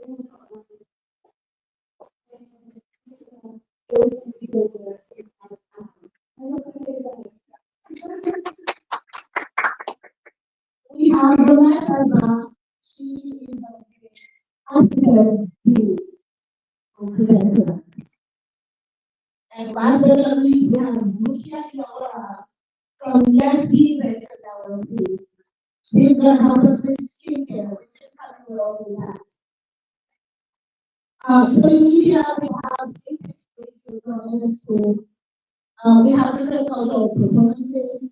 We have Ernest. She is a peace and protection. And last but not least, we have Multicultural from Yes Be Technology. She's going to help us with skincare, which is something we always have. For the media, we have basic performance. We have different cultural performances.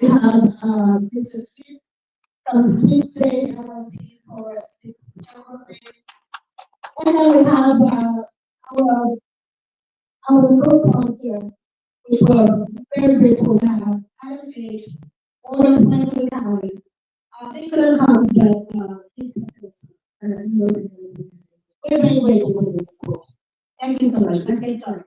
We have Mrs. Smith from the Smith State LLC for the photography. And then we have our co-sponsor, which we're very grateful to have, Adig, Order Friendly County. They couldn't help but these people. We're very grateful for this support. Thank you so much. Let's get started.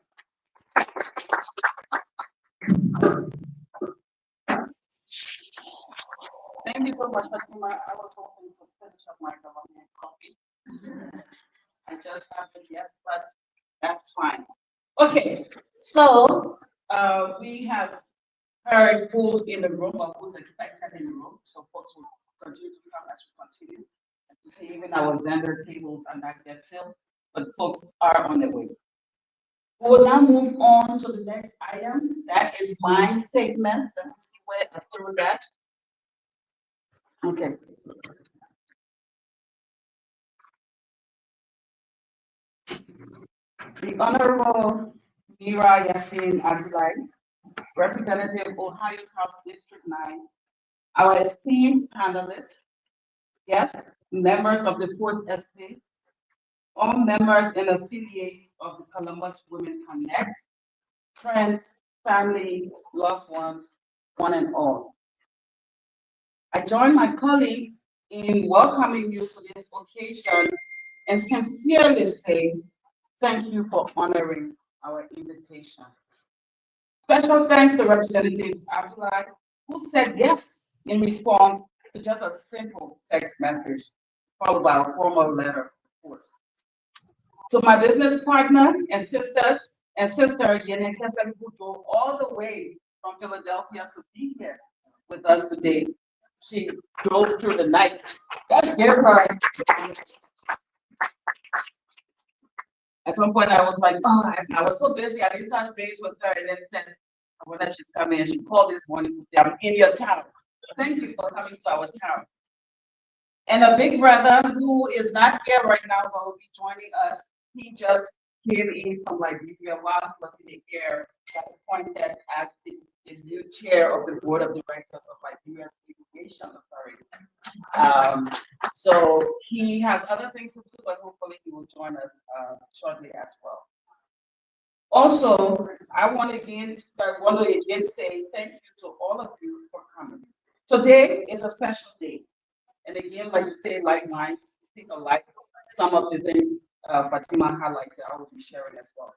Thank you so much, Fatima. I was hoping to finish up my government coffee. I just haven't yet, but that's fine. Okay, so we have heard who's in the room or who's expected in the room. So folks will continue to come as we continue. As you see, even our vendor tables are not yet filled, but folks are on their way. We will now move on to the next item. That is my statement. Let me see where I threw that. Okay. The Honorable Mira Yassin Adig, Representative Ohio's House District 9, our esteemed panelists, guests, members of the Fourth Estate, all members and affiliates of the Columbus Women Connect, friends, family, loved ones, one and all. I join my colleague in welcoming you to this occasion and sincerely say thank you for honoring our invitation. Special thanks to Representative Abdullah, who said yes in response to just a simple text message, followed by a formal letter, of course. To my business partner and sisters and sister, Yene Kesen, who drove all the way from Philadelphia to be here with us today. She drove through the night. Let's give her. At some point, I was like, oh, I was so busy, I didn't touch base with her, and then said, I wonder if she's coming, and she called this morning to say, I'm in your town. Thank you for coming to our town. And a big brother who is not here right now, but will be joining us, he just came in from Liberia while he was in the air, got appointed as the new chair of the board of directors of Liberia's Immigration Authority. So he has other things to do, but hopefully he will join us shortly as well. Also, I want to again say thank you to all of you for coming. Today is a special day. And again, like you say, like mine, speak alike. Some of the things Fatima highlighted, I will be sharing as well.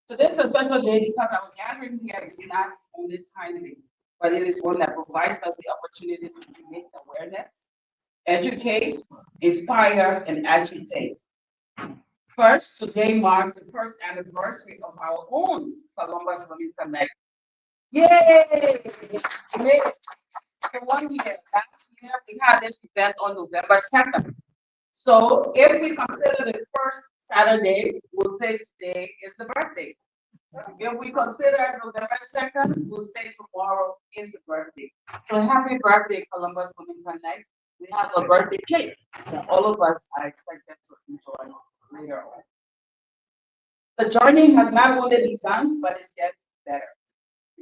Today is a special day because our gathering here is not only timely, but it is one that provides us the opportunity to create awareness, educate, inspire, and agitate. First, today marks the first anniversary of our own Columbus Women Connect. Yay! We made it. For 1 year. Last year, we had this event on November 2nd. So if we consider the first Saturday, we'll say today is the birthday. If we consider November 2nd, we'll say tomorrow is the birthday. So happy birthday, Columbus Women Connect. We have a birthday cake that all of us are expected to enjoy later on. The journey has not only begun, but it's getting better.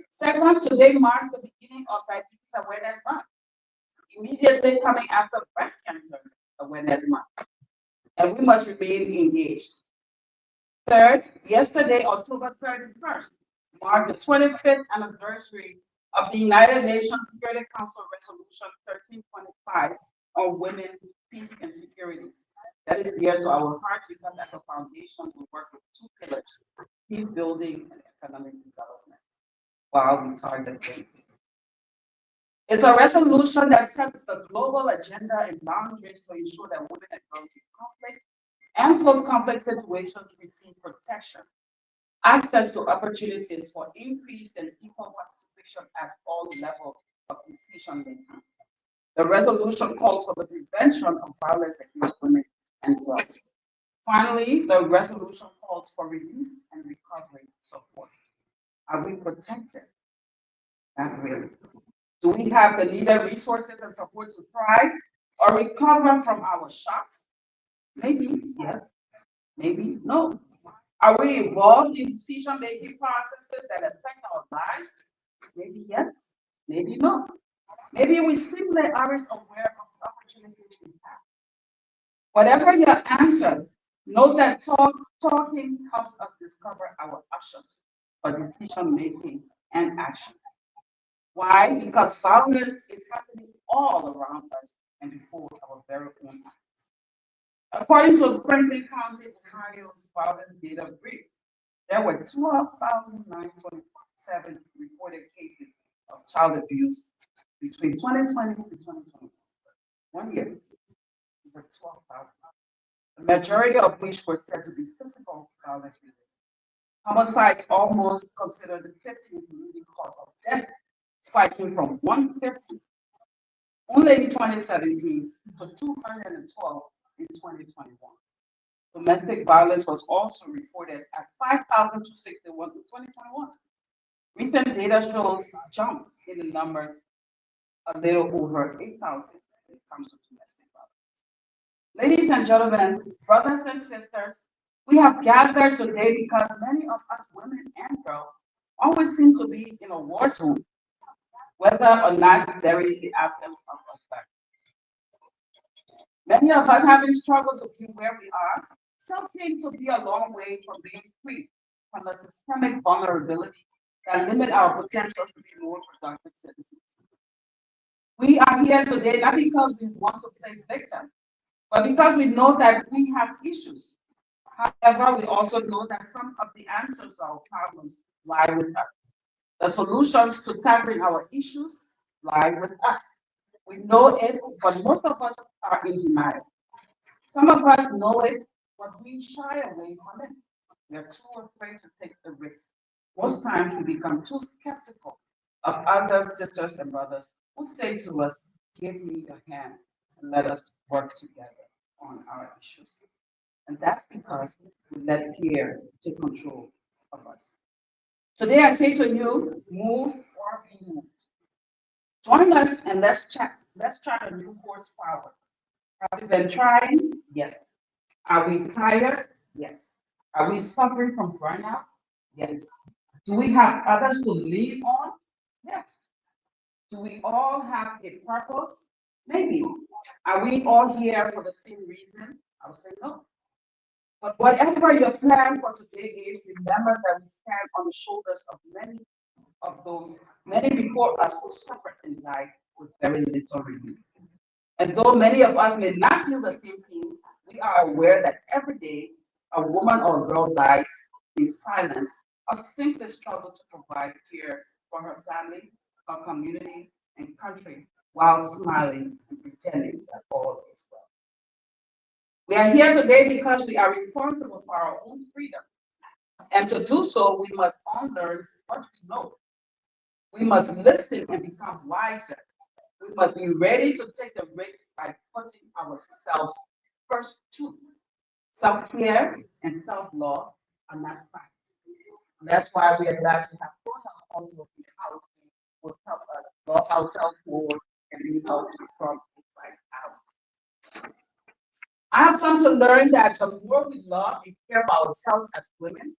Second, today marks the beginning of Diabetes Awareness Month, immediately coming after Breast Cancer Awareness Month. And we must remain engaged. Third, yesterday, October 31st, marked the 25th anniversary of the United Nations Security Council Resolution 1325 on women, peace, and security. That is dear to our hearts because as a foundation, we work with two pillars, peace building and economic development, while we target them. It's a resolution that sets the global agenda and boundaries to ensure that women and girls in conflict and post-conflict situations receive protection, access to opportunities for increased and equal participation at all levels of decision making. The resolution calls for the prevention of violence against women and girls. Finally, the resolution calls for relief and recovery support. Are we protected? Not really. Do we have the needed resources and support to thrive or recover from our shocks? Maybe yes, maybe no. Are we involved in decision-making processes that affect our lives? Maybe yes, maybe no. Maybe we simply aren't aware of the opportunities we have. Whatever your answer, know that talking helps us discover our options for decision-making and action. Why? Because violence is happening all around us and before our very own eyes. According to Franklin County, Ohio's violence data brief, there were 12,927 reported cases of child abuse between 2020 and 2021. 1 year, over 12,000. The majority of which were said to be physical violence related. Homicides almost considered the 15th leading cause of death, spiking from 150 only in 2017 to 212 in 2021. Domestic violence was also reported at 5,261 in 2021. Recent data shows a jump in the numbers a little over 8,000 when it comes to domestic violence. Ladies and gentlemen, brothers and sisters, we have gathered today because many of us women and girls always seem to be in a war zone, whether or not there is the absence of a suspect. Many of us having struggled to be where we are still seem to be a long way from being free from the systemic vulnerabilities that limit our potential to be more productive citizens. We are here today not because we want to play victim, but because we know that we have issues. However, we also know that some of the answers to our problems lie with us. The solutions to tackling our issues lie with us. We know it, but most of us are in denial. Some of us know it, but we shy away from it. We are too afraid to take the risk. Most times we become too skeptical of other sisters and brothers who say to us, give me your hand and let us work together on our issues. And that's because we let fear take control of us. Today I say to you, move or be moved. Join us and let's chat. Let's chart a new course forward. Have we been trying? Yes. Are we tired? Yes. Are we suffering from burnout? Yes. Do we have others to lean on? Yes. Do we all have a purpose? Maybe. Are we all here for the same reason? I would say no. But whatever your plan for today is, remember that we stand on the shoulders of many of those, many before us who suffered in life with very little relief. And though many of us may not feel the same things, we are aware that every day a woman or a girl dies in silence or simply struggles to provide care for her family, her community, and country while smiling and pretending that all is well. We are here today because we are responsible for our own freedom. And to do so, we must unlearn what we know. We must listen and become wiser. We must be ready to take the risk by putting ourselves first too. Self-care and self-love are not facts. That's why we are glad to have Total also in the house who will help us love ourselves more and be healthy from inside out. I have come to learn that the more we love and care for ourselves as women,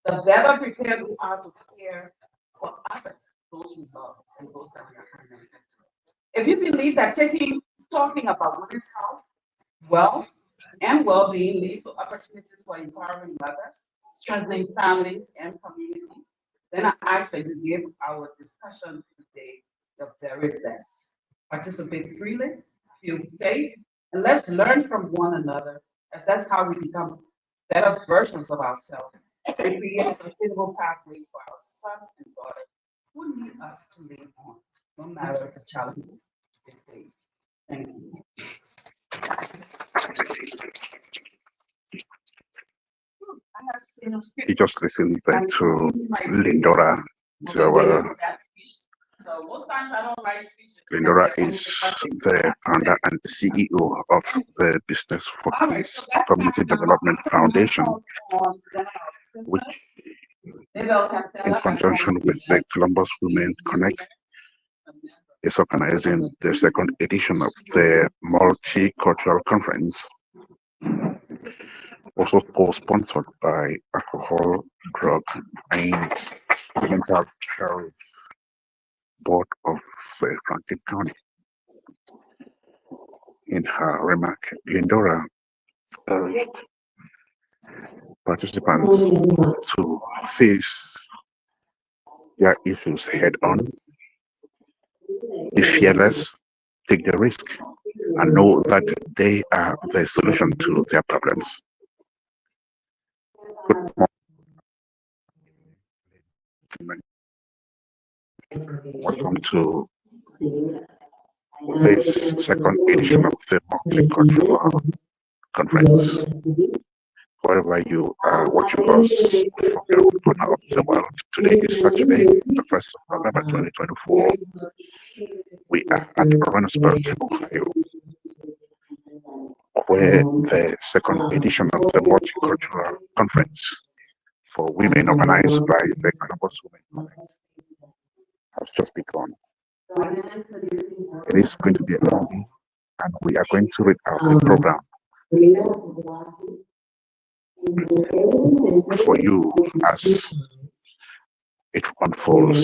the better prepared we are to care for others, those we love and those that we are connected to. If you believe that talking about women's health, wealth, and well-being leads to opportunities for empowering others, strengthening families and communities, then I ask that you give our discussion today the very best. Participate freely, feel safe, and let's learn from one another, as that's how we become better versions of ourselves and create sustainable pathways for our sons and daughters who need us to lean on, no matter the challenges they face. Thank you. He just listened there to Lindora, to our So most times I don't write speeches. Lindora is the founder and CEO of the Business for Peace Community Development Foundation, which, in conjunction with the Columbus Women Connect, is organizing the second edition of the Multicultural Conference, also co-sponsored by Alcohol, Drug, and Mental Health Board of Franklin County. In her remark, Lindora urged participants to face their issues head on, be fearless, take the risk, and know that they are the solution to their problems. Good morning. Welcome to this second edition of the Multicultural Conference. Wherever you are watching us from every corner of the world, today is Saturday, the 1st of November 2024. We are at Ernest, Ohio, where the second edition of the Multicultural Conference for Women organized by the Columbus Women Connect has just begun. It is going to be a long day, and we are going to read out the program for you as it unfolds.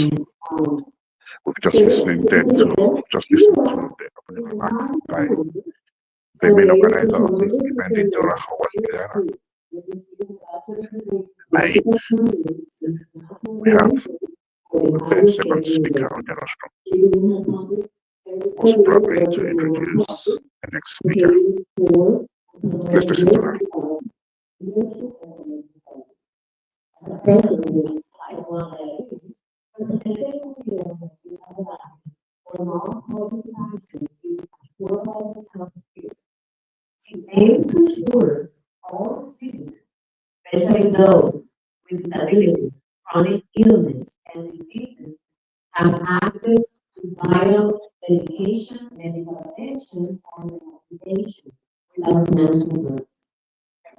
We've just listened to the opening remark by the main organizer of this event, Dora Howard. We have the second speaker on the rostrum, most probably to introduce the next speaker. Let's listen to her. Aims to ensure all citizens, especially those with disability, chronic illness, and diseases, have access to vital medication, medical attention, or rehabilitation without financial burden.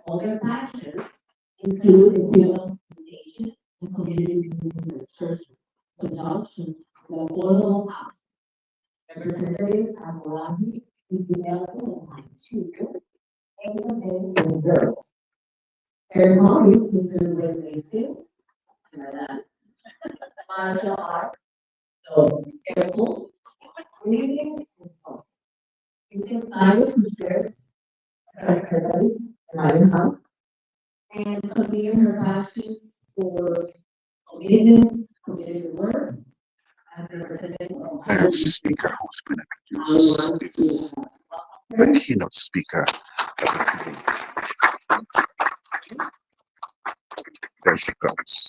Other factors include equivalent education and community research, conjunction with affordable housing. Representative Adig is developing line 2, and girls. Her hobbies include racing, martial arts, so careful, reading, and so. It's excited to share her house and continue her passion for commitment, community work, and representing. The speaker who's been introduced is the keynote speaker. There she comes,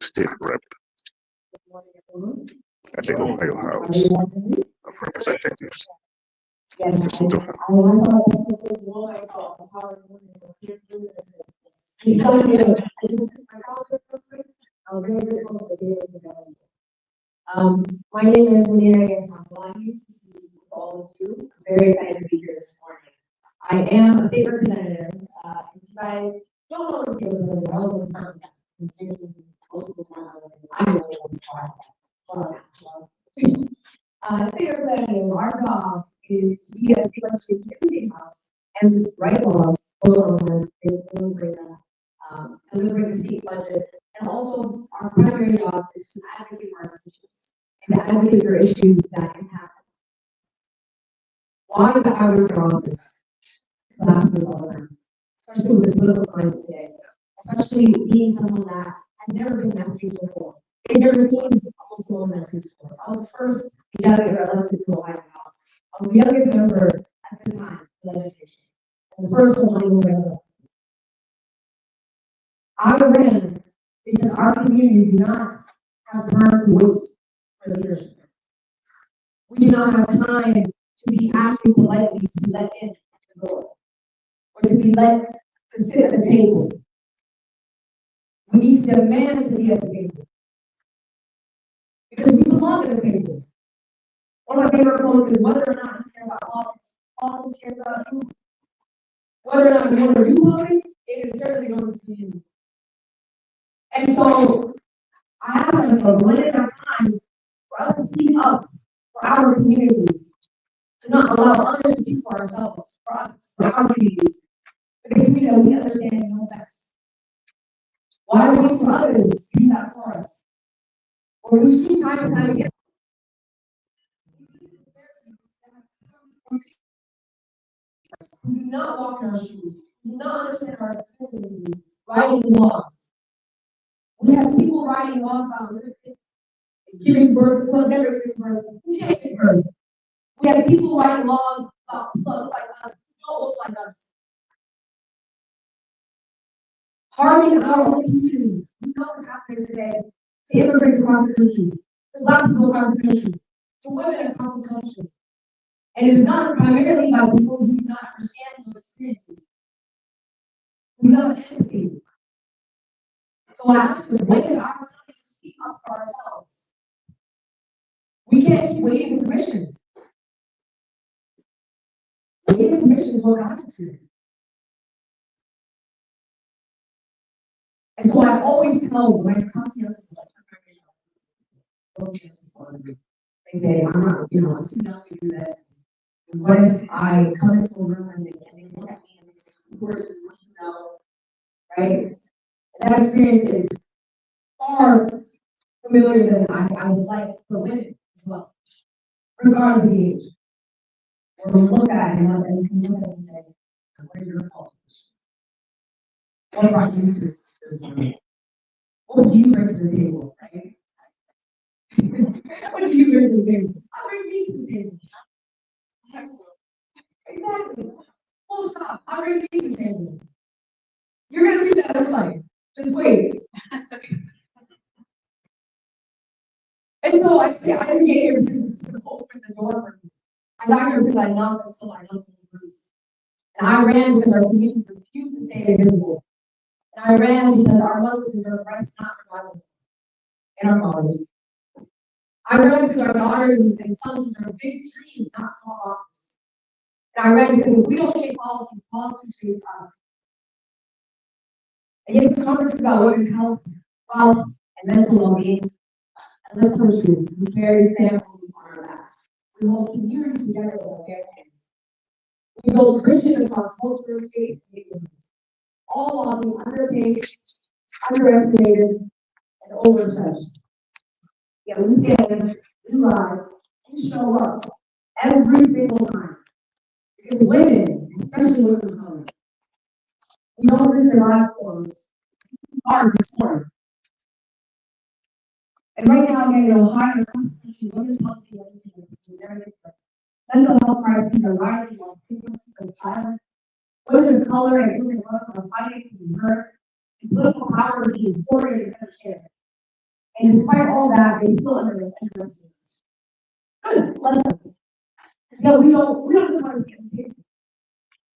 State Rep at the Ohio House of Representatives. Listen to her. My name is Mary, and I'm glad to see all of you. I'm very excited to be here this morning. I am a state representative. If you guys don't know the state representative, I also sound that. I'm really state representative, our job is to be at the state house and write laws, delivering the state budget, and also our primary job is to advocate for our decisions and to advocate for issues that impact. Why the outer office? Last week all the time, especially with political climate today, especially being someone that has never been Massachusetts before. I've never seen almost no Massachusetts before. I was the first young elected to the White House. I was the youngest member at the time of the legislation. And the first one in the I ran because our communities do not have time to wait for leadership. We do not have time to be asking politely to be let in the door, or to be let to sit at the table. We need to demand to be at the table. Because we belong at the table. One of my favorite quotes is whether or not you care about politics cares about you. Whether or not you want to do politics, it is certainly going to be you. And so I ask myself, when is our time for us to speak up for our communities? To not allow others to speak for ourselves, for us, for our communities. Because we know we understand and know best. Why are we waiting for others to do that for us? When we see time and time again, who do not walk in our shoes, who do not understand our experiences, writing laws. We have people writing laws about giving birth, well, never giving birth. We can't give birth. We have people writing laws about who look like us, who don't look like us. Harming our own communities. We know what's happening today to immigrants across the country, to Black people across the country, to women across the country. And it's not primarily by people who do not understand those experiences. We love empathy. So I ask us, when is our time to speak up for ourselves? We can't keep waiting for permission. Waiting for permission is what God is doing. And so I always tell when it comes to young people, they say, I'm not, I'm too young to do this. And what if I come into a room and they look at me and they say, who are you, what do you know, right? And that experience is far familiar than I would like for women as well, regardless of the age. When we look at it and we can look at it and say, what are your qualifications? What brought you to this table? What do you bring to the table, right? What do you bring to the table? I bring me to the table. Exactly. Full stop. I bring me to the table. You're gonna see what that looks like. Just wait. And so I didn't get here because it's open the door for me. I got here because I knocked until I knocked his roots. And I ran because our communities refused to stay invisible. And I ran because our mothers deserve rights not survival. And our fathers. I ran because our daughters and sons deserve big dreams, not small offices. And I ran because if we don't shape policy, policy shapes us. And yet this conference is about women's health, wealth, and mental well-being. And let's tell the truth, we carry family on our backs. We hold communities together with our bare hands. We build bridges across cultures, states, and neighborhoods, all while being underpaid, underestimated, and overstretched. Yet we stand, we rise, and show up every single time. Because women, especially women of color, we don't lose our lives for us. We are restored. And right now, in Ohio, across the country, women's health is very different. Mental health crises are rising while stigma and silence. Women of color and women of wealth are fighting to be heard, and political power is being forwarded instead of shared. And despite all that, they still underestimate us. Good, let them. No, we don't just want to get the table.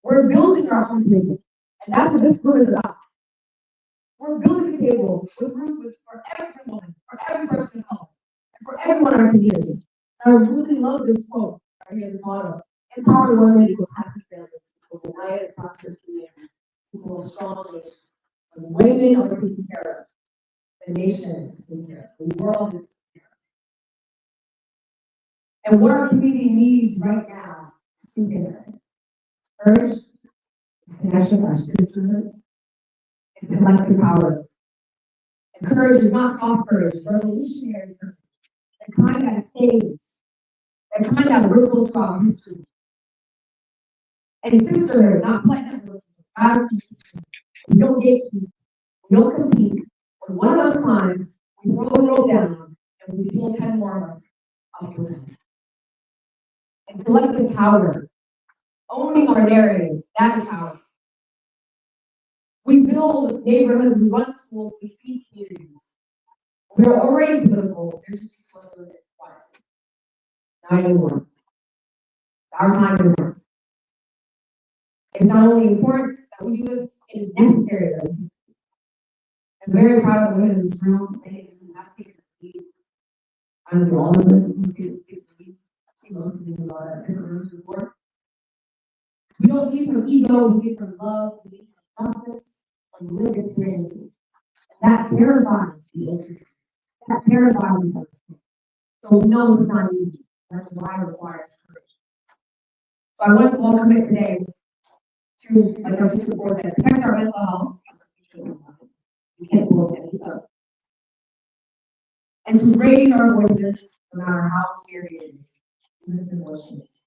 We're building our own table. And that's what this book is about. We're building a table with room for every woman, for every person of color, and for everyone in our community. And I really love this quote right here, this motto. Empowered women equals happy families, equals united and prosperous communities, equals strong nation. When women are taken care of, the nation is taken care of, the world is taken care of. And what our community needs right now is speak into it. Courage, it's connection with our sisterhood, it's collective power. And courage is not soft courage, it's revolutionary courage. The kind that stays, the kind that ripples throughout history. And sisterhood, not platinum, rather sisterhood. We don't gatekeep, we don't compete. When one of us climbs, we throw the rope down, and we pull 10 more of us up the ladder. And collective power, owning our narrative, that is power. We build neighborhoods, we run schools, we feed communities. We're already political, there's just a little bit quiet. Not anymore. Our time is now. It's not only important that we do this, it is necessary that we do. I'm very proud of the women in this room. They have taken the lead. Honestly, all of them who get the lead. I've seen most of them in different rooms before. We don't lead from ego, we lead from love, we lead from justice, and lived experiences. And that terrifies the interesting. That terrifies us. So we know it's not easy. That's why it requires courage. So I want to welcome it today to, like our sister before said, protect our mental health. We can't look at it up. And to raise our voices no matter how scary it is, with emotions.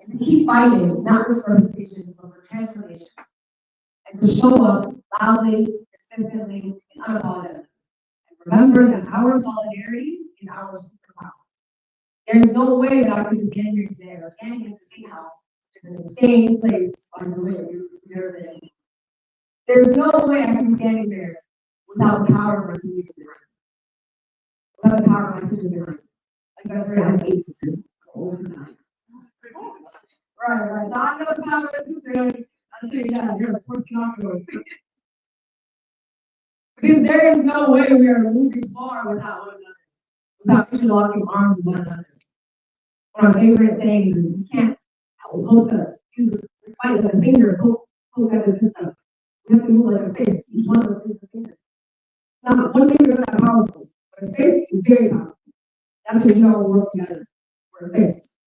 And to keep fighting, not just for reputation, but for transformation. And to show up loudly, consistently, and unapologetically. And remember that our solidarity is our superpower. There is no way that I could be standing here today or standing in the same house, in the same place on the way you're there. There's no way I could be standing there without the power of my community behind me. Without the power of my sister behind me. Like you guys heard, I have 8 sisters. Right. So I know the power of the sister. I'll tell you that. You're the first not going to see it. Because there is no way we are moving far without one another. Without interlocking arms with one another. One of my favorite sayings is you can't hope to use a fight with a finger, hope at the system. We have to move like a fist. Each one of us is a finger. Now, one finger is not powerful, but a fist is very powerful. That's when we all work together. We're a fist.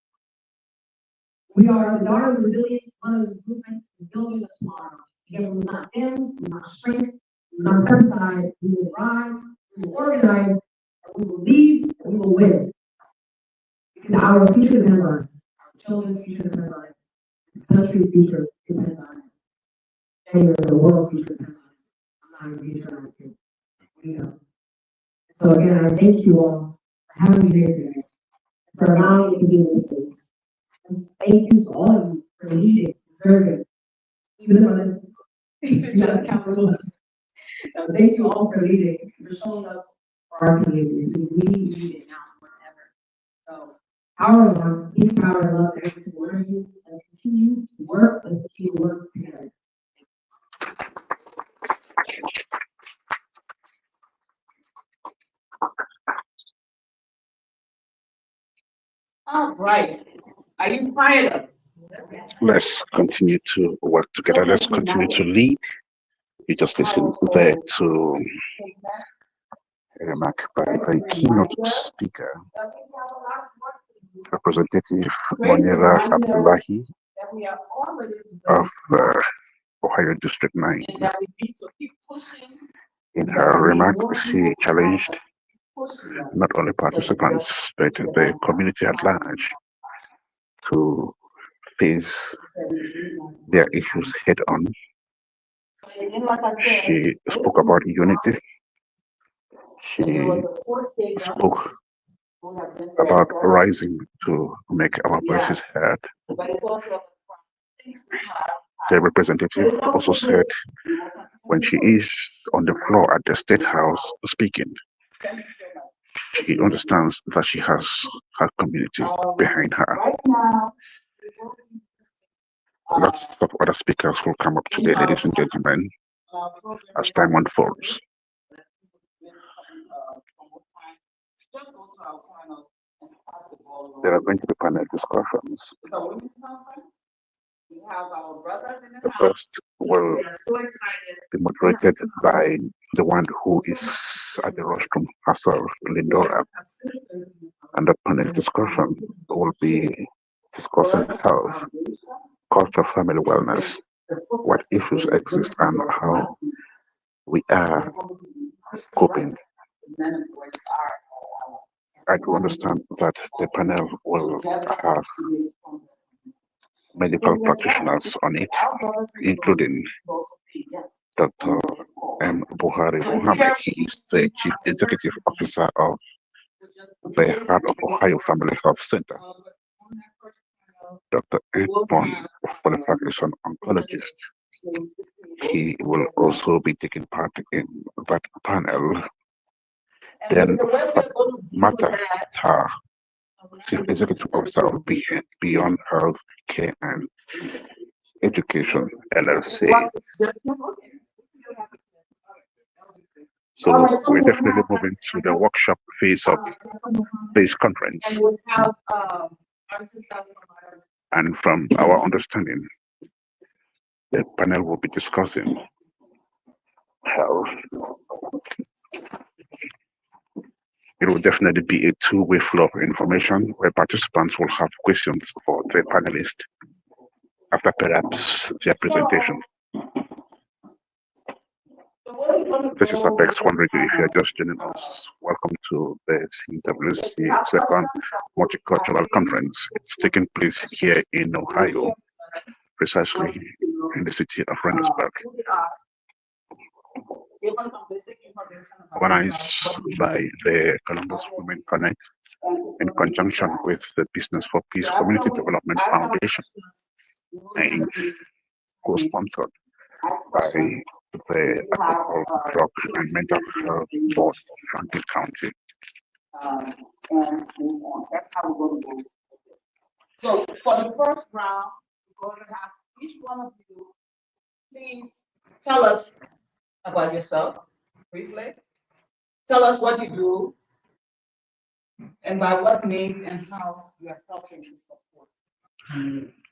We are the daughters of resilience, mothers of movement, and building of tomorrow. Again, we will not bend, we will not shrink, we will not set aside, we will rise, we will organize, and we will lead, and we will win. Because our future depends on it. Our children's future depends on it. This country's future depends on it. Anyway, the world's future depends on it. I'm not going to be trying to, you know. So again, I thank you all for having me here today, for allowing me to be in this space. And thank you to all of you for leading and serving, even if I'm not accountable. So thank you all for leading and for showing up for our communities because we need it now more than ever. So power on, peace, power, and love to every single one of you. Let's continue to work. Let's continue to work together. All right. Are you fired up? Let's continue to work together. Let's continue to lead. You just listen there to a remark by a keynote speaker, Representative Monira Abdullahi of Ohio District 9. In her remark, she challenged not only participants, but the community at large to face their issues head on. She spoke about unity. She spoke about rising to make our voices heard. The representative also said when she is on the floor at the State House speaking, she understands that she has her community behind her. Lots of other speakers will come up today, ladies and gentlemen, as time unfolds. There are going to be panel discussions. The first will be moderated by the one who is at the rostrum herself, Lindora. And the panel discussion will be discussing health, culture, family wellness, what issues exist, and how we are coping. I do understand that the panel will have medical practitioners on it, including Dr. M. Buhari Muhammad. He is the Chief Executive Officer of the Heart of Ohio Family Health Center. Dr. Edmond Folefak is an oncologist. He will also be taking part in that panel. Then Mata Tar, Chief Executive Officer of Beyond Health Care and Education, LLC. So we're definitely moving to the workshop phase of this conference. And we'll have our sister from our And from our understanding, the panel will be discussing how it will definitely be a two-way flow of information where participants will have questions for the panelists after perhaps their presentation. This is Apex One Radio. If you're just joining us, welcome to the CWC second Multicultural Conference. It's taking place here in Ohio, precisely in the city of Ernest. Organized by the Columbus Women Connect in conjunction with the Business for Peace Community Development Foundation and co-sponsored by the Alcohol, Drug and Mental Health Board of Franklin County. And move on. That's how we're going to go. So for the first round, we're going to have each one of you please tell us about yourself briefly. Tell us what you do and by what means and how you are helping to support.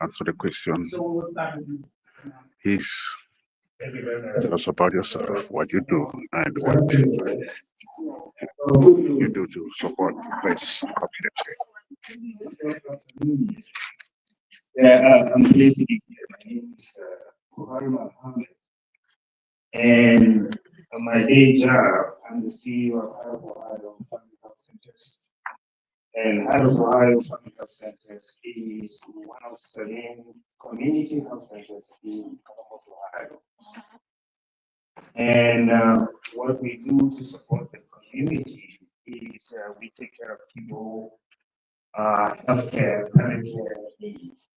Answer the question. So we'll start with you. Is tell us about yourself, what you do, and what you do to support this community. Yeah, I'm pleased to be here. My name is Mohammed. And on my day job, I'm the CEO of Ohio Family Health Centers. And Ohio Family Health Centers is one of 7 community health centers in Columbus, Ohio. And what we do to support the community is we take care of people, healthcare, primary care needs.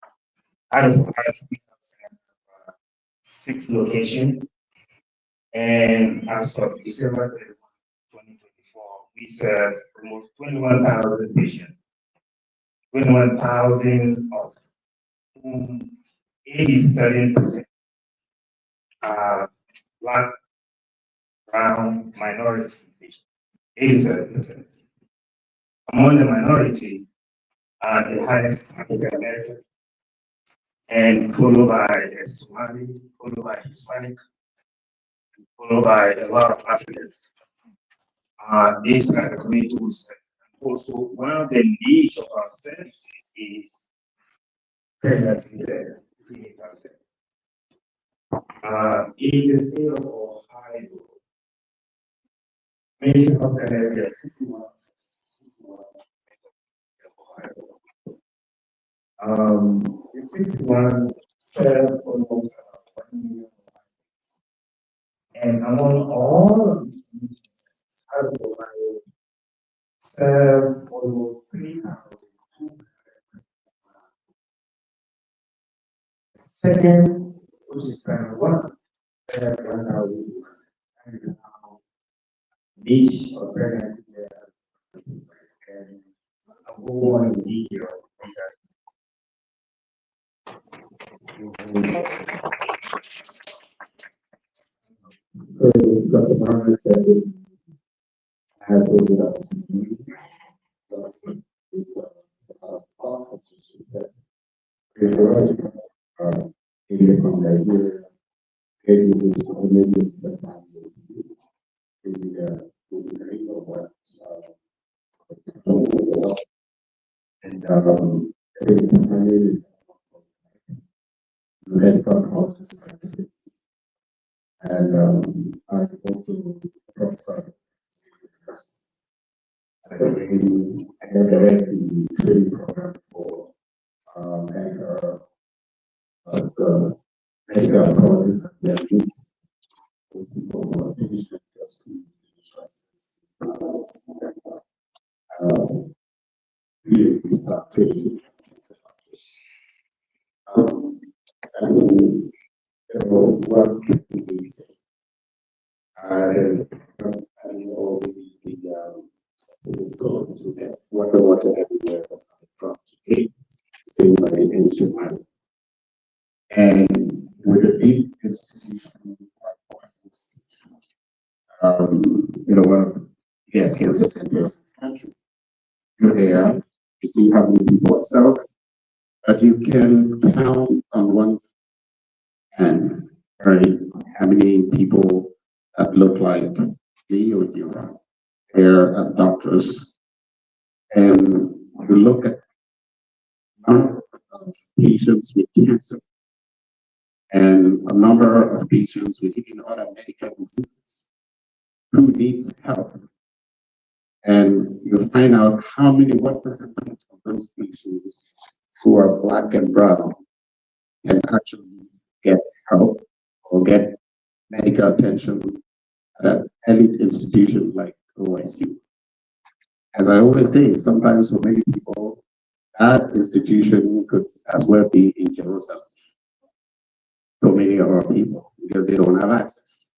Ohio Family Health Center 6 locations. And as of December 31, 2024, we serve almost 21,000 patients. 21,000 of whom 87% are Black, brown, minority patients. 87%. Among the minority are the highest African American, and followed by Somali, followed by Hispanic, followed by a lot of Africans. These are the community we serve. Also, one of the needs of our services is pregnancy care. In the state of Ohio, many of the areas, 61 the 61 serve almost 1 million. And among all of these communities, out of Ohio, serve almost 3,200. Second, which is round 1, serve 1,000. That is how niche of pregnancy care. And I'll go on in detail on that. So, Dr. Marcel said it has a good opportunity. From Nigeria, and medical health and I also professor I direct the training program for medical approaches and their need. Those people who are finished with just training. And what we say is all the school, which is water everywhere from today, same by the ancient money. And with a big institution like Yes, cancer centers in the country. You're there, you see how many people are served, but you can count on one hand, right, how many people that look like me or you are there as doctors. And you look at number of patients with cancer and a number of patients with even other medical diseases who needs help. And you find out what percentage of those patients who are Black and brown can actually get help or get medical attention at an elite institution like OSU. As I always say, sometimes for many people, that institution could as well be in Jerusalem for many of our people because they don't have access.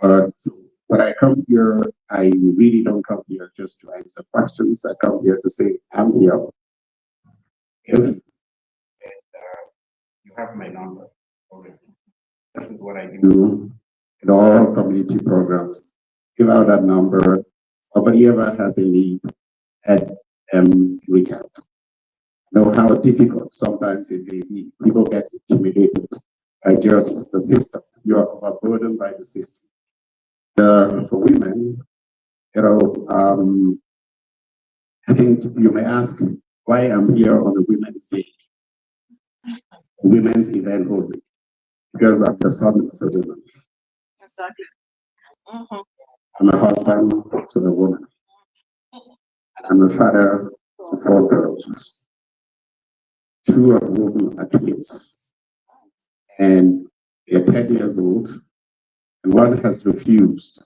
So when I come here, I really don't come here just to answer questions. I come here to say, I'm here. If you have my number already. This is what I do in all community programs. Give out that number. Nobody ever has a need and reach out. Know how difficult sometimes it may be. People get intimidated by just the system. You are overburdened by the system. For women, I think you may ask why I'm here on a Women's Day, women's event only, because I'm the son of a woman. Exactly. I'm a husband to the woman. I'm a father to 4 girls. 2 of whom are twins. And they're 10 years old. And one has refused to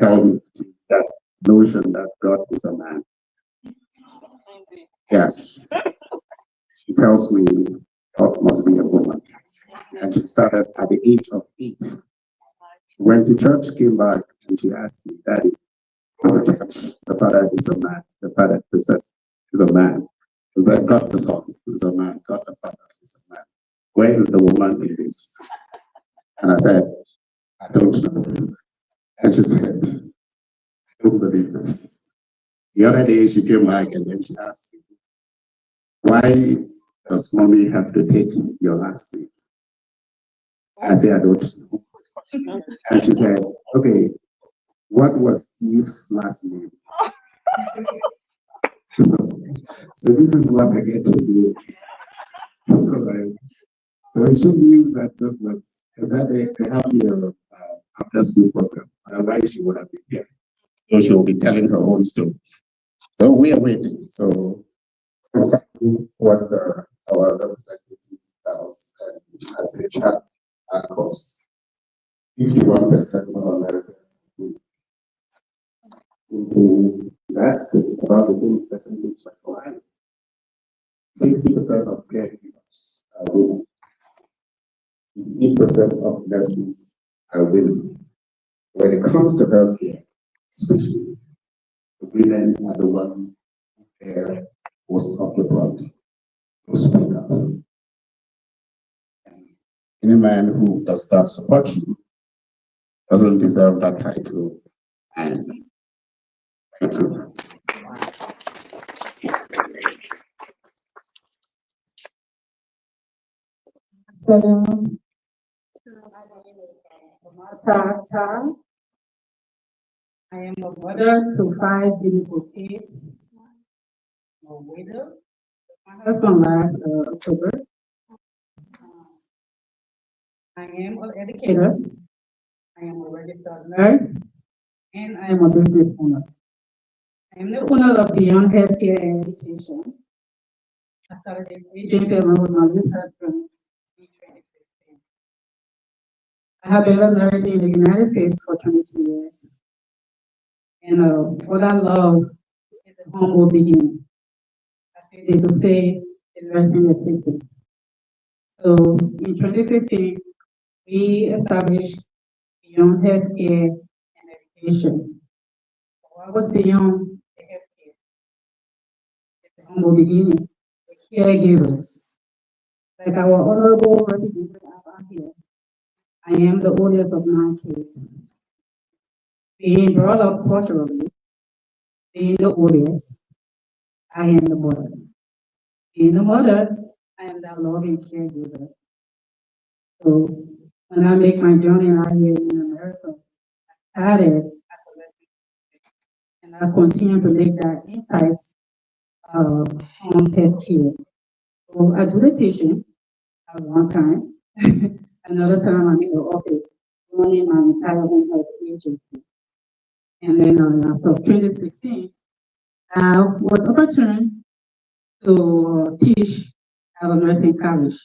tell me that notion that God is a man. Yes. She tells me God must be a woman. And she started at the age of 8. She went to church, came back, and she asked me, Daddy, the father is a man. The father is a man. Is that God the Son is a man? God the Father is a man. Where is the woman in this? And I said, I don't know. And she said, I don't believe this. The other day she came back and then she asked me, why does mommy have to take your last name? I said, I don't know. And she said, okay, what was Eve's last name? So this is what I get to do. Right. So she knew that this was exactly to have your after school program. Otherwise, she would have been here. So she will be telling her own story. So we are waiting. So what our representative tells as a chat, of course, 51% of America who that's about the same percentage like Ohio. 60% of caregivers are women. 8% of nurses are women. When it comes to healthcare, especially the women are the one who bear most of the brunt, who speak up. And any man who does not support you doesn't deserve that title. And thank you. I am a mother to 5 beautiful kids. I'm a widow. My husband last October. I am an educator. I am a registered nurse, and I am a business owner. I am the owner of Beyond Healthcare and Education. I started this agency along with my new husband in 2015. I have been married in the United States for 22 years. And what I love is a humble beginning. I feel to stay in nursing assistance. So in 2015, we established Beyond Healthcare and Education. What was beyond the healthcare? It's a humble beginning. The caregivers, like our honorable representative out here. I am the oldest of 9 kids. Being brought up culturally, being the oldest, I am the mother. Being the mother, I am that loving caregiver. So when I make my journey out here in America, I started as a lesbian, and I continue to make that impact on healthcare. So I do the teaching at one time. Another time I'm in the office running my entire home health agency. And then as of 2016, I was opportune to teach at a nursing college,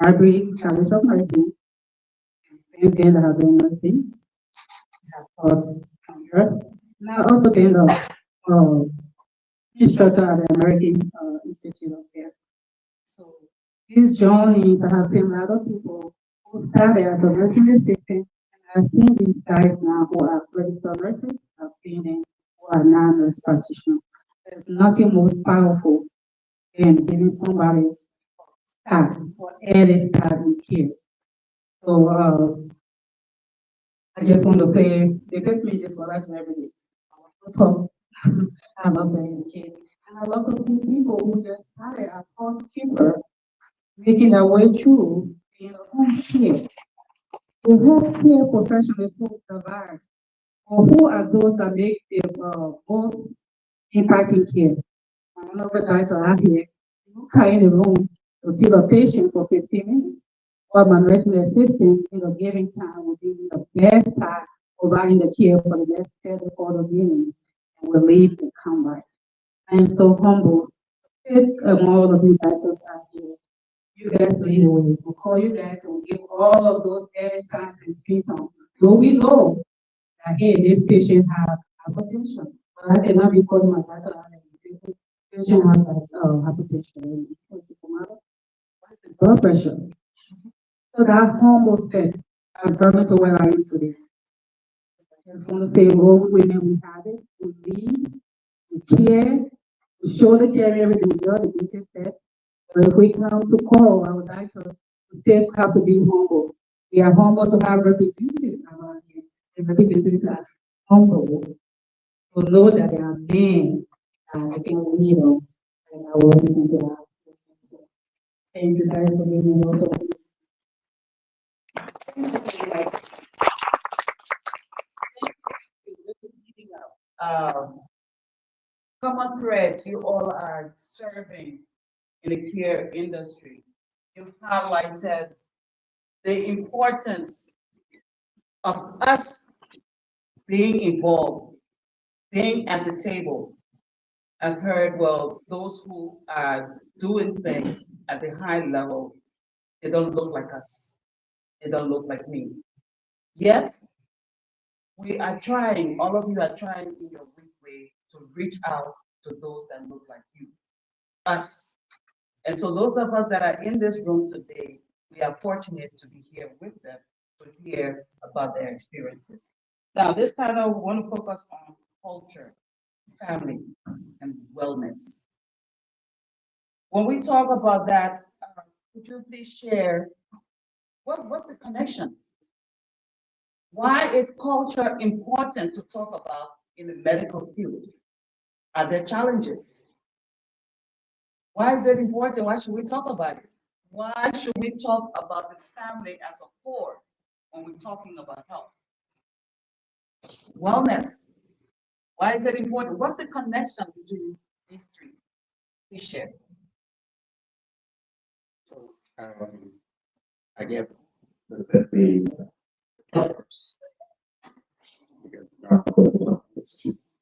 Adig College of Nursing. Since then, I have been nursing. I have taught on earth. And I also been a instructor at the American Institute of Care. So these journeys, I have seen a lot of people who started as a nursing assistant, and I've seen these guys now who are registered nurses. I've seen them who are non-nurse practitioners. There's nothing most powerful than giving somebody start or early start in care. So I just want to say, this is me, just what I do every day. I want to talk. I love to educate. And I love to see people who just started as housekeeper making their way through being a home care. The healthcare profession is so diverse. Or who are those that make the most impact in care? One of the guys are out here, you can in the room to see the patient for 15 minutes. While my nursing assistant in a given time will be the best time providing the care for the next 30 or 40 minutes and will leave and come back. I am so humble. Pick all of you doctors out here. You guys lead the way. We'll call you guys and we'll give all of those added times and symptoms. So we know that hey, this patient have hypertension. But I cannot be calling my doctor out and say, patient has hypertension. What's the blood pressure? So that humble step has brought me to where I am today. I just want to say, all women, we have it, we lead, we care, we show the care everything we do, the basic step. But if we come to call our doctors, we still have to be humble. We are humble to have representatives around here. The representatives are humble to know that there are men that can lead them and are working together. Thank you guys for being here. Um, Common threads you all are serving in the care industry. You've highlighted the importance of us being involved, being at the table. I've heard, well, those who are doing things at the high level, they don't look like us. They don't look like me. Yet, we are trying, all of you are trying in your weak way to reach out to those that look like you, us. And so those of us that are in this room today, we are fortunate to be here with them to hear about their experiences. Now, this panel, we want to focus on culture, family, and wellness. When we talk about that, could you please share what's the connection? Why is culture important to talk about in the medical field? Are there challenges? Why is it important? Why should we talk about it? Why should we talk about the family as a core when we're talking about health? Wellness. Why is it important? What's the connection between these three? Please share. So, I guess that's the purpose. Because it's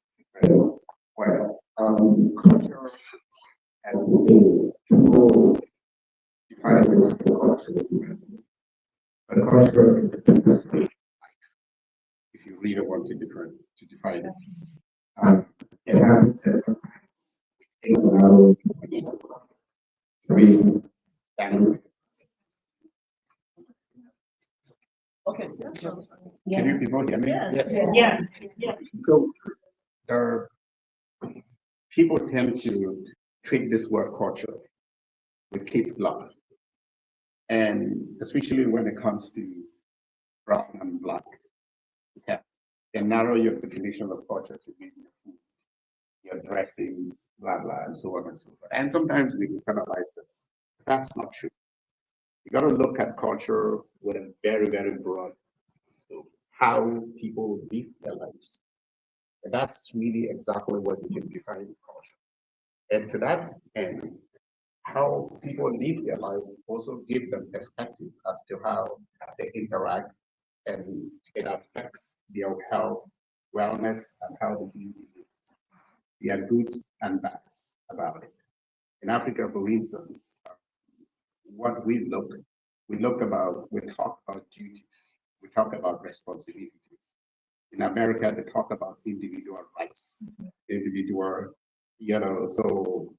well, culture as the same people define this culture. But culture is a different state. If you really want to define it, it happens that sometimes we take a lot of reading and Okay. can you people hear me? Yes. So there people tend to treat this word culture with kids' gloves. And especially when it comes to brown and black. Yeah. and narrow your definition of culture to be your food, your dressings, blah, blah, and so on and so forth. And sometimes we internalize this. That's not true. You got to look at culture with a very, very broad scope, how people live their lives. And that's really exactly what you can define culture. And to that end, how people live their life also give them perspective as to how they interact and it affects their health, wellness, and how they view disease. There are goods and bads about it. In Africa, for instance, what we talk about duties, we talk about responsibilities. In America, they talk about individual rights, individual, so,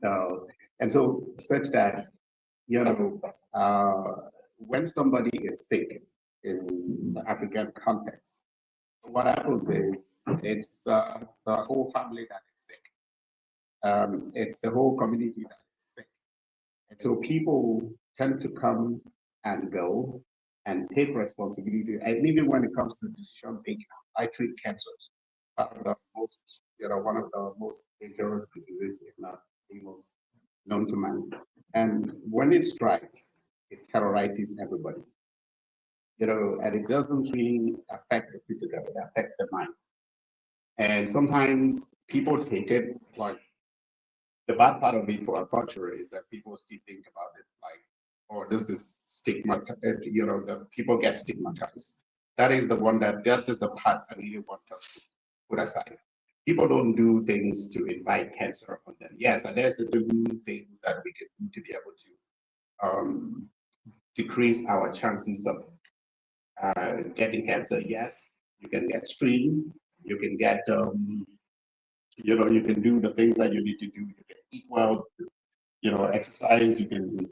uh, and so such that, when somebody is sick in the African context, what happens is it's the whole family that is sick. It's the whole community that is sick. And so people tend to come and go and take responsibility. And even when it comes to decision making, I treat cancers. One of the most dangerous diseases, if not the most known to man. And when it strikes, it terrorizes everybody. And it doesn't really affect the physical, it affects the mind. And sometimes people take it like the bad part of it for our culture is that people still think about it like, oh, this is stigma, the people get stigmatized. That is the part I really want us to put aside. People don't do things to invite cancer on them. Yes, and there's certain things that we can do to be able to decrease our chances of getting cancer. Yes, you can get screened, you can get, you can do the things that you need to do. You can eat well, exercise, you can,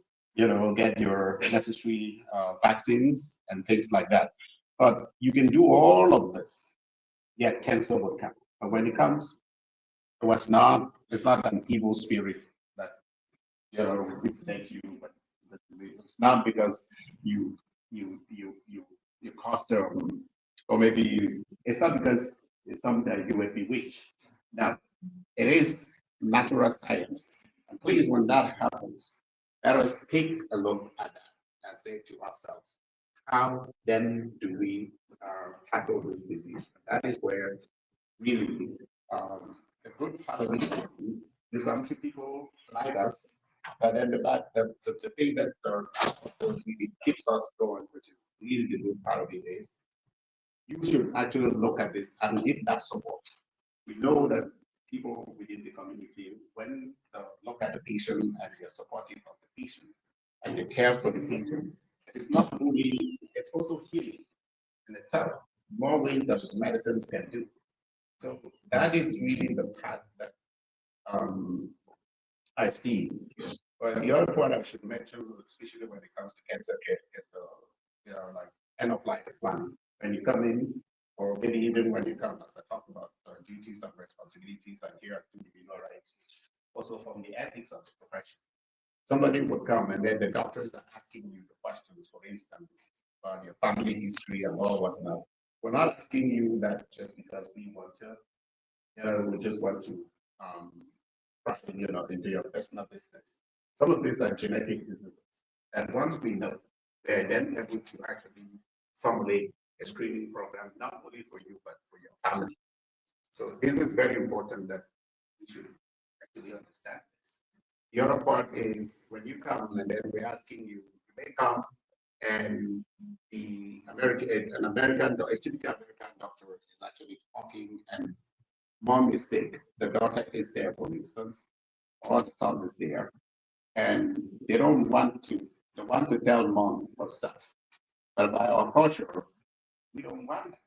get your necessary vaccines and things like that. But you can do all of this, yet cancer will come. But when it comes, it's not an evil spirit that, misled you with the disease. It's not because you caused them, or maybe it's not because it's something that you were bewitched. Now, it is natural science. And please, when that happens, let us take a look at that and say to ourselves, how then do we tackle this disease? And that is where really a good part of it is to people like us. But then the thing that really keeps us going, which is really the good part of it, is you should actually look at this and give that support. We know that people within the community, when they look at the patient and they're supportive of the patient and they care for the patient, it's not only, it's also healing in itself. More ways that medicines can do. So that is really the path that I see. But the other point I should mention, especially when it comes to cancer care, is like end of life plan. When you come in, or maybe even when you come, as I talk about duties and responsibilities and here individual rights, also from the ethics of the profession. Somebody would come and then the doctors are asking you the questions, for instance, about your family history and all whatnot. We're not asking you that just because we want to, we just want to pry, into your personal business. Some of these are genetic diseases. And once we know, they're then able to actually formulate a screening program, not only for you, but for your family. So this is very important that we should actually understand this. The other part is when you come and then we're asking you, you may come and a typical American doctor is actually talking and mom is sick, the daughter is there, for instance, or the son is there, and they want to tell mom what's up. But by our culture, we don't want that.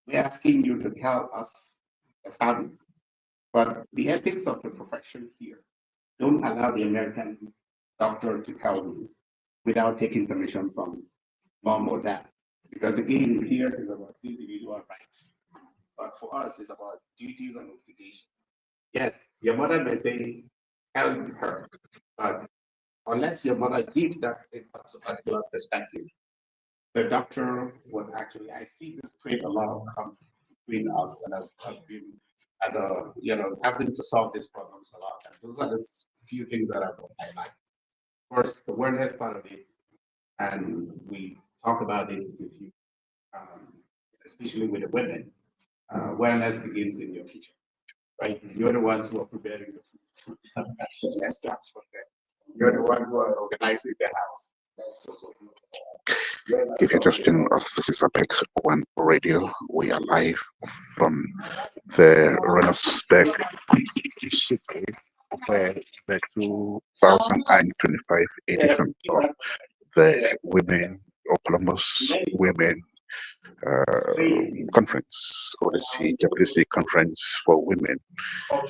We're asking you to tell us, the family. But the ethics of the profession here don't allow the American doctor to tell you without taking permission from mom or dad. Because again, here is about individual rights. But for us, it's about duties and obligation. Yes, your mother may say, help her, but unless your mother gives that particular perspective, the doctor would actually, I see this create a lot of conflict between us, and I've been at a, having to solve these problems a lot. And those are the few things that I would highlight. First, the awareness part of it, and we talk about it with you, especially with the women. Awareness begins in your kitchen, right? You're the ones who are preparing the food. Let's start from there. You're the one who are organizing the house. If you're just joining us, this is Apex One Radio. We are live from the Renasbeck City, where the 2025 edition of the Women or Columbus Women Conference, or the CWC Conference for Women,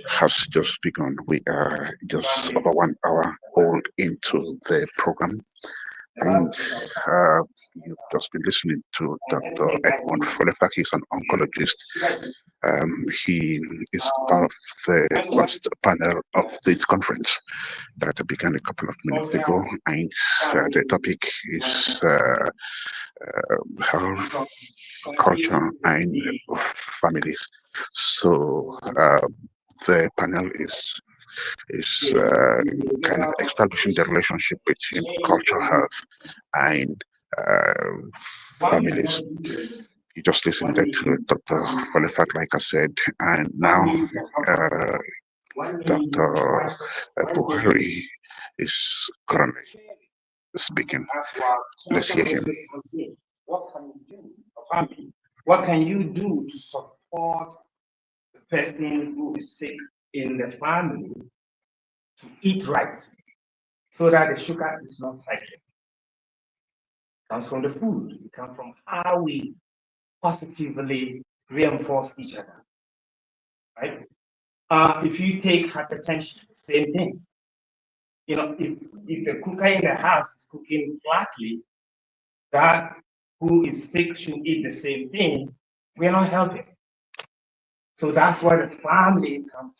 has just begun. We are just over 1 hour old into the program. And you've just been listening to Dr. Edmund Folefak. He's an oncologist. He is part of the first panel of this conference that began a couple of minutes ago. And the topic is health, culture, and families. So the panel is kind of establishing the relationship between cultural health and families. You just listened to Dr. Folefak, like I said, and now Dr. Buhari is currently speaking. Let's hear him. What can you do, a family? What can you do to support the person who is sick in the family to eat right so that the sugar is not cycling? It comes from the food. It comes from how we positively reinforce each other, right? If you take hypertension, same thing. If the cooker in the house is cooking flatly, that who is sick should eat the same thing. We're not helping. So that's where the family comes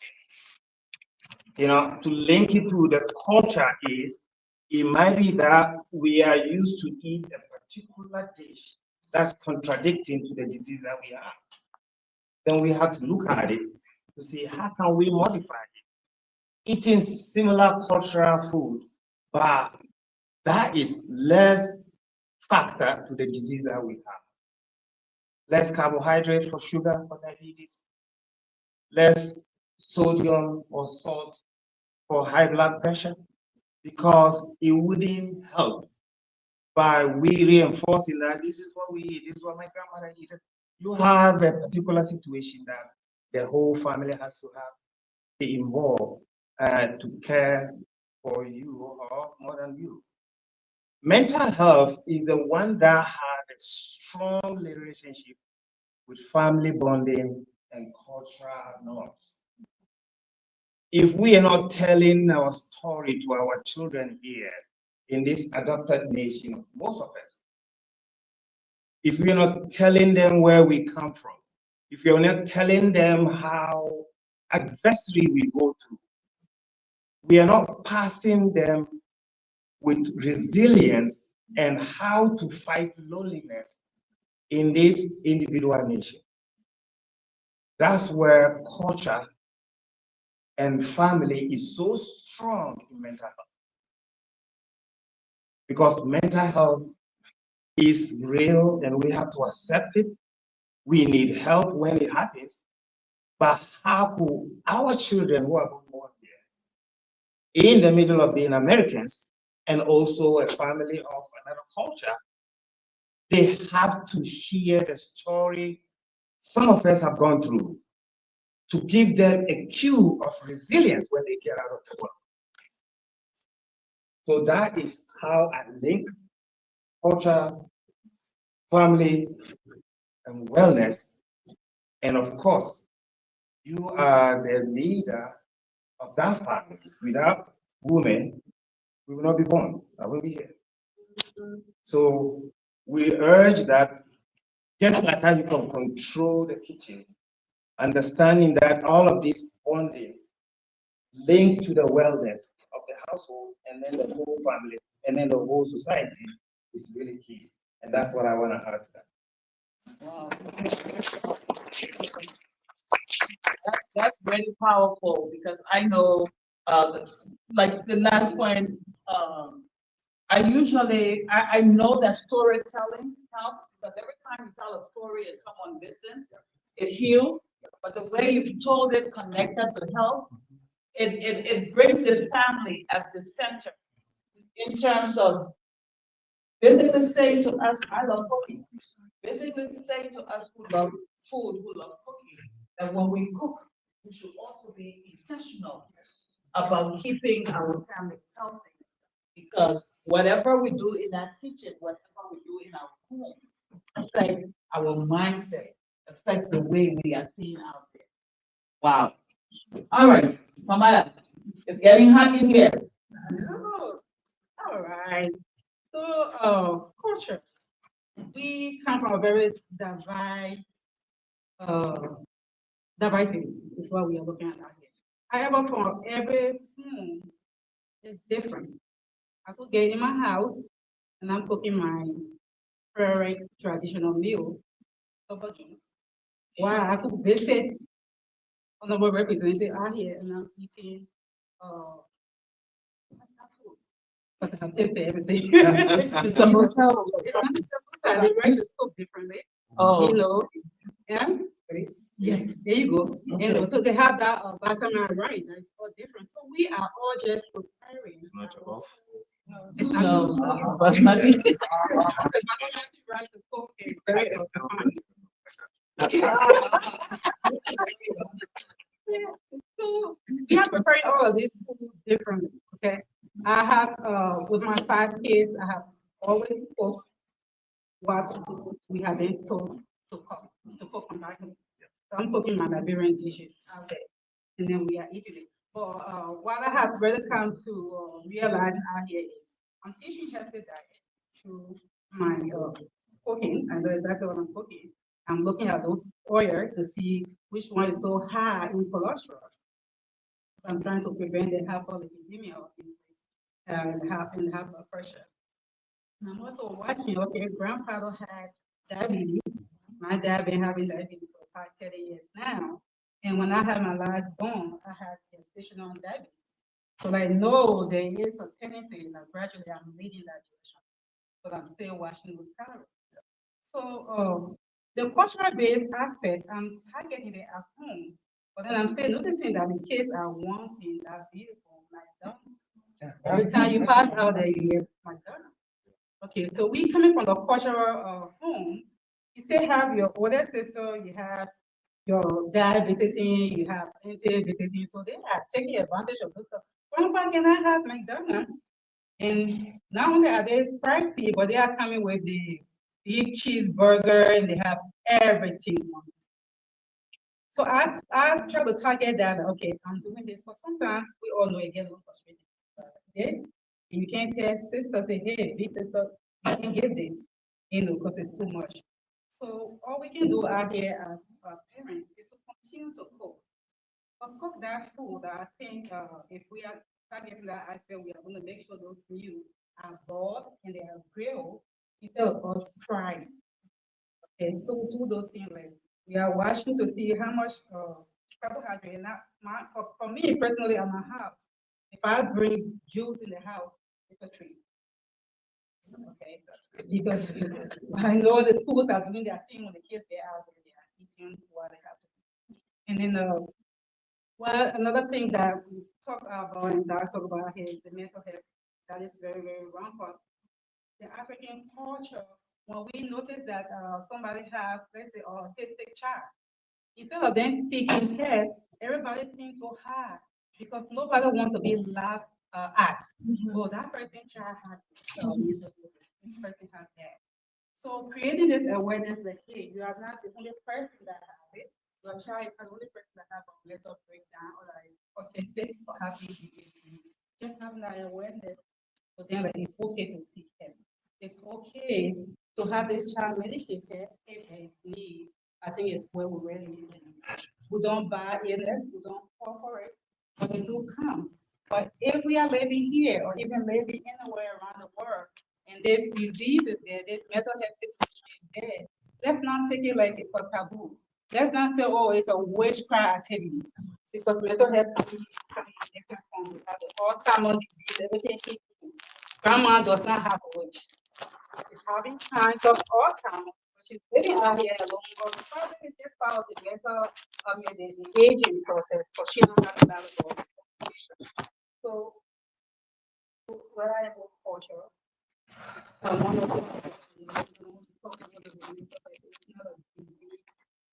in. To link it to the culture is, it might be that we are used to eat a particular dish that's contradicting to the disease that we have. Then we have to look at it to see how can we modify it. Eating similar cultural food, but that is less factor to the disease that we have. Less carbohydrate for sugar for diabetes, less sodium or salt for high blood pressure, because it wouldn't help by we reinforcing that this is what we eat, this is what my grandmother eats. You have a particular situation that the whole family has to be involved to care for you or more than you. Mental health is the one that has a strong relationship with family bonding and cultural norms. If we are not telling our story to our children here in this adopted nation, most of us, if we are not telling them where we come from, if we are not telling them how adversity we go through, we are not passing them with resilience and how to fight loneliness in this individual nation. That's where culture and family is so strong in mental health. Because mental health is real and we have to accept it. We need help when it happens. But how could our children who are born here in the middle of being Americans and also a family of another culture, they have to hear the story some of us have gone through to give them a cue of resilience when they get out of the world. So that is how I link culture, family, and wellness. And of course, you are the leader of that family. Without women, we will not be born. I will be here. So we urge that just like how you can control the kitchen, understanding that all of this bonding linked to the wellness of the household and then the whole family and then the whole society is really key. And that's what I want to add to that. Wow. That's very powerful because I know, like the last point, I know that storytelling helps because every time you tell a story and someone listens, it heals. But the way you've told it connected to health, it brings the family at the center in terms of basically saying to us, I love cooking. Basically saying to us who love food, who love cooking, that when we cook, we should also be intentional about keeping our family healthy. Because whatever we do in our kitchen, whatever we do in our home, affects our mindset, affects the way we are seen out there. Wow. All right, Mama, it's getting hot in here. Oh, all right. So, culture. We come from a very uh, diversity is what we are looking at out here. However, for every home, it's different. I could get in my house and I'm cooking my favorite traditional meal. While I could visit honorable representative out here and I'm eating but I've tasted everything. It's Some Marcel. it's not the side. The rice is cooked differently. Oh. You know, yeah. Yes, there you go. You know, so they have that basmati rice that is all different. So we are all just preparing. It's not your off. It's No, not basmati. basmati rice is cooked in very So we are preparing all of these food differently. Okay. I have with my 5 kids, I have always cooked what we have been told to cook on that. So I'm cooking my Liberian dishes out there, and then we are eating it. But what I have really come to realize out here is I'm teaching healthy diet through my cooking. I know exactly what I'm cooking. I'm looking at those oil to see which one is so high in cholesterol. So I'm trying to prevent the hyperlipidemia and have blood pressure. And I'm also watching, okay, grandfather had diabetes. My dad been having diabetes for about 30 years now. And when I had my last born, I had gestational diabetes. So I know there is a tendency that gradually I'm leading that direction, but I'm still watching with calories. So the cultural based aspect, I'm targeting it at home, but then I'm still noticing that the kids are wanting that beautiful McDonald's. Every time you pass out there, you get McDonald's. Okay, so we coming from the cultural home, you still have your older sister, you have your dad visiting, you have auntie visiting, so they are taking advantage of this stuff. Grandpa, can I have McDonald's? And not only are they pricey, but they are coming with the big cheeseburger and they have everything on it. So I try to target that, okay, I'm doing this, but sometimes we all know it gets a little frustrating. This, and you can't tell sister, say, hey, big sister, you can't give this, because it's too much. So all we can do out here as parents is to continue to cook. But cook that food, I think if we are targeting that aspect, we are going to make sure those meals are boiled and they are grilled instead of us frying. Okay, so do those things like we are watching to see how much carbohydrate. Not for me personally, at my house, if I bring juice in the house, it's a treat. Okay, because I know the schools are doing their thing when the kids get out there, they are eating what they have to eat. And then, well, another thing that we talk about and that I talk about here is the mental health. That is very, very wrong for the African culture. When we notice that somebody has, let's say, autistic child, instead of them seeking help, everybody seems so hard because nobody wants to be laughed at. Oh, that person child has this person has that. So creating this awareness like, hey, you are not the only person that has it. Your child is not the only person that has a mental breakdown or like autistic or having behavior. Just having that awareness, but then like it's okay to seek help. It's okay to have this child medicated if there is need. I think it's where we really need it. We don't buy illness, we don't fall for it, but they do come. But if we are living here or even living anywhere around the world, and there's diseases there, there's mental health situation there. Let's not take it like it's a taboo. Let's not say, oh, it's a witchcraft activity. Because mental health can be in different forms. We have the Alzheimer's disease, everything hits you. Grandma does not have a witch. She's having kinds of Alzheimer's. She's living out here alone, but probably it's just part of the mental, the aging process, but she don't have a lot of information. So, where I am with culture, one of the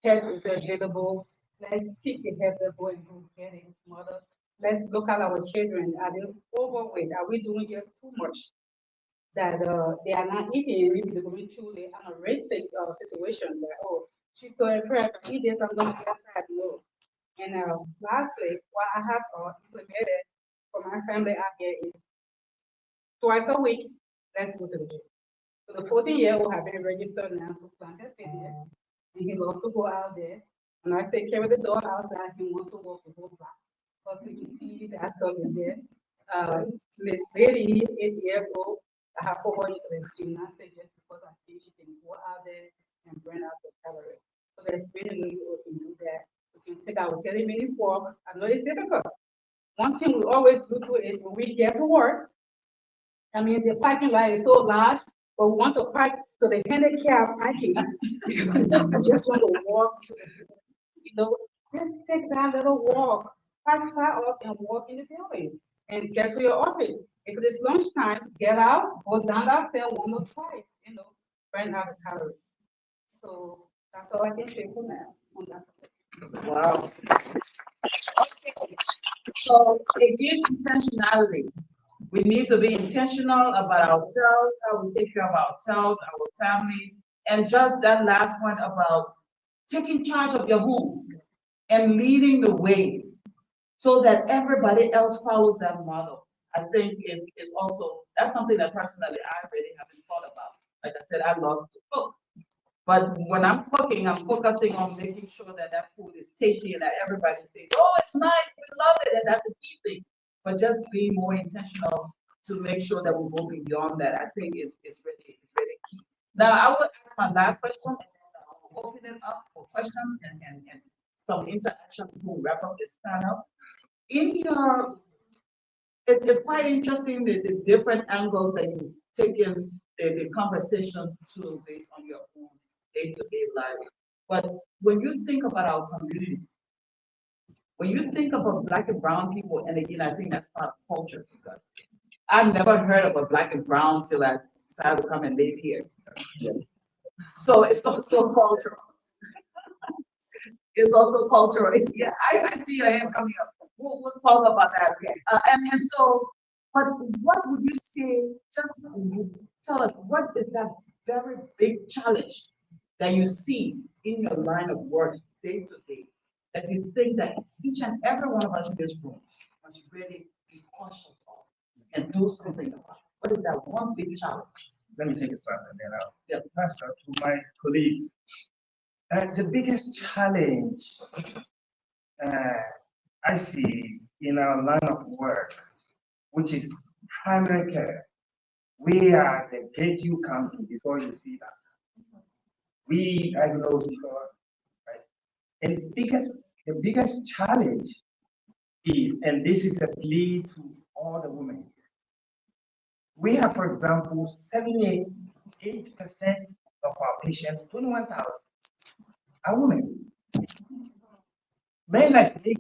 help is available. Let's keep the help available and go get it, mother. Let's look at our children. Are they overweight? Are we doing just too much? That they are not eating, maybe they're going through the anorexic situation. That, oh, she's so impressed, I eat this, I'm going to get fat. No. And lastly, what I have implemented for my family out here is twice a week, let's go to the gym. So the 14-year-old have been registered now to Planet Fitness, and he loves to go out there. And I take care of the dog outside, he wants to walk the whole block. Because you can see that stuff in there. Miss Lady, 8 years old, I have put her into the gymnastics just because I think she can go out there and burn out the calories. So there's really we can do that. We can take our 30 minutes walk. I know it's difficult. One thing we always do too is when we get to work, I mean, the parking lot is so large, but we want to park to the handicap parking. I just want to walk to the, just take that little walk, park far up and walk in the building and get to your office. If it is lunchtime, get out, go down that stairs one or twice, burn out the calories. So that's all I can say for now on that. Wow. So again, intentionality. We need to be intentional about ourselves, how we take care of ourselves, our families, and just that last point about taking charge of your home and leading the way so that everybody else follows that model. I think is also, that's something that personally I really haven't thought about. Like I said, I love to cook. But when I'm cooking, I'm focusing on making sure that that food is tasty and that everybody says, oh, it's nice, we love it, and that's the key thing. But just being more intentional to make sure that we go beyond that, I think is really key. Now, I will ask my last question, and then I'll open it up for questions and some interaction to wrap up this panel. In your, it's quite interesting the different angles that you take in the conversation to based on your own day-to-day life. But when you think about our community, when you think about Black and brown people, and again, I think that's part of culture because I've never heard of a Black and brown till I decided to come and live here. So it's also cultural. It's also cultural. Yeah, I see your hand coming up. We'll talk about that. And so, but what would you say, just tell us, what is that very big challenge that you see in your line of work day to day, that you think that each and every one of us in this room must really be cautious of and do something about? What is that one big challenge? Let me take a start and then I'll pass it to my colleagues. The biggest challenge I see in our line of work, which is primary care, we are the gate you come to before you see that. We diagnose before, right? And the biggest challenge is, and this is a plea to all the women. We have, for example, 78% of our patients, 21,000, are women. Men like me,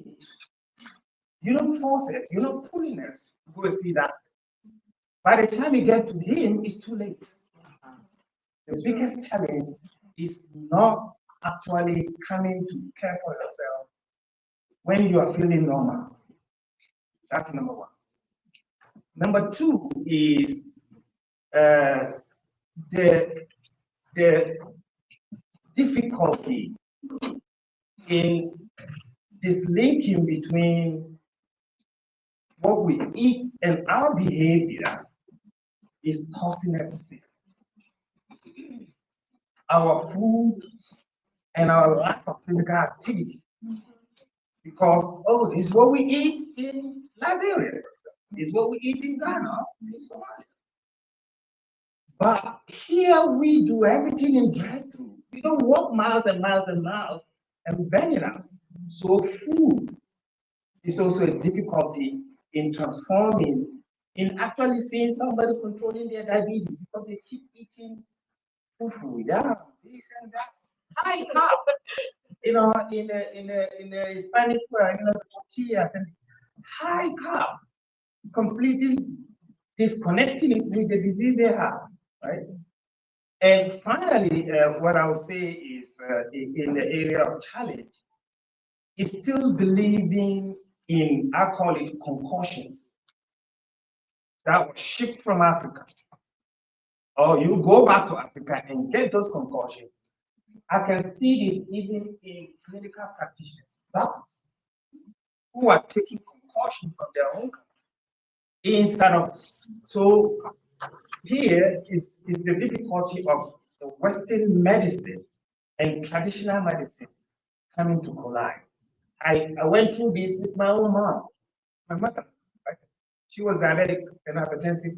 you don't force us, you don't pulling us to go see that. By the time you get to him, it's too late. The biggest challenge is not actually coming to care for yourself when you are feeling normal. That's number one. Number two is the difficulty in this linking between what we eat and our behavior is causing us sick. Our food and our lack of physical activity. Because, oh, it's what we eat in Liberia, it's what we eat in Ghana, in Somalia. But here we do everything in drive-through. We don't walk miles and miles and miles and bang it out. So food is also a difficulty in transforming, in actually seeing somebody controlling their diabetes because they keep eating fufu, yeah, this and that, high carb. In the Hispanic world, tortillas and high carb, completely disconnecting it with the disease they have, right? And finally, what I would say is in the area of challenge, is still believing in, I call it concussions, that was shipped from Africa. Or you go back to Africa and get those concussions. I can see this even in clinical practitioners, doctors, who are taking concussion from their own country instead of. So here is the difficulty of the Western medicine and traditional medicine coming to collide. I went through this with my own mom, my mother. Right? She was diabetic and hypertensive.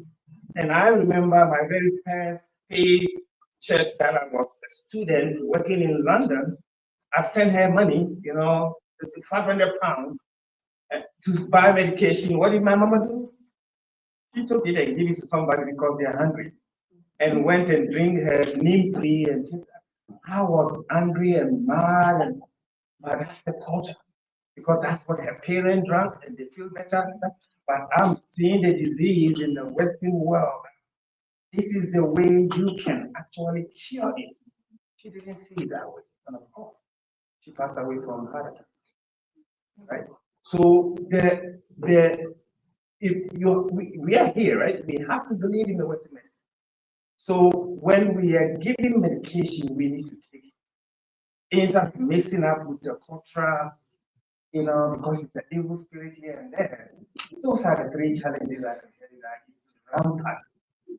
And I remember my very first paid check that I was a student working in London. I sent her money, 500 pounds to buy medication. What did my mama do? She took it and gave it to somebody because they're hungry and went and drink her neem tea. And I was angry and mad, but that's the culture because that's what her parents drank and they feel better. But I'm seeing the disease in the Western world. This is the way you can actually cure it. She didn't see it that way. And of course, she passed away from heart attack. Right? So we are here, right? We have to believe in the Western medicine. So when we are giving medication, we need to take it. Instead of mixing up with the cultural, because it's the evil spirit here and there. Those are the three challenges that is rampant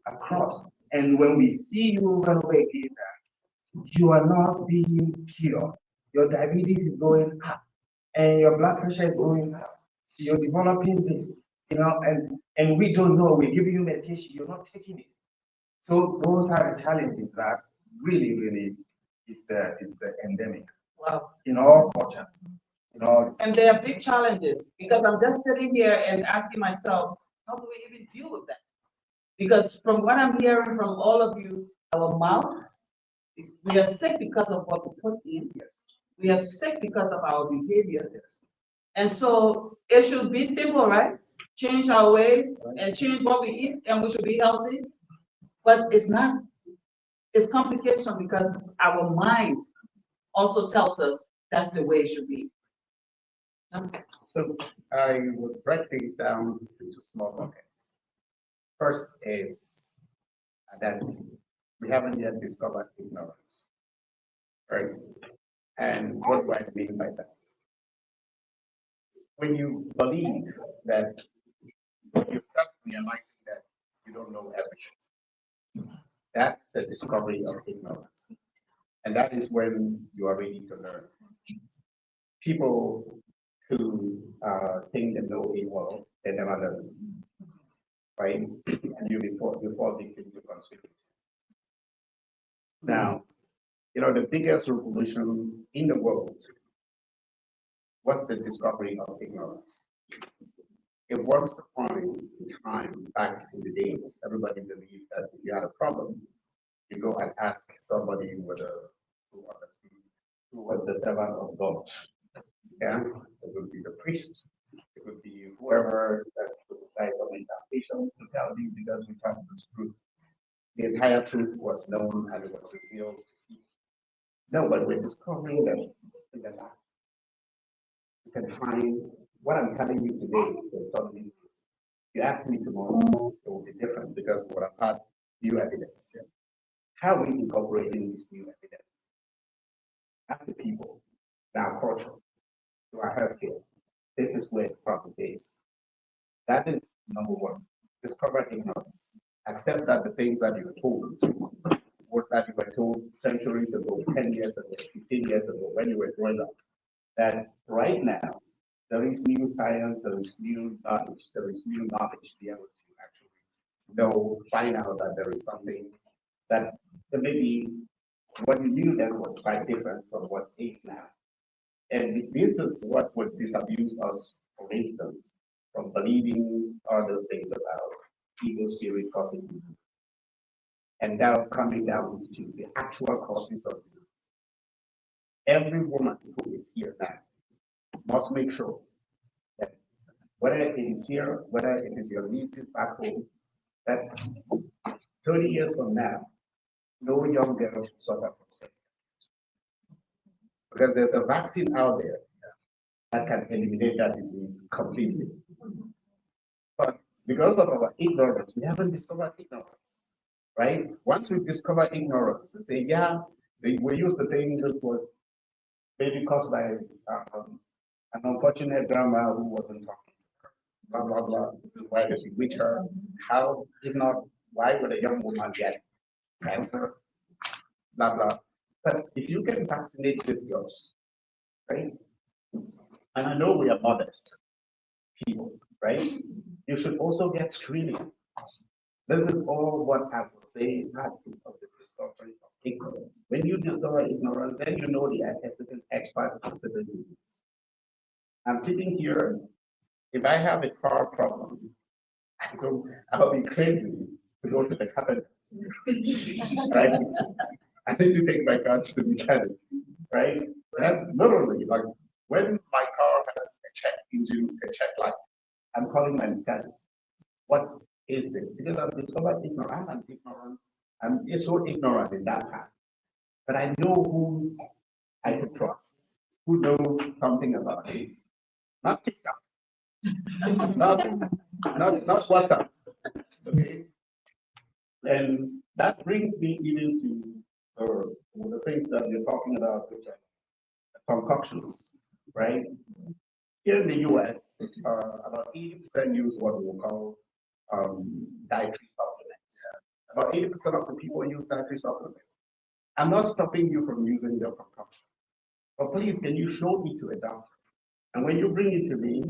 across. And when we see you run away again, you are not being cured. Your diabetes is going up and your blood pressure is going up. You're developing this, and we don't know. We're giving you medication, you're not taking it. So those are the challenges that really is endemic. Wow. In all culture. And they are big challenges because I'm just sitting here and asking myself, how do we even deal with that? Because from what I'm hearing from all of you, our mouth, we are sick because of what we put in. Yes. We are sick because of our behavior. And so it should be simple, right? Change our ways and change what we eat, and we should be healthy. But it's not. It's complication because our mind also tells us that's the way it should be. So I would break things down into small buckets. First is identity. We haven't yet discovered ignorance, right? And what do I mean by that? When you believe that, you start realizing that you don't know everything. That's the discovery of ignorance. And that is when you are ready to learn. People who think they know it well, they never learn, right? And you fall victim to conspiracy. Now, the biggest revolution in the world was the discovery of ignorance. It was upon time back in the days, everybody believed that if you had a problem, you go and ask somebody who was the servant of God. Yeah, it would be the priest, it would be whoever that would decide on interpretation to tell you because we found the truth. The entire truth was known and it was revealed. No, but we're discovering that in the last. You can find what I'm telling you today in some of these things. You ask me tomorrow, it will be different because what I've had new evidence. How are we incorporating this new evidence? That's the people, our culture, to our healthcare. This is where the problem is. That is number one. Discover ignorance. Accept that the things that you were told, what that you were told centuries ago, 10 years ago, 15 years ago, when you were growing up, that right now there is new science, there is new knowledge to be able to actually find out that there is something that maybe what you knew then was quite different from what is now. And this is what would disabuse us, for instance, from believing other things about evil spirit causing disease. And now coming down to the actual causes of disease. Every woman who is here now must make sure that whether it is here, whether it is your nieces back home, that 30 years from now, no young girl should suffer from sickness. Because there's a vaccine out there that can eliminate that disease completely. But because of our ignorance, we haven't discovered ignorance, right? Once we discover ignorance, we say, yeah, we used to think this was maybe caused by an unfortunate grandma who wasn't talking, blah, blah, blah. This is why they bewitch her. How, if not, why would a young woman get cancer? Blah, blah. But if you can vaccinate these girls, right? And I know we are modest people, right? You should also get screening. This is all what I would say part of the discovery of ignorance. When you discover ignorance, then you know the antecedent experts consider disease. I'm sitting here, if I have a car problem, I'll be crazy to go to the cabinet, right? I need to take my car to the mechanic, right? That's literally like when my car has a check engine, a check light, I'm calling my mechanic. What is it? Because I've discovered ignorance. I'm ignorant. I'm so ignorant in that part. But I know who I could trust, who knows something about it. Not TikTok, not WhatsApp. Okay. And that brings me even to the things that you're talking about, which are concoctions, right? Here in the US, about 80% use what we will call dietary supplements. About 80% of the people use dietary supplements. I'm not stopping you from using your concoction, but please, can you show me to a doctor? And when you bring it to me,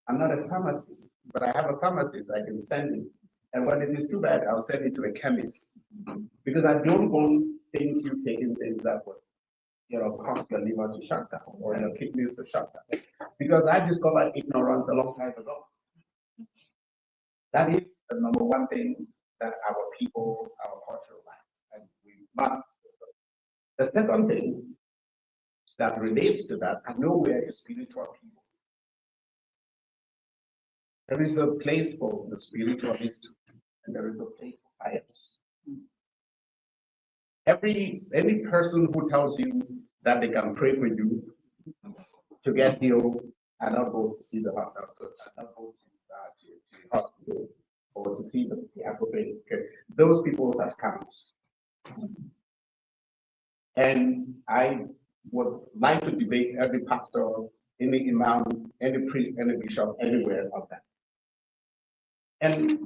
I'm not a pharmacist, but I have a pharmacist I can send it. And when it is too bad, I'll send it to a chemist because I don't want things you taking things that would, cause your liver to shut down or your kidneys to shut down. Because I discovered ignorance a long time ago. That is the number one thing that our people, our culture lacks, and we must discover. The second thing that relates to that, I know we are a spiritual people. There is a place for the spiritualist, and there is a place for science. Any person who tells you that they can pray for you to get healed and not go to see the doctor, and not go to the hospital or to see the appropriate care, those people are scams. And I would like to debate every pastor, any imam, any priest, any bishop, anywhere of that. And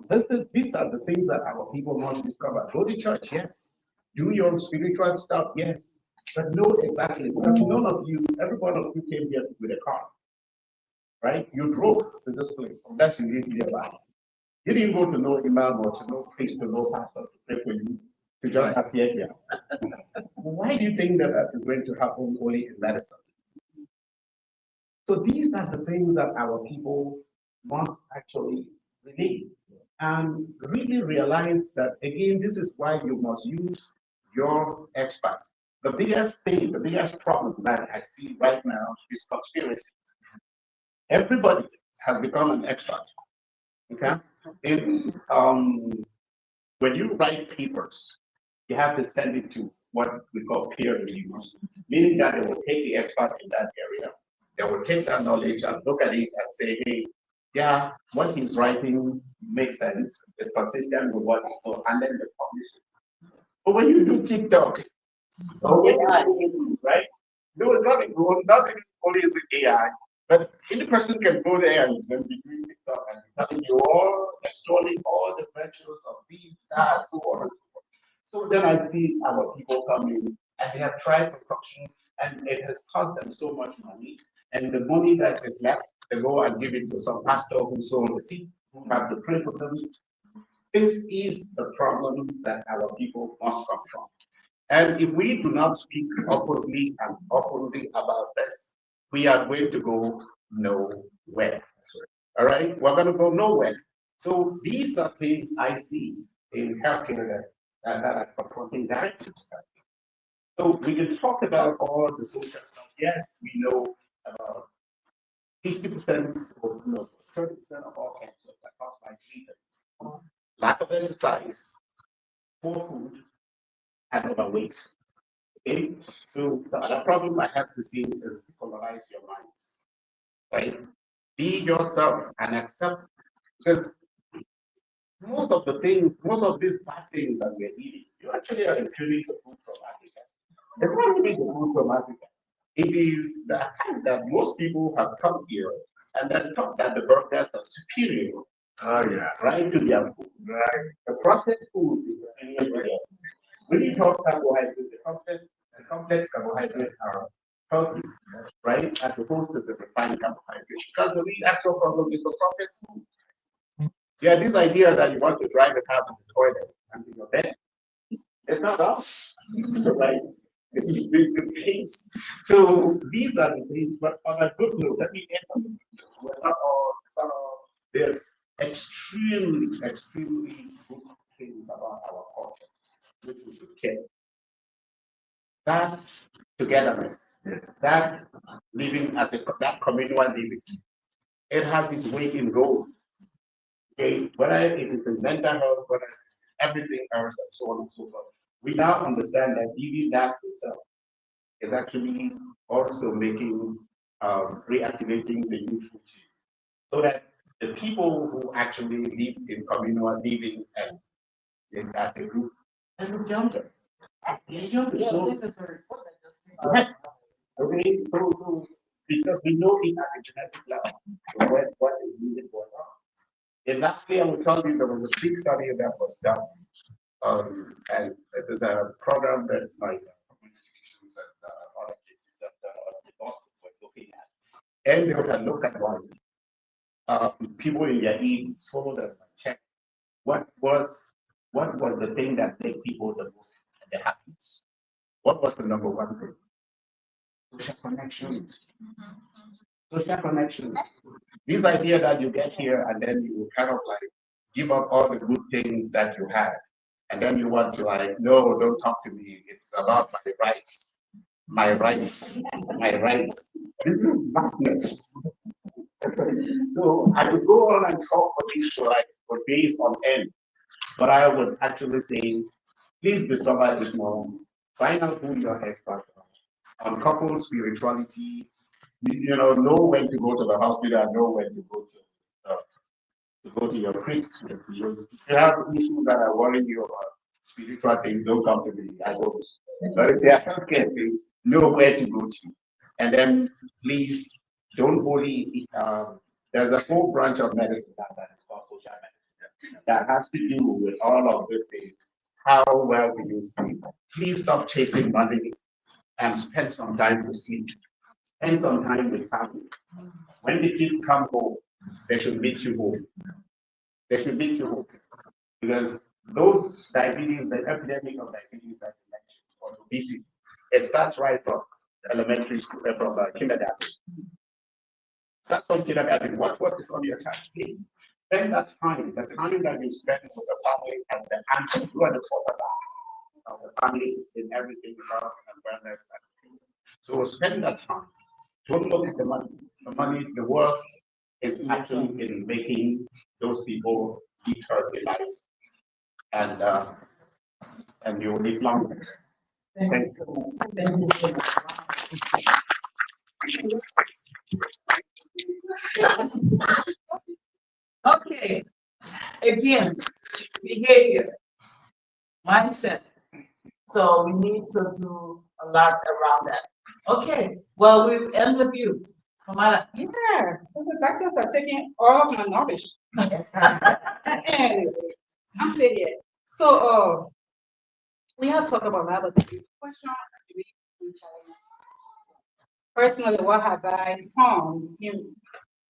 these are the things that our people must discover. Go to church, yes. Do your spiritual stuff, yes. But know exactly, because none of you, every one of you came here with a car, right? You drove to this place, unless you live nearby. You didn't go to no imam or to no priest, to no pastor to pray for you, to just appear here. Why do you think that that is going to happen only in medicine? So these are the things that our people must actually relate and really realize that, again, this is why you must use your experts. The biggest thing, the biggest problem that I see right now is conspiracy. Everybody has become an expert. Okay? When you write papers, you have to send it to what we call peer reviews, meaning that they will take the expert in that area. They will take that knowledge and look at it and say, hey, yeah, what he's writing makes sense, it's consistent with what he's told, and then they publish it. But when you do TikTok, right? No, nothing only is it AI, but any person can go there and then be doing TikTok and telling you all, extolling all the virtues of these, that, so on and so forth. So then I see our people come in and they have tried production and it has cost them so much money. And the money that is left, they go and give it to some pastor who sold the seed, who have to pray for them. This is the problems that our people must confront. And if we do not speak openly and openly about this, we are going to go nowhere. All right, we're going to go nowhere. So these are things I see in healthcare that are confronting directly. So we can talk about all the social stuff. Yes, we know about 50% or 30% of all cancers are caused by three things: lack of exercise, poor food, and overweight. Okay, so the other problem I have to see is polarize your minds, right? Be yourself and accept, because most of the things, most of these bad things that we're eating, you actually are including the food from Africa. It's not really the food from Africa. It is the fact that most people have come here and then thought that the burgers are superior. Oh yeah. Right, to their food. Right. The processed food is anywhere. When you talk carbohydrate, the complex carbohydrates are healthy, right? As opposed to the refined carbohydrates. Because the real actual problem is the processed food. Yeah, this idea that you want to drive a car to the toilet and to your bed, it's not us, right? This is big things. So these are the things, but on a good note, let me end on the good note. We're not all, it's not all, there's extremely good things about our culture, which we should care. That togetherness, that living as a, that communal living, it has its weight in gold. Okay, whether it is in mental health, whether it's everything else, and so on and so forth. We now understand that even that itself is actually also making reactivating the youth routine, so that the people who actually live in communal living and as a group, they look younger. They're younger. So yes, okay, so because we know it at a genetic level what is needed for us. And lastly, I will tell you there was a big study that was done, and it is a program that my institutions and other cases at the Boston were looking at. And they would have looked at one people in their eat, swallowed and check what was the thing that made people the most the happiest. What was the number one thing? Social connections. Social connections. This idea that you get here and then you kind of like give up all the good things that you had, and then you want to like, no, don't talk to me. It's about my rights, my rights, my rights. This is madness. So I could go on and talk for this for days on end, but I would actually say, please discover it more. Find out who your experts are on couple spirituality. Know when to go to the hospital and know when to go to your priest. If you have issues that are worrying you about spiritual things, don't come to me. I don't. But if they are healthcare things, know where to go to. And then please don't only, there's a whole branch of medicine that is called social medicine that has to do with all of these things. How well do you sleep? Please stop chasing money and spend some time to sleep. Spend some time with family. When the kids come home, they should meet you home. They should meet you home. Because those diabetes, the epidemic of diabetes that you mentioned, or obesity, it starts right from elementary school, from kindergarten. Starts from kindergarten. What is on your tax plate? Spend that time, the time that you spend with the family and the answer, you are the quarterback of the family in everything, health and wellness. So spend that time. Don't look at the money. The money, the worth is actually in making those people live healthy lives, and you will live longer. Thanks. Thank you so much. Okay, again, behavior, mindset. So we need to do a lot around that. Okay, well, we'll end with you. Kamala. Yeah, the doctors are taking all of my knowledge. Anyway, I'm still here. So, we have talked about a lot of things. Question, personally, what have I found in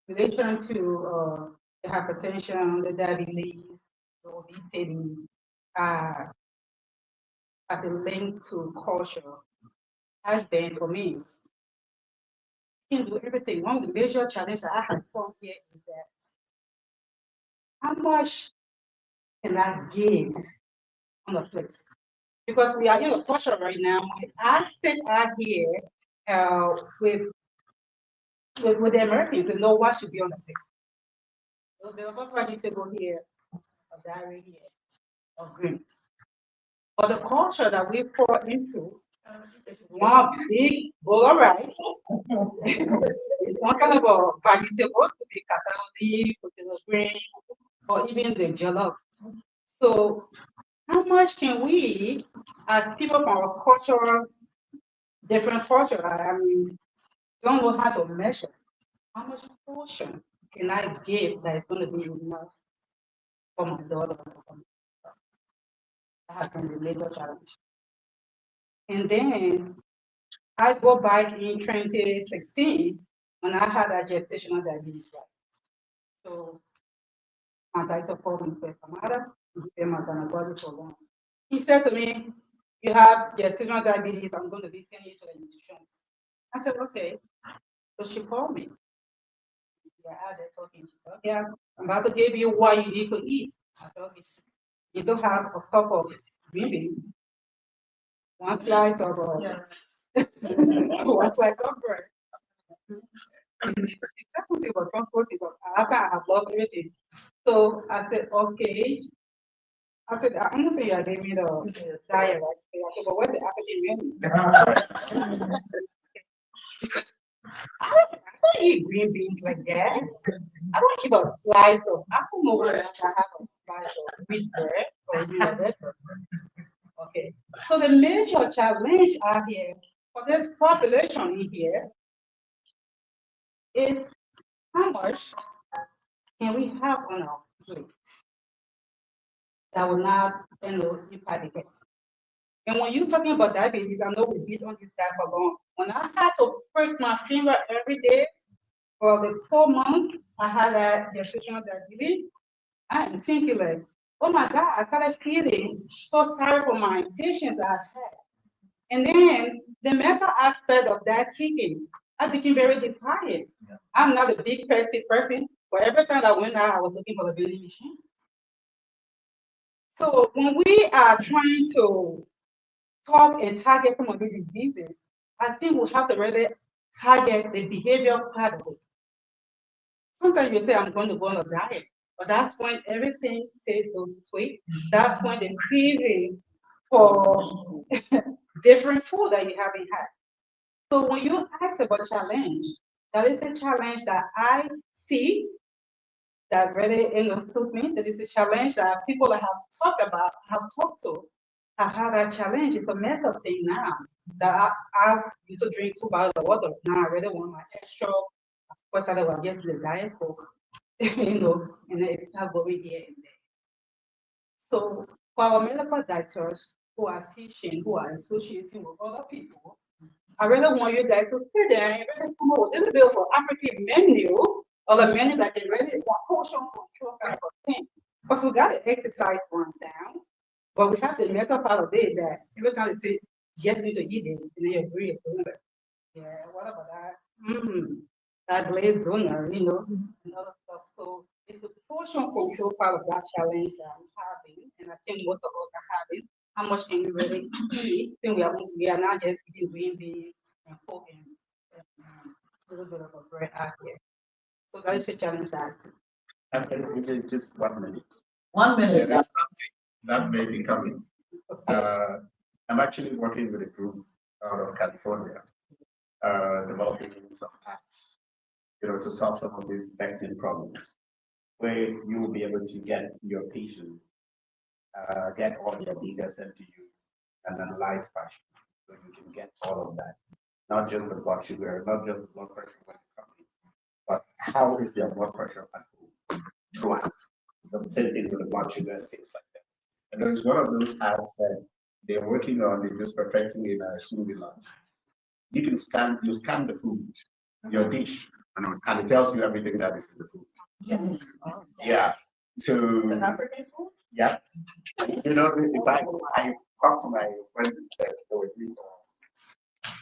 relation to the hypertension, the diabetes, the obesity uh, as a link to culture has been for me. You can do everything. One of the major challenges I have found here is that how much can I give on the flip side? Because we are in a culture right now. I sit out here with the Americans to know what should be on the flip side. A little bit of a vegetable here, a dairy here, or green. But the culture that we pour into is one big bowl of rice. It's not kind of a vegetable to be cassava, potato green, or even the jollof. So how much can we, as people from our culture, different culture, I mean, don't know how to measure, how much portion can I give that is going to be enough for my daughter? That has been the major challenge. And then I go back in 2016 when I had a gestational diabetes, right? So my doctor called me and said, Kamara, you've been my gynecologist for long. He said to me, you have gestational diabetes, I'm going to be sending you to the nutritionist. I said, okay. So she called me. Yeah, they're talking. She said, okay, I'm about to give you what you need to eat. I said, okay. You don't have a cup of green beans, one slice of one slice of bread. She said something about some protein, but after I have lost everything. So I said, okay. I said, I'm not saying you're giving me the diet, right? I said, but what's the African menu? Because I don't eat green beans like that. I don't eat a slice of, I don't know whether I have a slice of wheat bread or real bread. Okay. So the major challenge out here for this population in here is how much can we have on our plate that will not, impact the health. And when you're talking about diabetes, I know we beat on this guy for long. When I had to prick my finger every day for the 4 months, I had that gestational diabetes. I'm thinking like, oh my God, I started feeling so sorry for my patients I had. And then the mental aspect of that kicking, I became very defiant. Yeah. I'm not a big person, but every time I went out, I was looking for the vending machine. So when we are trying to talk and target some of these diseases, I think we have to really target the behavioral part of it. Sometimes you say, I'm going to go on a diet, but that's when everything tastes so sweet. That's when the craving for different food that you haven't had. So when you ask about challenge, that is a challenge that I see that really understood me. That is a challenge that people that have talked to, have had that challenge. It's a mental thing now that I used to drink 2 bottles of water. Now I really want my extra. Of course, I was just the diet coke, and then it's not going here and there. So for our medical doctors who are teaching, who are associating with other people, I really want you guys to sit there and really come up with a little bit of an African menu or the menu that can really portion control kind of thing. Because we got the exercise one down, but we have the mental part of it that every time they say, just need to eat this, and they agree. So like, yeah, what about that? That glazed donut, and other stuff. So it's the portion control part of that challenge that I'm having, and I think most of us are having. How much can we really eat? I think we are not just eating green beans and pork and a little bit of a bread out here. So that is the challenge that I can give you just 1 minute. 1 minute. There is something that may be coming. I'm actually working with a group out of California, developing some apps, to solve some of these vexing problems, where you will be able to get your patient, get all their data sent to you and analyze fashion, so you can get all of that, not just the blood sugar, not just the blood pressure when it's coming, but how is their blood pressure at home throughout. The same thing with the blood sugar and things like that. And there's one of those apps that they're working on, they're just perfecting in a smoothie lunch. You scan the food, your dish, and it tells you everything that is in the food. Yes. Yeah. So African food? Yeah. You know, if I talk to my friends that they were doing,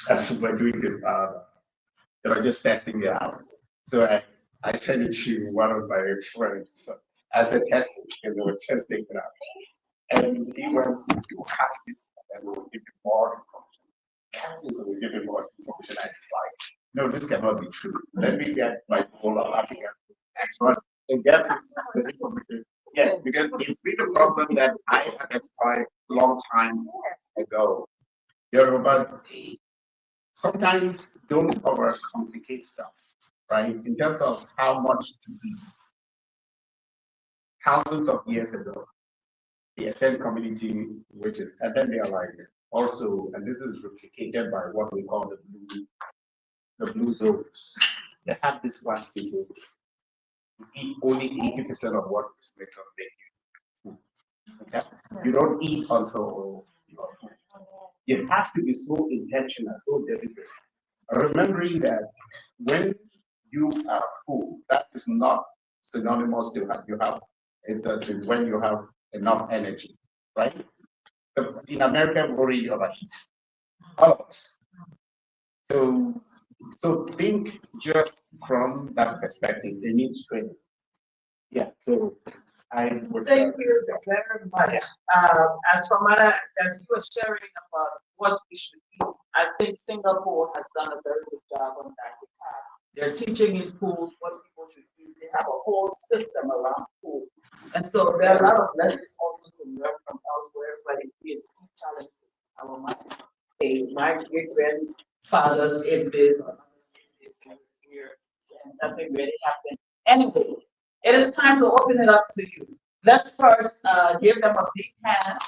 as we're doing they were just testing it out. So I sent it to one of my friends as a testing because they were testing it out. And he went to Candice and we will give you more information. Candice will give you more information. And it's like, no, this cannot be true. Let me get my whole of Africa expert and get the information. Yes, because it's been a problem that I identified a long time ago. But sometimes don't overcomplicate stuff, right? In terms of how much to be. Thousands of years ago, the Ascent community, and then they are like also, and this is replicated by what we call the blue zones. They have this one single, you eat only 80% of what is made of food. Okay? You don't eat until you're full. You have to be so intentional, so deliberate. Remembering that when you are full, that is not synonymous to when you have enough energy, right? In America, we already overheat, all of us. So think just from that perspective. They need strength. Yeah. So I would. Thank you very much. As as you were sharing about what we should eat, I think Singapore has done a very good job on that. They're teaching in schools what people should eat. They have a whole system around food. And so there are a lot of lessons also to learn from elsewhere, but it challenges our minds. Hey, my great grandfathers did this, or others did this here, and nothing really happened. Anyway, it is time to open it up to you. Let's first give them a big hand.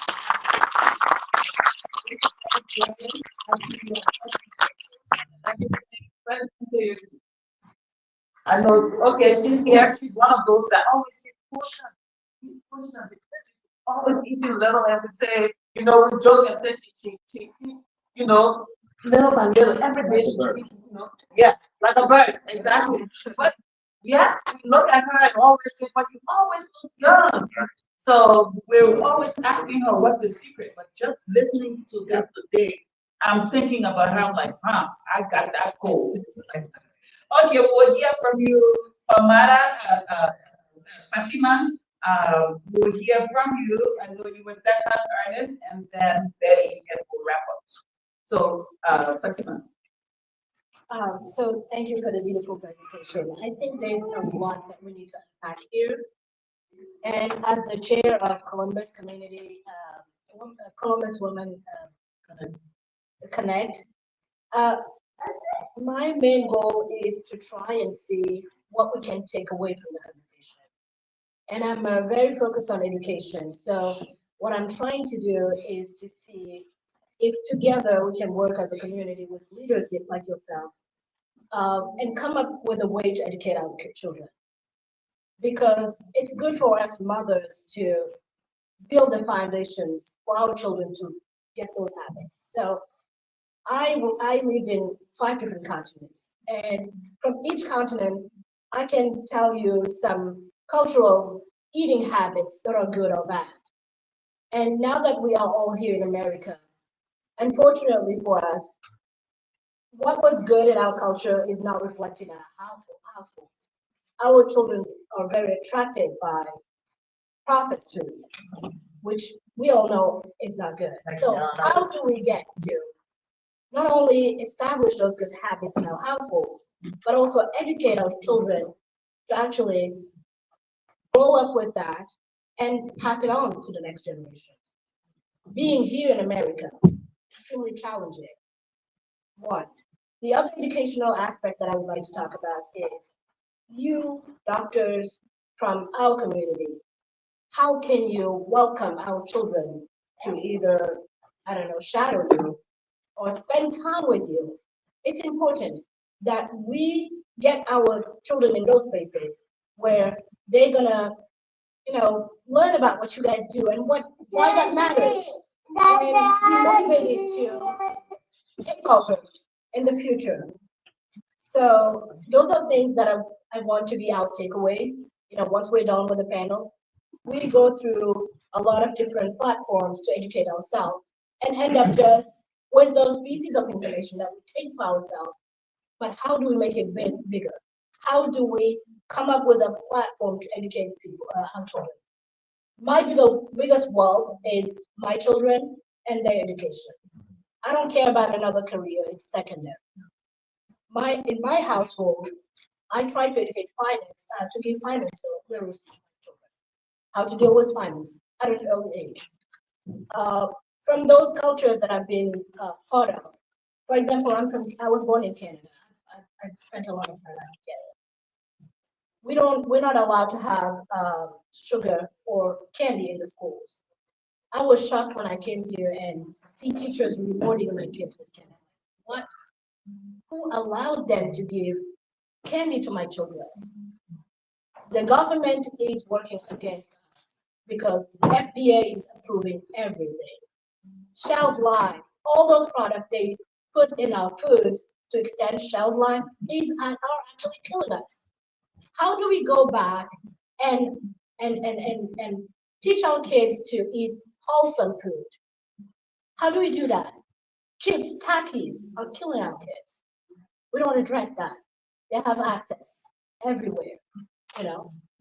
I know, okay, she's here. She's one of those that always say, portion. Always eating little, and we say, we joke and say she eats, little by little. Every day she eats, yeah, like a bird, exactly. But yes, we look at her and always say, but you always look young. So we're always asking her what's the secret. But just listening to this today, I'm thinking about her. I'm like, I got that cold. Okay, we'll hear from you, Famara, Fatima. We'll hear from you. I know you were second, Ernest, and then Betty, and we'll wrap up. So, Fatima. So thank you for the beautiful presentation. I think there's a lot that we need to unpack here. And as the chair of Columbus Community, Columbus Women Connect, my main goal is to try and see what we can take away from the conversation. And I'm very focused on education. So what I'm trying to do is to see if together we can work as a community with leaders like yourself and come up with a way to educate our children. Because it's good for us mothers to build the foundations for our children to get those habits. So I lived in 5 different continents, and from each continent, I can tell you some cultural eating habits that are good or bad. And now that we are all here in America, unfortunately for us, what was good in our culture is not reflected in our households. Our children are very attracted by processed food, which we all know is not good. So how do we get to not only establish those good habits in our households, but also educate our children to actually grow up with that and pass it on to the next generation? Being here in America, extremely challenging. One. The other educational aspect that I would like to talk about is you doctors from our community, how can you welcome our children to either, shadow you or spend time with you? It's important that we get our children in those places where they're gonna, learn about what you guys do and why that matters, and be motivated to take over in the future. So those are things that I want to be our takeaways. Once we're done with the panel, we go through a lot of different platforms to educate ourselves and end up just with those pieces of information that we take for ourselves. But how do we make it bigger? How do we come up with a platform to educate people, our children? My biggest wealth is my children and their education. I don't care about another career, it's secondary. In my household, I try to educate finance, to give financial literacy to my children, how to deal with finance at an early age. From those cultures that I've been part of, for example, I was born in Canada. I've spent a lot of time in Canada. We're not allowed to have sugar or candy in the schools. I was shocked when I came here and see teachers rewarding my kids with candy. What? Who allowed them to give candy to my children? The government is working against us because FDA is approving everything. Shelf life, all those products they put in our foods to extend shelf life are actually killing us. How do we go back and teach our kids to eat wholesome food? How do we do that? Chips, Takis are killing our kids. We don't address that. They have access everywhere.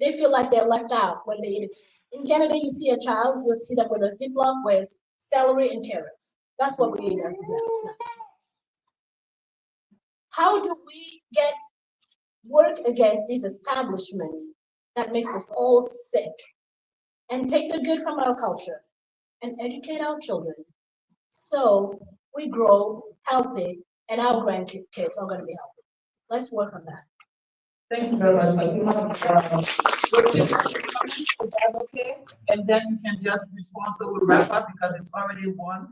They feel like they're left out when they eat it. In Canada, you see a child, you'll see them with a Ziploc with celery and carrots. That's what we eat as snacks. How do we work against this establishment that makes us all sick and take the good from our culture and educate our children so we grow healthy and our grandkids are going to be healthy? Let's work on that. Thank you very much. Is that okay? And then you can just respond so we wrap up because it's already 1.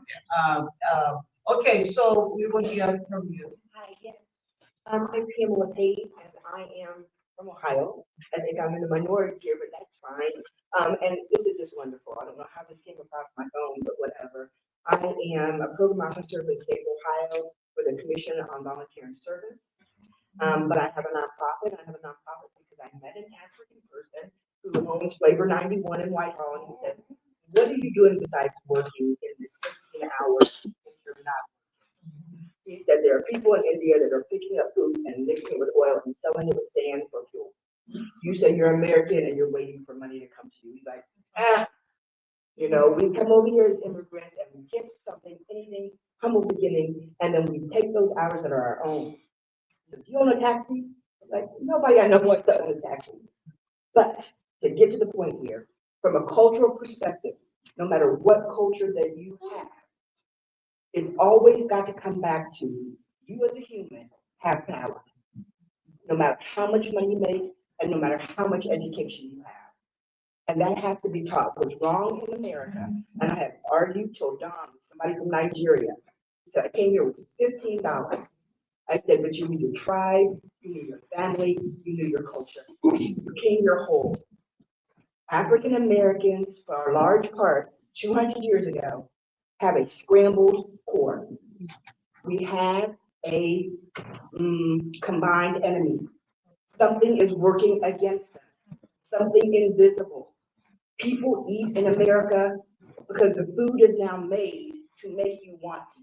Okay, so we will hear from you. Hi, yes. I'm Pamela Page, and I am from Ohio. I think I'm in the minority here, but that's fine. And this is just wonderful. I don't know how this came across my phone, but whatever. I am a program officer with the state of Ohio for the Commission on Volunteer Service. But I have a nonprofit. I have a nonprofit because I met an African person who owns Flavor 91 in Whitehall, and he said, "What are you doing besides working in the 16 hours if you're not?" He said, "There are people in India that are picking up food and mixing it with oil and selling it with sand for fuel. You say you're American and you're waiting for money to come to you." He's like, we come over here as immigrants and we get something, anything, humble beginnings, and then we take those hours that are our own. So do you own a taxi? Like, nobody I know wants to own a taxi. But to get to the point here, from a cultural perspective, no matter what culture that you have, it's always got to come back to you as a human have power. No matter how much money you make and no matter how much education you have. And that has to be taught. What's wrong in America, and I have argued till dawn with somebody from Nigeria. He said, "I came here with $15. I said, "But you knew your tribe, you knew your family, you knew your culture. You came here whole." African Americans, for a large part, 200 years ago, have a scrambled core. We have a combined enemy. Something is working against us, something invisible. People eat in America because the food is now made to make you want to.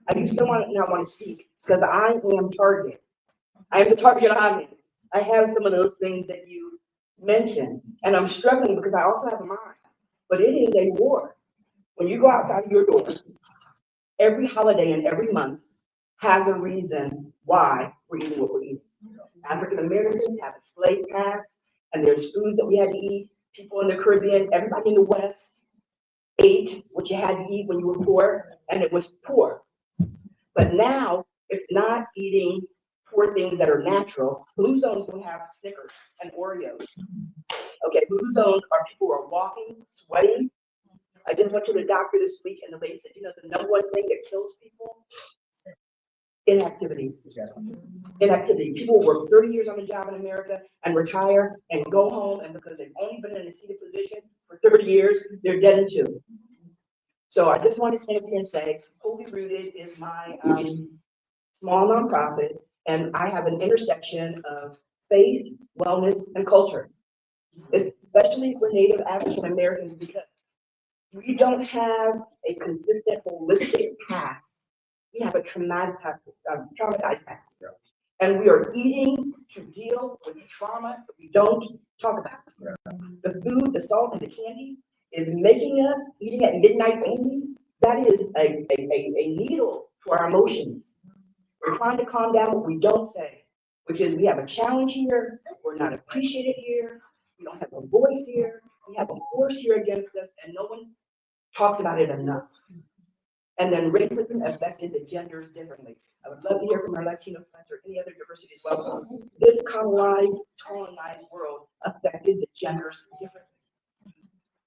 I used to not want to speak because I am target. I am the target audience. I have some of those things that you mentioned, and I'm struggling because I also have a mind. But it is a war. When you go outside of your door, every holiday and every month has a reason why we're eating what we're eating. African Americans have a slave past, and there's foods that we had to eat. People in the Caribbean, everybody in the West ate what you had to eat when you were poor, and it was poor. But now it's not eating poor things that are natural. Blue zones don't have Snickers and Oreos. Okay, blue zones are people who are walking, sweating. I just went to the doctor this week, and the lady said, the number one thing that kills people? Inactivity. Inactivity. People work 30 years on a job in America and retire and go home, and because they've only been in a seated position for 30 years, they're dead in 2. So I just want to stand up here and say, Holy Rooted is my small nonprofit, and I have an intersection of faith, wellness, and culture, especially for Native African Americans, because We don't have a consistent holistic past. We have a traumatized past. And we are eating to deal with the trauma that we don't talk about. The food, the salt, and the candy is making us eating at midnight only. That is a needle to our emotions. We're trying to calm down what we don't say, which is we have a challenge here, we're not appreciated here, we don't have a voice here, we have a force here against us, and no one talks about it enough. And then racism affected the genders differently. I would love to hear from our Latino friends or any other diversity as well. This colonized world affected the genders differently.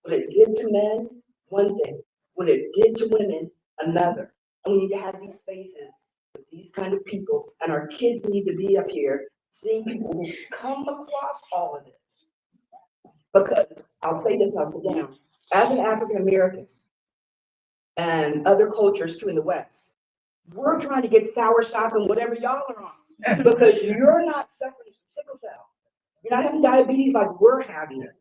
What it did to men, one thing. What it did to women, another. And we need to have these spaces with these kind of people, and our kids need to be up here seeing people who come across all of this. Because I'll say this, I'll sit down. As an African American, and other cultures too in the West, we're trying to get sour stock and whatever y'all are on, because you're not suffering from sickle cell. You're not having diabetes like we're having it.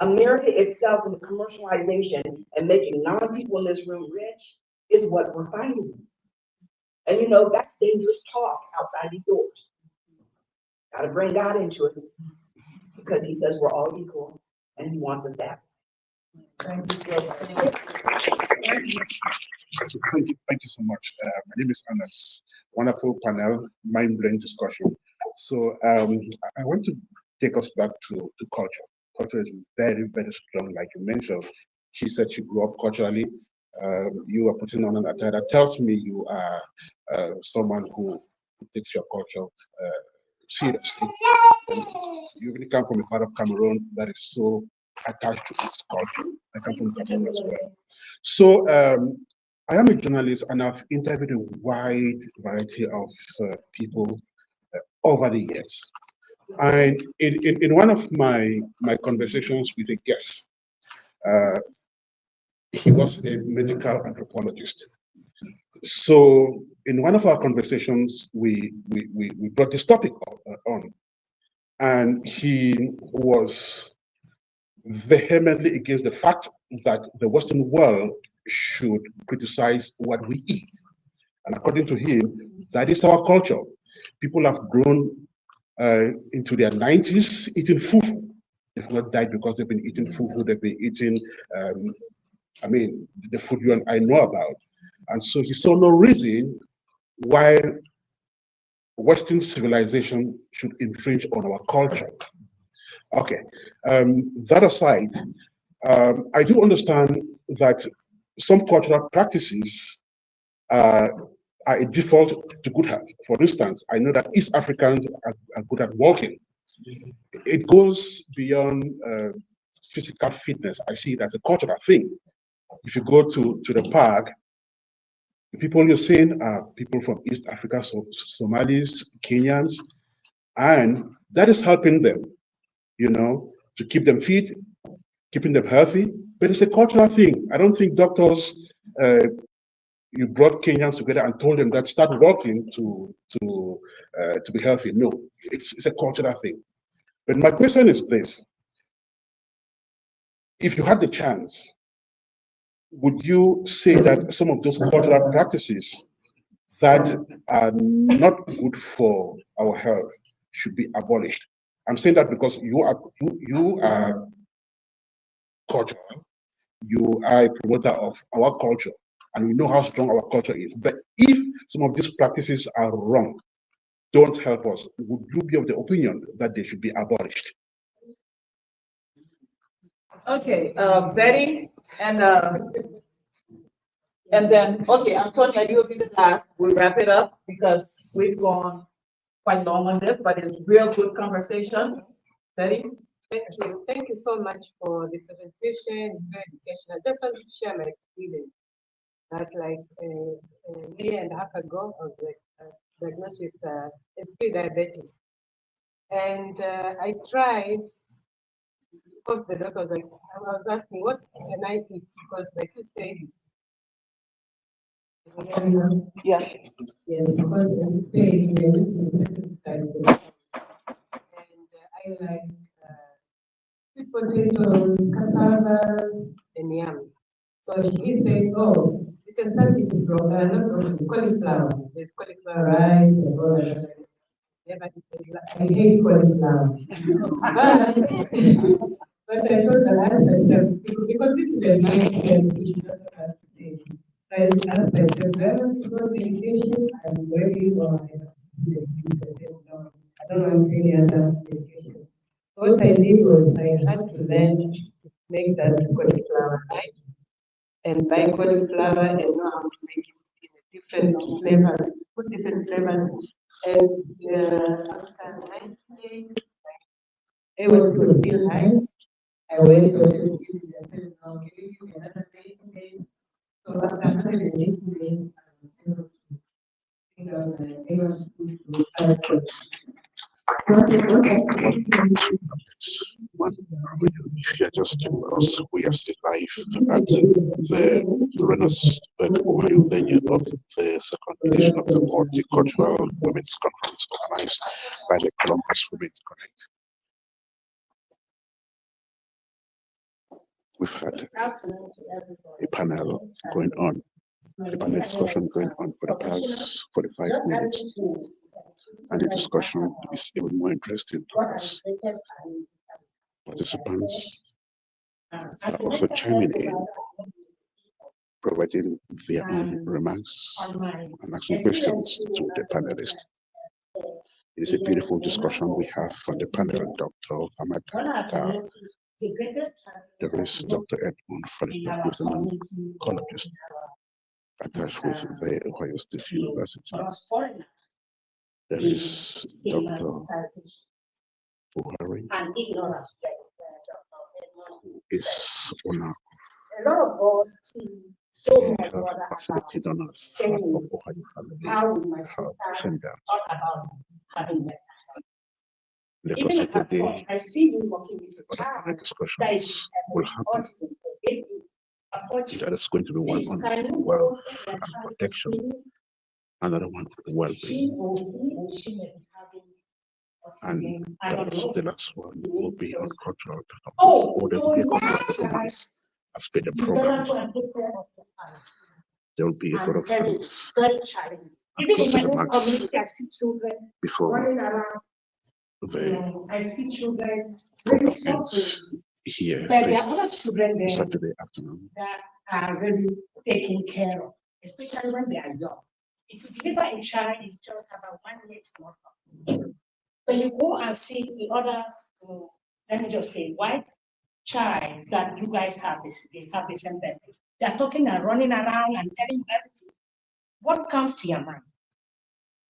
America itself and the commercialization and making non-people in this room rich is what we're fighting. And you know, that's dangerous talk outside these doors. Got to bring God into it, because he says we're all equal and he wants us to have. Thank you so much. My name is Ernest. Wonderful panel, mind-blowing discussion. So I want to take us back to culture. Culture is very, very strong, like you mentioned. She said she grew up culturally. You are putting on an attire that tells me you are someone who takes your culture seriously. You really come from a part of Cameroon that is so attached to its culture. I come from Cameroon as well. So I am a journalist and I've interviewed a wide variety of people over the years. And in one of my conversations with a guest, he was a medical anthropologist. So in one of our conversations, we brought this topic on, and he was vehemently against the fact that the Western world should criticize what we eat. And according to him, that is our culture. People have grown into their 90s eating fufu. They've not died because they've been eating fufu, they've been eating, the food you and I know about. And so he saw no reason why Western civilization should infringe on our culture. Okay, that aside, I do understand that some cultural practices are a default to good health. For instance, I know that East Africans are good at walking. It goes beyond physical fitness. I see it as a cultural thing. If you go to the park, the people you're seeing are people from East Africa, so Somalis, Kenyans, and that is helping them, to keep them fit, keeping them healthy. But it's a cultural thing. I don't think doctors, you brought Kenyans together and told them that start walking to be healthy. No, it's a cultural thing. But my question is this: if you had the chance, would you say that some of those cultural practices that are not good for our health should be abolished? I'm saying that because you are cultural, you are a promoter of our culture, and we know how strong our culture is. But if some of these practices are wrong, don't help us, would you be of the opinion that they should be abolished? Okay, Betty, and then, okay, Antonia, you'll be the last. We'll wrap it up because we've gone quite long on this, but it's real good conversation. Betty? Thank you. Thank you so much for the presentation. It's very educational. I just want to share my experience. That a year and a half ago, I was diagnosed with pre-diabetic. And I tried, because the doctor was like, I was asking, what can I eat? Because like you said, Yeah. Yeah, because in Spain, we are using certain types of, and I like sweet potatoes, cassava, and yam. So she said, oh, it's a substitute program, not from cauliflower. There's cauliflower rice and all that. Never eaten I hate cauliflower. But I thought I asked myself, because this is a mindset we don't have to take. So I asked myself, do I want to go to education? I'm ready or I don't want any other education. What I did was I had to learn to make that cauliflower rice and buy cauliflower and know how to make it in a different flavor, put different flavors. And after 9 days, I was still high. I went to the city and said, I'll give you another 8 days. So after 180 days, I was able to think of the English to start. If you are just joining us, we are still live at the Ernest, Ohio venue of the second edition of the Multicultural Women's Conference organized by the Columbus Women's Connect. We've had a panel going on, a panel discussion going on for the past 45 minutes. And the discussion is even more interesting to us. Participants are also chiming in, providing their own remarks and asking questions to the panelists. It is a beautiful discussion we have from the panel, Dr. Adig. There is Dr. Edmund Frederick, who is an oncologist attached with the Ohio State University. There is Dr. Buhari, who is owner of the facility donors of Ohio Family Health Center. The course of the day, other panel discussions will happen. That is going to be one on wealth and protection, another one on well-being, and the last one will be on cultural performance, or there will be a cultural performance as per the program. There will be a lot of things and closing remarks before the program ends here Saturday afternoon. That are really taken care of, especially when they are young. If you deliver a child, it's just about 1 year small. When you go and see the other, let me just say, white child that you guys have this, they have the same thing. They are talking and running around and telling you everything. What comes to your mind?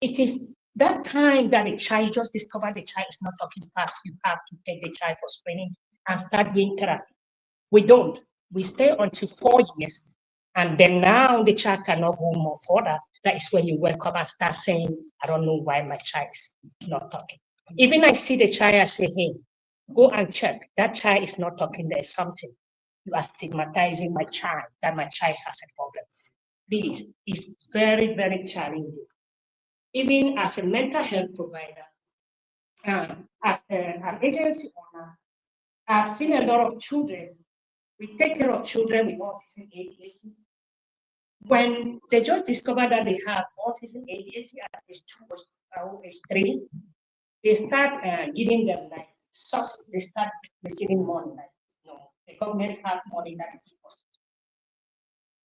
It is that time that a child just discovered the child is not talking fast. You have to take the child for screening and start doing therapy. We don't. We stay until 4 years, and then now the child cannot go more further. That is when you wake up and start saying, I don't know why my child is not talking. Even I see the child, I say, hey, go and check. That child is not talking, there's something. You are stigmatizing my child, that my child has a problem. Please, it's very, very challenging. Even as a mental health provider, as an agency owner, I've seen a lot of children. We take care of children with autism ADHD. When they just discover that they have autism ADHD at age 2 or age 3, they start giving them like subsidies. They start receiving money. Like, the government have money that is possible.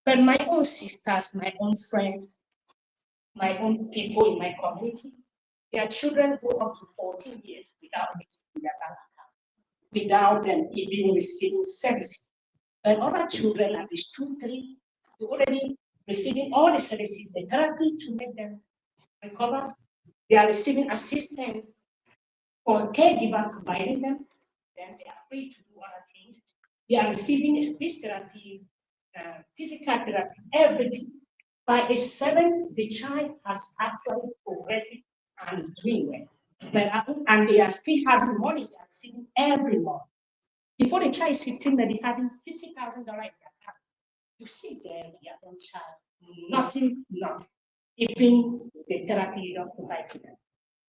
But my own sisters, my own friends, my own people in my community, their children go up to 14 years without receiving their bank account, without them even receiving services. But other children at least 2, 3, they already receiving all the services, the therapy to make them recover. They are receiving assistance for caregiver providing them. Then they are free to do other things. They are receiving speech therapy, physical therapy, everything. By age 7, the child has actually progressed and doing well. And they are still having money, they are receiving every month. Before the child is 15, they'll be having $50,000 in their account. You see there, your own child, nothing. Even the therapy you don't provide to them.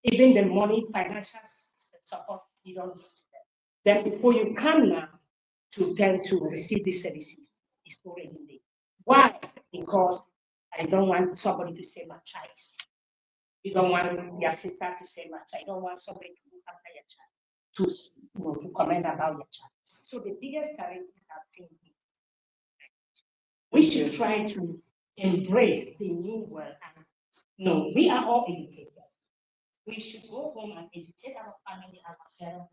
Even the money, financial support you don't give to them. Then before you come now to them to receive the services, is already there. Why? Because I don't want somebody to say my child. You don't want your sister to say much. I don't want somebody to look after your child, to comment about your child. So the biggest challenge is our thinking. We should try to embrace the new world. And no, we are all educated. We should go home and educate our family, ourselves,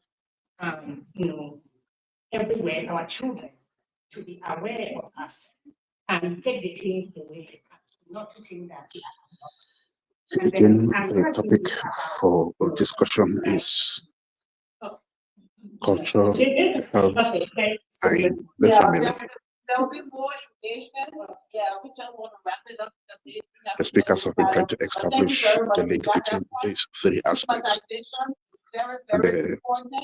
everywhere, our children, to be aware of us and take the things the way they come, not to think that we are. Again, the topic for discussion is cultural health and the family. There will be more engagement. Yeah, we just want to wrap it up because we have The speakers have been trying to establish the link between these three aspects. And the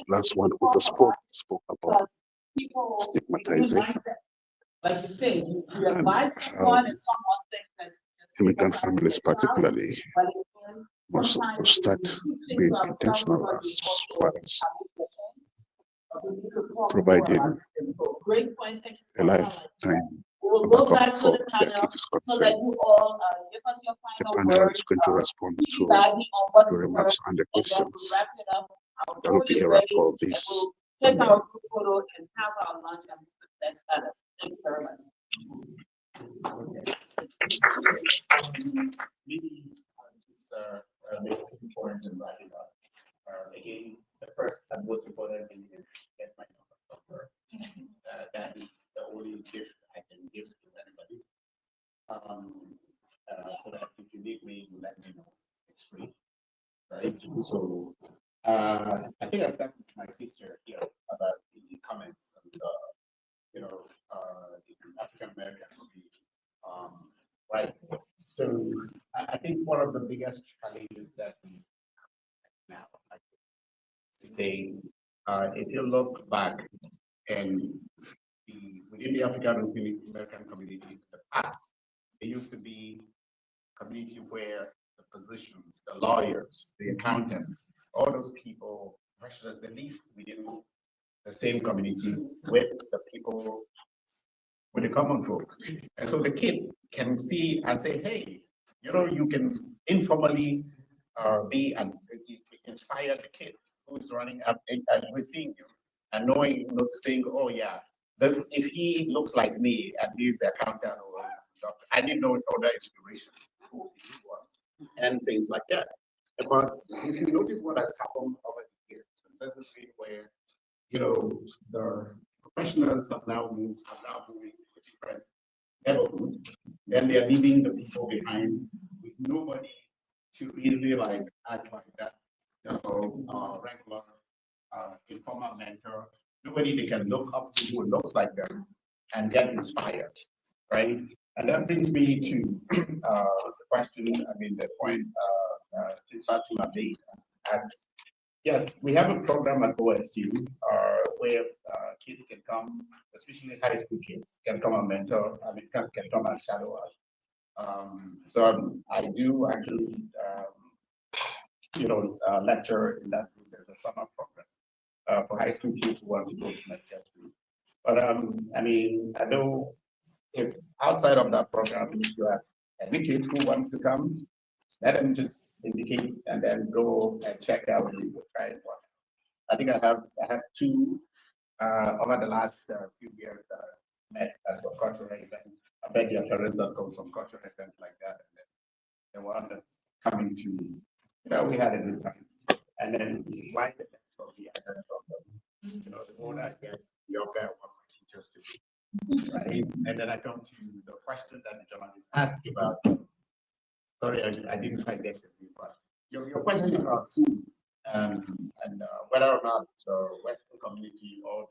last one who just spoke about stigmatization. Like you said, you advise someone and someone thinks that immigrant families particularly must start being intentional as far as providing a lifetime backup for their kids is concerned. The panel is going to respond to the remarks and the questions that will be arrived for this. Take our group photo and have our lunch and that's better. Thank you very much. Maybe just make a few points and wrap it up. Again, the first and most important thing is get my number. That is the only gift I can give to anybody. So that if you need me, you let me know. It's free, right? So I think I started with my sister here about the comments and the African American community, right? So I think one of the biggest challenges that we have now, like, to say, if you look back and within the African American community in the past, there used to be a community where the physicians, the lawyers, the accountants, all those people, professionals, they live within the same community with the people, with the common folk. And so the kid can see and say, hey, you can informally be and inspire the kid who's running up and we're seeing you and noticing, oh yeah, this, if he looks like me and he's the accountant or doctor, I didn't know other inspiration and things like that. But if you notice what has happened over the years, there's a thing where the professionals have now moving to different neighborhood, then they are leaving the people behind with nobody to really like act like that, regular informal mentor, nobody they can look up to who looks like them and get inspired, right? And that brings me to the question, the point Fatima made. Yes, we have a program at OSU where kids can come, especially high school kids, can come and mentor, can come and shadow us. So I do actually, lecture in that group. There's a summer program for high school kids who want to go to medical school. But I know if outside of that program, if you have any kid who wants to come, let them just indicate and then go and check out and try it. I think I have two over the last few years met at some cultural event. I bet your parents have come some cultural events like that, and then they were coming to, we had a good time, and then we invited them from the other problem. The more I get, the younger I want my teachers to be, right? And then I come to the question that the journalist asked about. Sorry, I didn't quite get it, but your question about food and whether or not the Western community or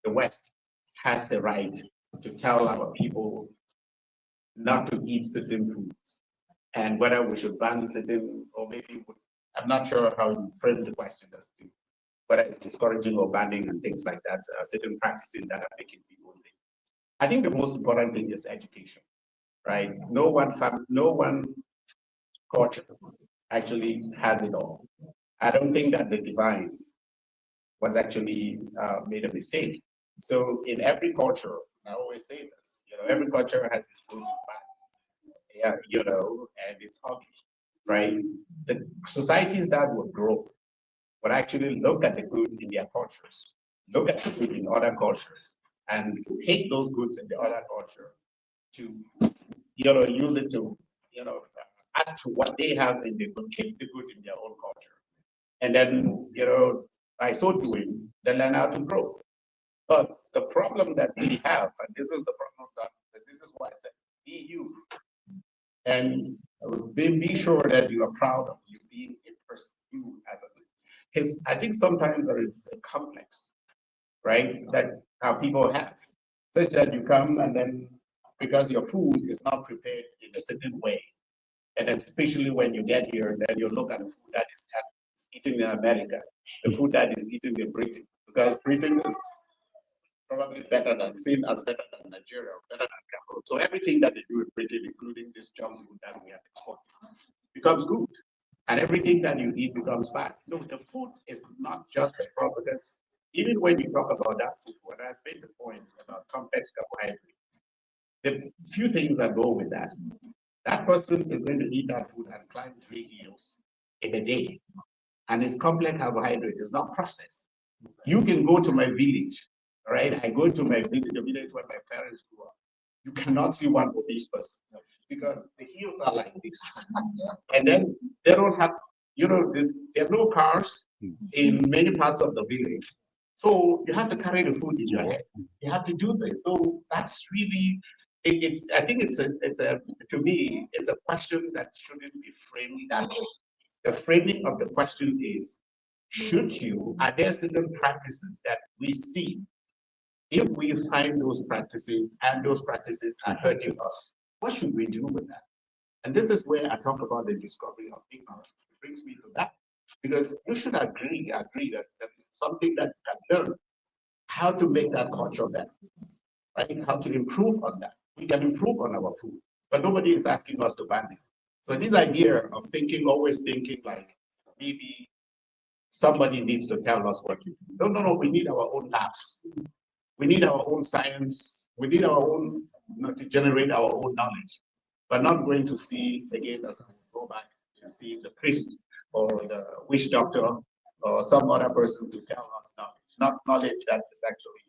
the West has the right to tell our people not to eat certain foods and whether we should ban certain, or maybe, I'm not sure how you frame the question as to whether it's discouraging or banning and things like that, certain practices that are making people sick. I think the most important thing is education, right? No one culture actually has it all. I don't think that the divine was actually made a mistake. So in every culture, I always say this, every culture has its good and bad, and its hobby, right? The societies that would grow would actually look at the good in their cultures, look at the good in other cultures, and take those goods in the other culture to, use it to, add to what they have in the good, keep the good in their own culture. And then, by so doing, they learn how to grow. But the problem that we have, and this is the problem that this is why I said, be you. And be sure that you are proud of you being a person, you as a, because I think sometimes there is a complex, right, that our people have, such that you come and then because your food is not prepared in a certain way, and especially when you get here, then you look at the food that is eaten in America, the food that is eaten in Britain, because Britain is probably seen as better than Nigeria, or better than Cameroon. So everything that they do in Britain, including this junk food that we have exported, becomes good. And everything that you eat becomes bad. No, the food is not just the problem. Because even when you talk about that food, when I made the point about complex carbohydrate, the few things that go with that, that person is going to eat that food and climb 3 hills in a day. And it's complex carbohydrate, it's not processed. You can go to my village, right? I go to my village, the village where my parents grew up. You cannot see one obese person because the hills are like this. And then they don't have, there are no cars in many parts of the village. So you have to carry the food in your head. You have to do this. So that's really, I think it's to me, it's a question that shouldn't be framed that way. The framing of the question is, are there certain practices that we see? If we find those practices and those practices are hurting us, what should we do with that? And this is where I talk about the discovery of ignorance. It brings me to that. Because you should agree that that is something that you can learn how to make that culture better, right? How to improve on that. We can improve on our food, but nobody is asking us to ban it. So this idea of always thinking like maybe somebody needs to tell us what to do. No, we need our own labs. We need our own science. We need our own, to generate our own knowledge. But not going to see, again, as I go back to see the priest or the witch doctor or some other person to tell us knowledge. Not knowledge that is actually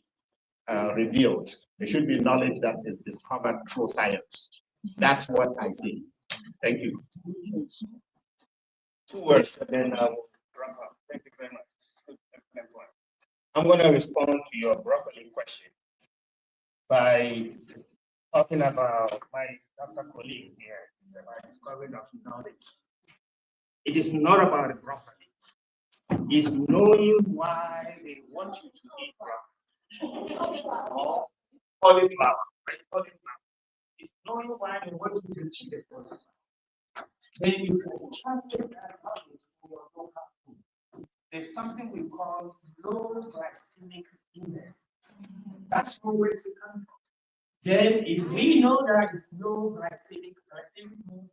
revealed. There should be knowledge that is discovered through science. That's what I see. Thank you. 2 words, and then I will wrap up. Thank you very much. I'm going to respond to your broccoli question by talking about my doctor colleague here. It's about discovery of knowledge. It is not about the broccoli. It's knowing why they want you to eat broccoli or cauliflower, right? Cauliflower. It's knowing why they want you to eat it. Then you can translate that knowledge to your local food. There's something we call low glycemic index. That's where it's coming from. Then if we know that it's low glycemic means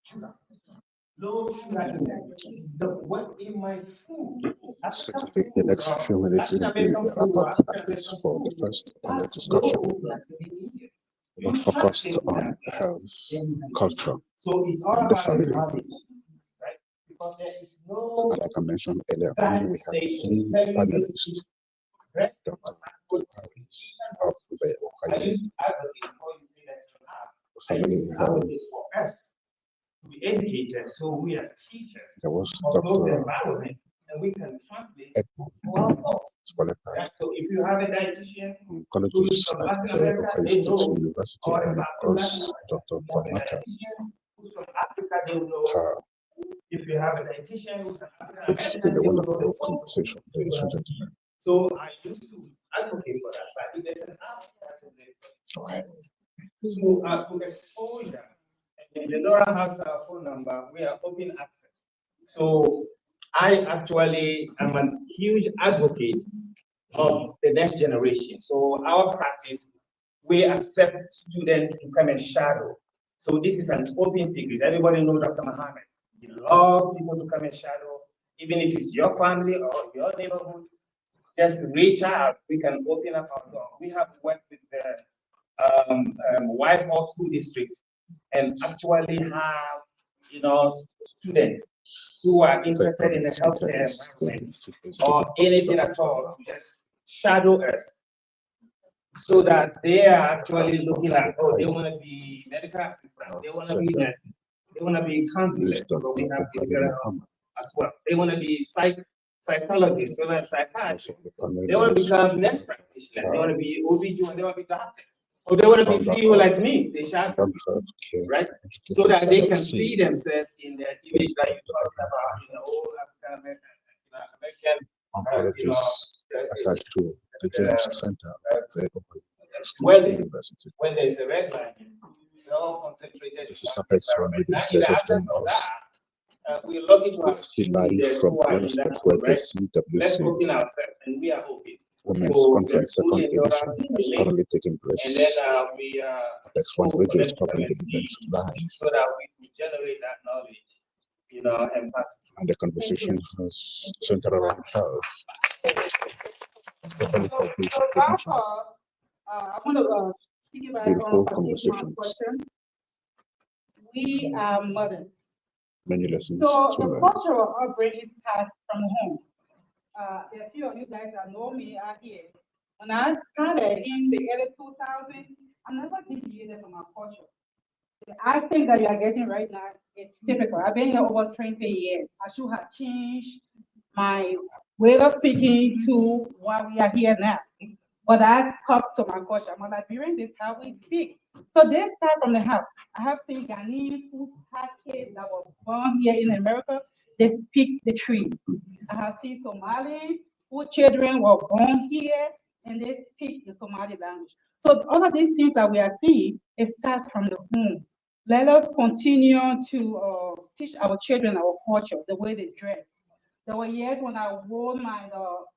sugar. Low sugar index. What in my food? Certainly, the next few minutes will be the wrap up at least for the first panel discussion. We're focused on health, culture, and the family. And like I mentioned earlier on, we have 3 panelists. Dr. of the Ohio Family Health. We educated, so we are teachers. There was Dr. And we can translate Edmund, so if you have a dietitian, oncologist at the Ohio State University, and of course, Dr. Famaka. Who's from Africa, they will know. If you have a dietitian who's an African, It's been a wonderful conversation, ladies and gentlemen. So I used to advocate for that, but there's an app to expose them. And Lenora has our phone number. We are open access. So I actually am a huge advocate of the next generation. So our practice, we accept students to come and shadow. So this is an open secret. Everybody knows Dr. Mohammed. He loves people to come and shadow, even if it's your family or your neighborhood. Just reach out. We can open up our door. We have worked with the Whitehall School District and actually have, students who are interested in the healthcare environment or anything at all to just shadow us, so that they are actually looking at, oh, they want to be medical assistants, they want to be nurses, they want to be counselors, so we have as well. They want to be psychologists, they want to psychiatrists, they want to become nurse practitioners, they want to be OVG, they want to be doctors, or they want to be CEO like me, they shall, right? So that they can see themselves in the image that you talked about in the old African American, attached to the James Center, University. when there's a red line, they're all concentrated. This is Apex one with Now, in the absence of that, we're lucky to have see live from Ernest where the let's CWC open ourselves, and we are hoping. Women's Conference second edition is currently taking place. And then we Apex One Radio is covering the events live. So that we can generate that knowledge, and pass it. And the conversation has centered around health. Especially for these I want to piggyback beautiful on conversations. question. We are mothers. Many lessons. So to the learn. cultural upbringing starts from home. There are a few of you guys that know me out here. When I started in the early 2000s, I never deviated from my culture. The accent that you are getting right now is typical. I've been here over 20 years. I should have changed my way of speaking to what we are here now. But I talk to my culture. I'm a Liberian, this is how we speak. So they start from the house. I have seen Ghanaians who had kids that were born here in America, they speak the tree. I have seen Somalians whose children were born here and they speak the Somali language. So all of these things that we are seeing, it starts from the home. Let us continue to teach our children our culture, the way they dress. There were years when I wore my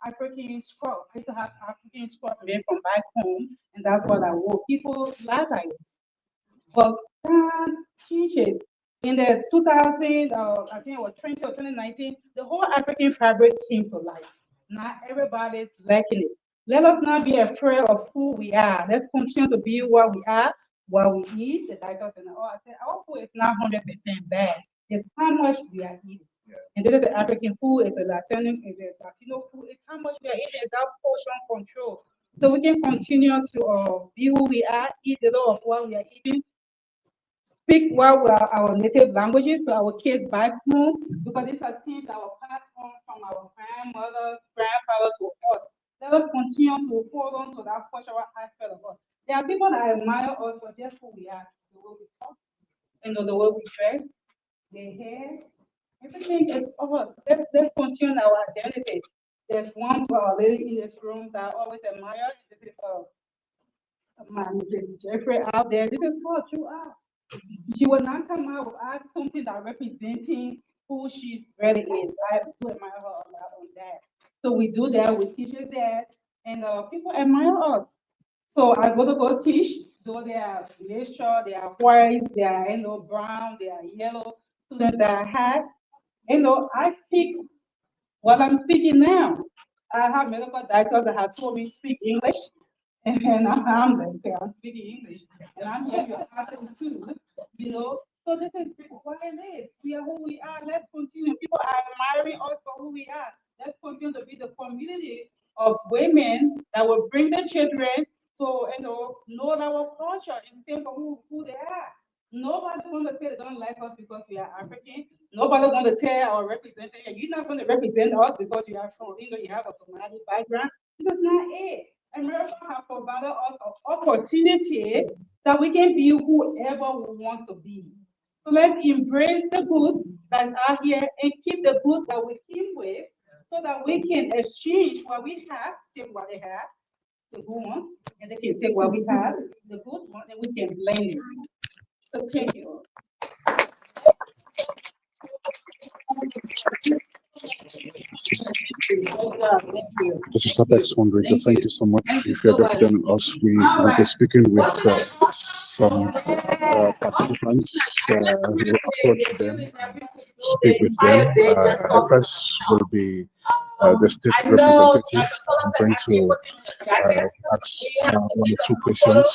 African scrub. I used to have African scrub made from back home, and that's what I wore. People laugh at it. But time changes. In the 2000, I think it was 20 or 2019, the whole African fabric came to light. Not everybody's liking it. Let us not be afraid of who we are. Let's continue to be what we are, what we eat, the diet and all. I said, our food is not 100% bad. It's how much we are eating. Yeah. And this is the African food, it's the Latino food, it's how much we are eating, it's that portion control. So we can continue to be who we are, eat a lot of what we are eating, speak what our native languages to our kids back home, because these are things that were passed on from our grandmother, grandfather to us. Let us continue to hold on to that cultural aspect of us. There are people that admire us for just who we are, the way we talk, and the way we dress, the hair, everything is us. Let's continue our identity. There's one lady in this room that I always admire. This is Jeffrey out there. This is what you are. She will not come out with us something that representing who she's really is. I do admire her a lot on that. So we do that, we teach her that, and people admire us. So I go teach, though they are racial, they are white, they are brown, they are yellow, students that I have. I speak what I'm speaking now. I have medical doctors that have told me to speak English, and I'm like, okay, I'm speaking English, and I'm here to happen too, So this is what it is. We are who we are. Let's continue. People are admiring us for who we are. Let's continue to be the community of women that will bring their children to know our culture and think of who they are. Nobody's going to say they don't like us because we are African. Nobody's going to tell our representative, you're not going to represent us because you are from, you have a Somali background. This is not it. America has provided us an opportunity that we can be whoever we want to be. So let's embrace the good that's out here and keep the good that we came with so that we can exchange what we have, take what they have, the good one, and they can take what we have, the good one, and we can blend it. So thank you. This is Apex One Radio. Thank you so much. If you're joining us, we will be speaking with some participants. We'll approach them, speak with them. The press will be the state representative. I'm going to ask one or two questions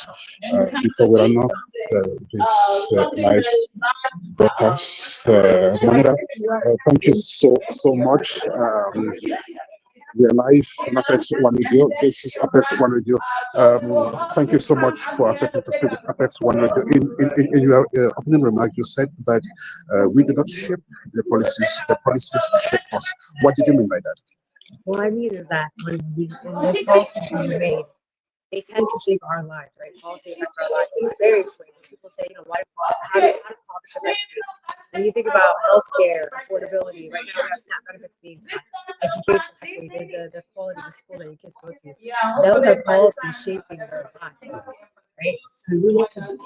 before we run up this live broadcast. Manira, thank you so much. We are live on Apex One Radio. This is Apex One Radio. Thank you so much for accepting to speak with Apex One Radio. In your opening remark, you said that we do not shape the policies shape us. What did you mean by that? What I mean is that when those policies being made, they tend to shape our lives, right? Policy affects our lives in various ways. And people say, how does politics affect students? When you think about healthcare, affordability, right now we have SNAP benefits being cut, education equity, the quality of the school that your kids go to. Those are policies shaping their lives, right? So we need to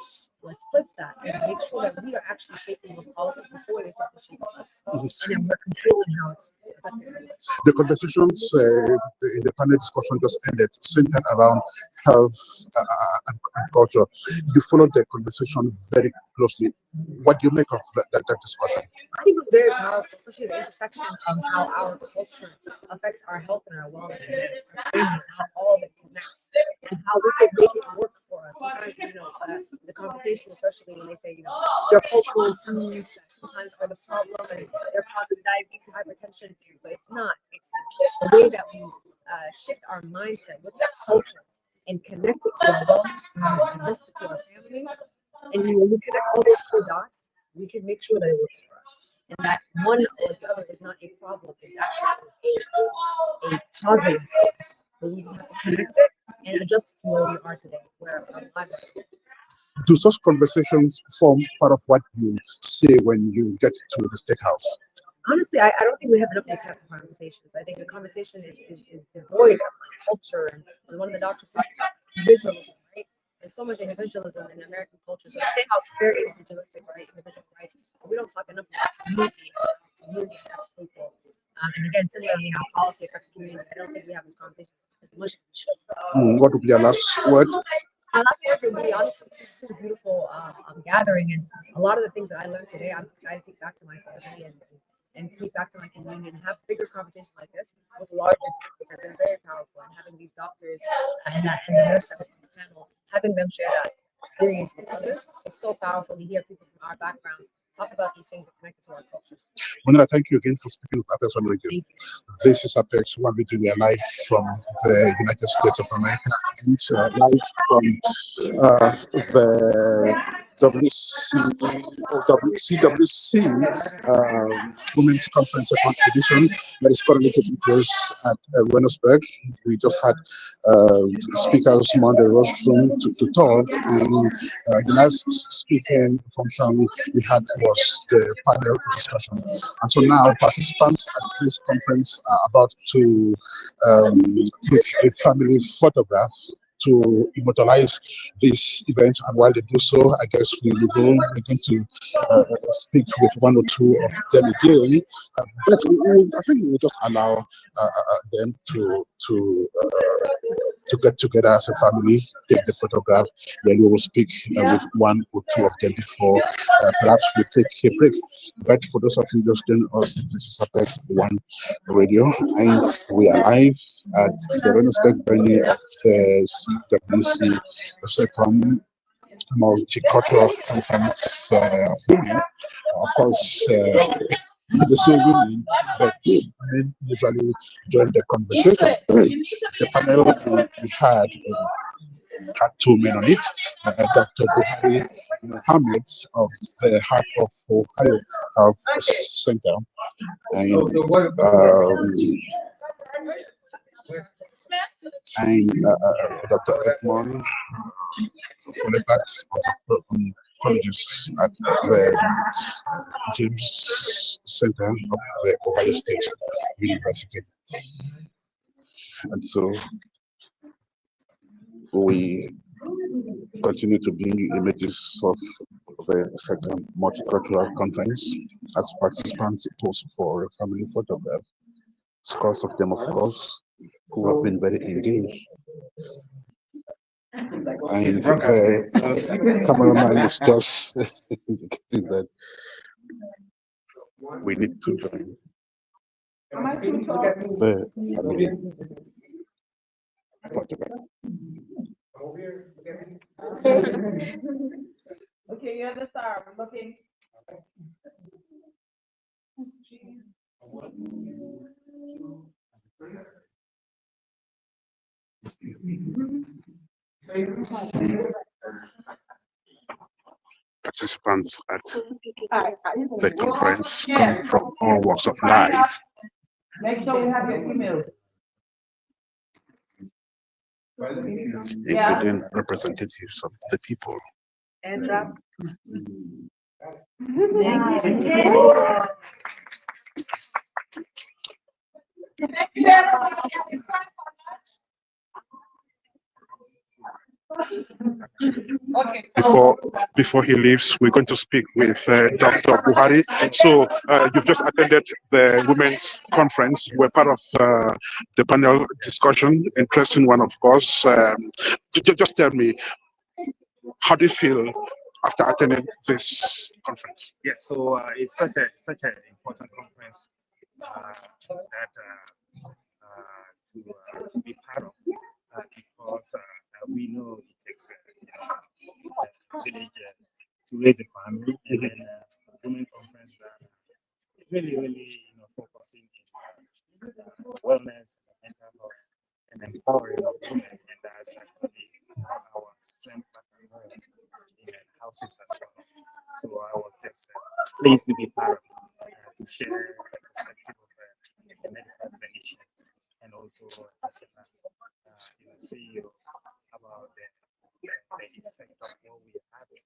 flip that and make sure that we are actually shaping those policies before they start to shape us, and then we're controlling how it's affecting us. The conversations in the panel discussion just ended, centered around health and culture. You followed the conversation very closely. What do you make of that discussion? I think it was very powerful, especially the intersection of how our culture affects our health and our wellness, and our families, how all of it connects, and how we could make it work for us. Sometimes, the conversation, especially when they say, your cultural foods sometimes are the problem and they're causing diabetes and hypertension, but it's not. It's the way that we shift our mindset with that culture and connect it to our wellness and adjust it to our families. And when we connect all those two dots, we can make sure that it works for us. And that one or the other is not a problem, it's actually a positive for us. But we just have to connect it and adjust it to where we are today, where our lives are. Do such conversations form part of what you say when you get to the State House? Honestly, I don't think we have enough of these type of conversations. I think the conversation is devoid of culture, and one of the doctors talked about individualism, right? There's so much individualism in American culture. So the State House is very individualistic, right? Individual rights. But we don't talk enough about community affects people. And again, similarly, how policy affects community. I don't think we have these conversations as much as we should. What would be your last word? My last words would be, honestly, this is a beautiful gathering, and a lot of the things that I learned today, I'm excited to take back to my family and take back to my community and have bigger conversations like this with larger groups, because it's very powerful. And having these doctors and the nurse that was on the panel, having them share that experience with others, it's so powerful to hear people from our backgrounds talk about these things that connected to our cultures. Manira, thank you again for speaking with Apex One Radio. This is Apex One Radio. We are live from the United States of America, and live from the CWC Women's Conference Second Edition that is currently taking place at Ernest. We just had speakers on the rostrum to talk, and the last speaking function we had was the panel discussion. And so now participants at this conference are about to take a family photograph to immortalize this event, and while they do so, I guess we will begin to speak with one or two of them again. But I think we'll just allow them to get together as a family, take the photograph, then we will speak with one or two of them before perhaps we take a break. But for those of you just joining us, this is Apex One Radio, and we are live at the Ernest venue of the CWC second Multicultural Conference of Women. Of course, the same women, but men usually join the conversation. The panel we had two men on it, Dr. Buhari Mohammed of the Heart of Ohio Health Center, and Dr. Edmond colleges at the James Center of the Ohio State University. And so we continue to bring images of the second multicultural conference as participants pose for a family photograph. Scores of them, of course, who have been very engaged. And the cameraman is just indicating that we need to join. Am I too tall? the family. Okay, you're the star. We're looking. Jeez. Participants at the conference come from all walks of life, Make sure we have your email. including representatives of the people. Before he leaves, we're going to speak with Dr. Buhari. So you've just attended the women's conference. We're part of the panel discussion, interesting one, of course. Just tell me, how do you feel after attending this conference? Yes, so it's such an important conference to be part of because we know it takes a village to raise a family, and then women conference that really focusing in wellness, mental health, and empowering of women, and that's actually our strength in houses as well. So I was just pleased to be part of to share the perspective of the medical clinician and also as a CEO about the effect of what we are having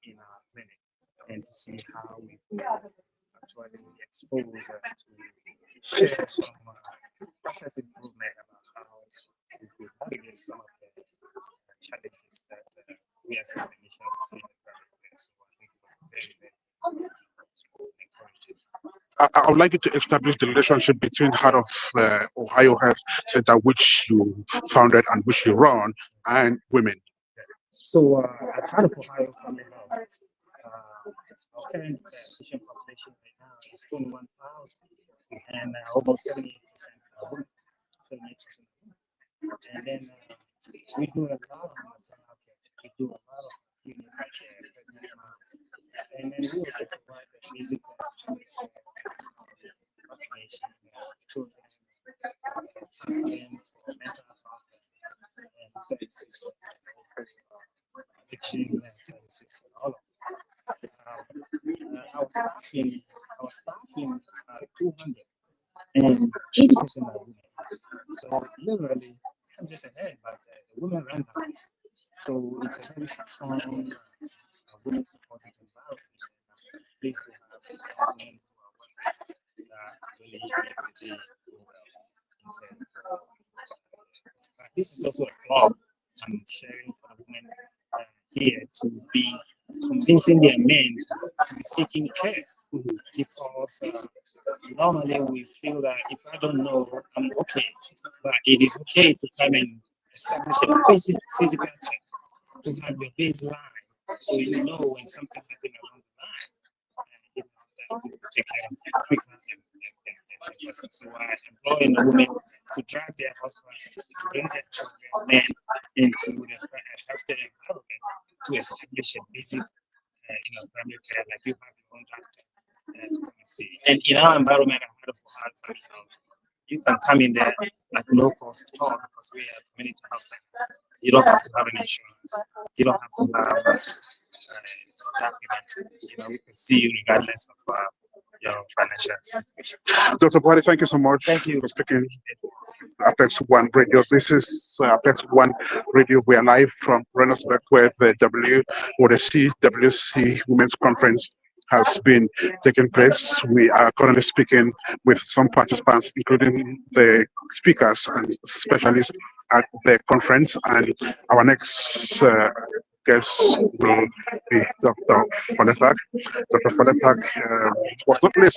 in our clinic, and to see how we actually expose to share some process improvement about how we could navigate some of the challenges that we as a clinician see in the private care. So I think it was very, very encouraging. I would like you to establish the relationship between Heart of Ohio Health Center, which you founded and which you run, and women. So at Heart of Ohio Family Health, our current patient population right now is 21,000, and almost 78% are women. 78%. And then we do a lot of maternal care. We do a lot of clinical care, pregnant moms, and then we also provide the basic vaccinations for children, counseling for mental health and services, addiction services, and all of that. Our staffing 200, and 80% are women. So literally, I'm just ahead, but the women run the place. So it's a very strong women supported environment. Pleased to have strong men who are working really every day well. This is also a club I'm sharing for the women here to be convincing their men to be seeking care, because normally we feel that if I don't know, I'm okay, but it is okay to come and establish a basic physical check, to have your baseline, so you know when something happens along the line, that you take care of it quicker than so I employ the women to drag their husbands, to bring their children, men into the healthcare environment to establish a basic primary care, like you have your own doctor to come and see. And in our environment, Heart of Ohio Family Health, you can come in there at no cost at all, because we are a community health center. You don't have to have an insurance. You don't have to have a document. We can see you regardless of your financial situation. Dr. Buhari, thank you so much. Thank you for speaking. Apex One Radio. This is Apex One Radio. We are live from Reynoldsburg, where the CWC Women's Conference has been taking place. We are currently speaking with some participants, including the speakers and specialists at the conference. And our next guest will be Dr. Foletak. Dr. Foletak was not only a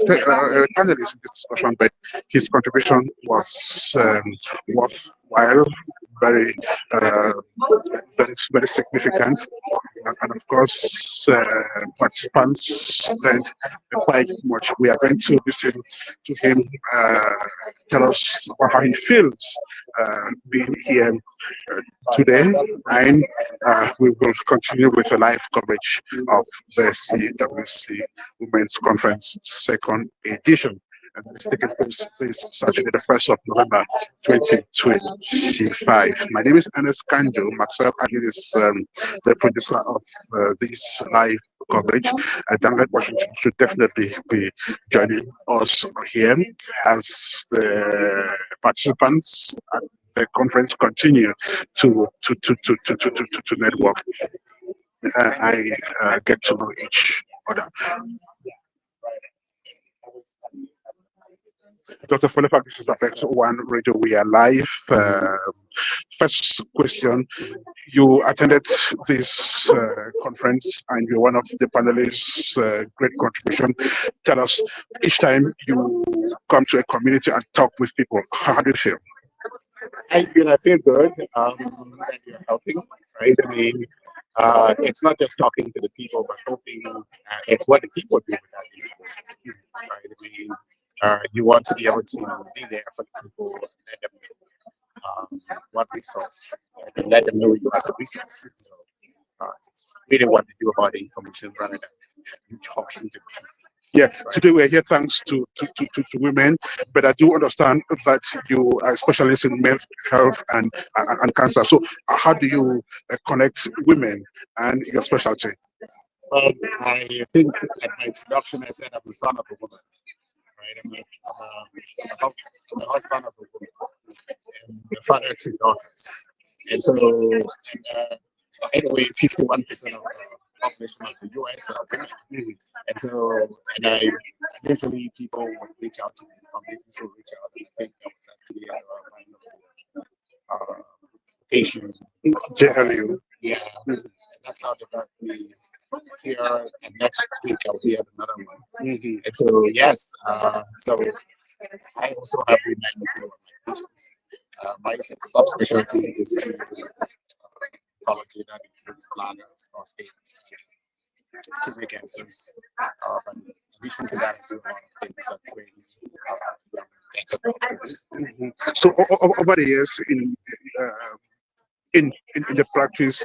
panelist in this discussion, but his contribution was worthwhile, very significant. and of course, participants learned quite much. We are going to listen to him tell us about how he feels being here today, and we will continue with the live coverage of the CWC Women's Conference second edition. And it's taking place this Saturday, the 1st of November, 2025. My name is Ernest Kanjo. Marcel Adig is the producer of this live coverage. Danlette Washington should definitely be joining us here as the participants at the conference continue to network. I get to know each other. Dr. Folefa, this is Apex One Radio. We are live. First question: you attended this conference and you're one of the panelists. Great contribution. Tell us, each time you come to a community and talk with people, how do you feel? I feel good that you're helping, right? I mean, it's not just talking to the people, but hoping it's what the people do with that information, right? I mean, you want to be able to be there for the people, let them know what resource, and let them know you as a resource. So it's really what to do about the information rather than you talking to people. Yeah, today we're here thanks to women, but I do understand that you are a specialist in men's health and cancer. So how do you connect women and your specialty? Well, I think at my introduction I said I'm the son of a woman, right? I'm the husband of a woman and the father of two daughters. And so, anyway, 51% of the population of the US are women. And so, usually people would reach out to me, communities will reach out, and I think that was actually a patient. JLU. Yeah, and that's how they got me here, and next week I'll be at another one. And so, yes, so I also have women who are my patients. My subspecialty is oncology that includes bladder, prostate, kidney cancers. But in addition to that, I do a lot of things that train cancer doctors. So over the years in the practice,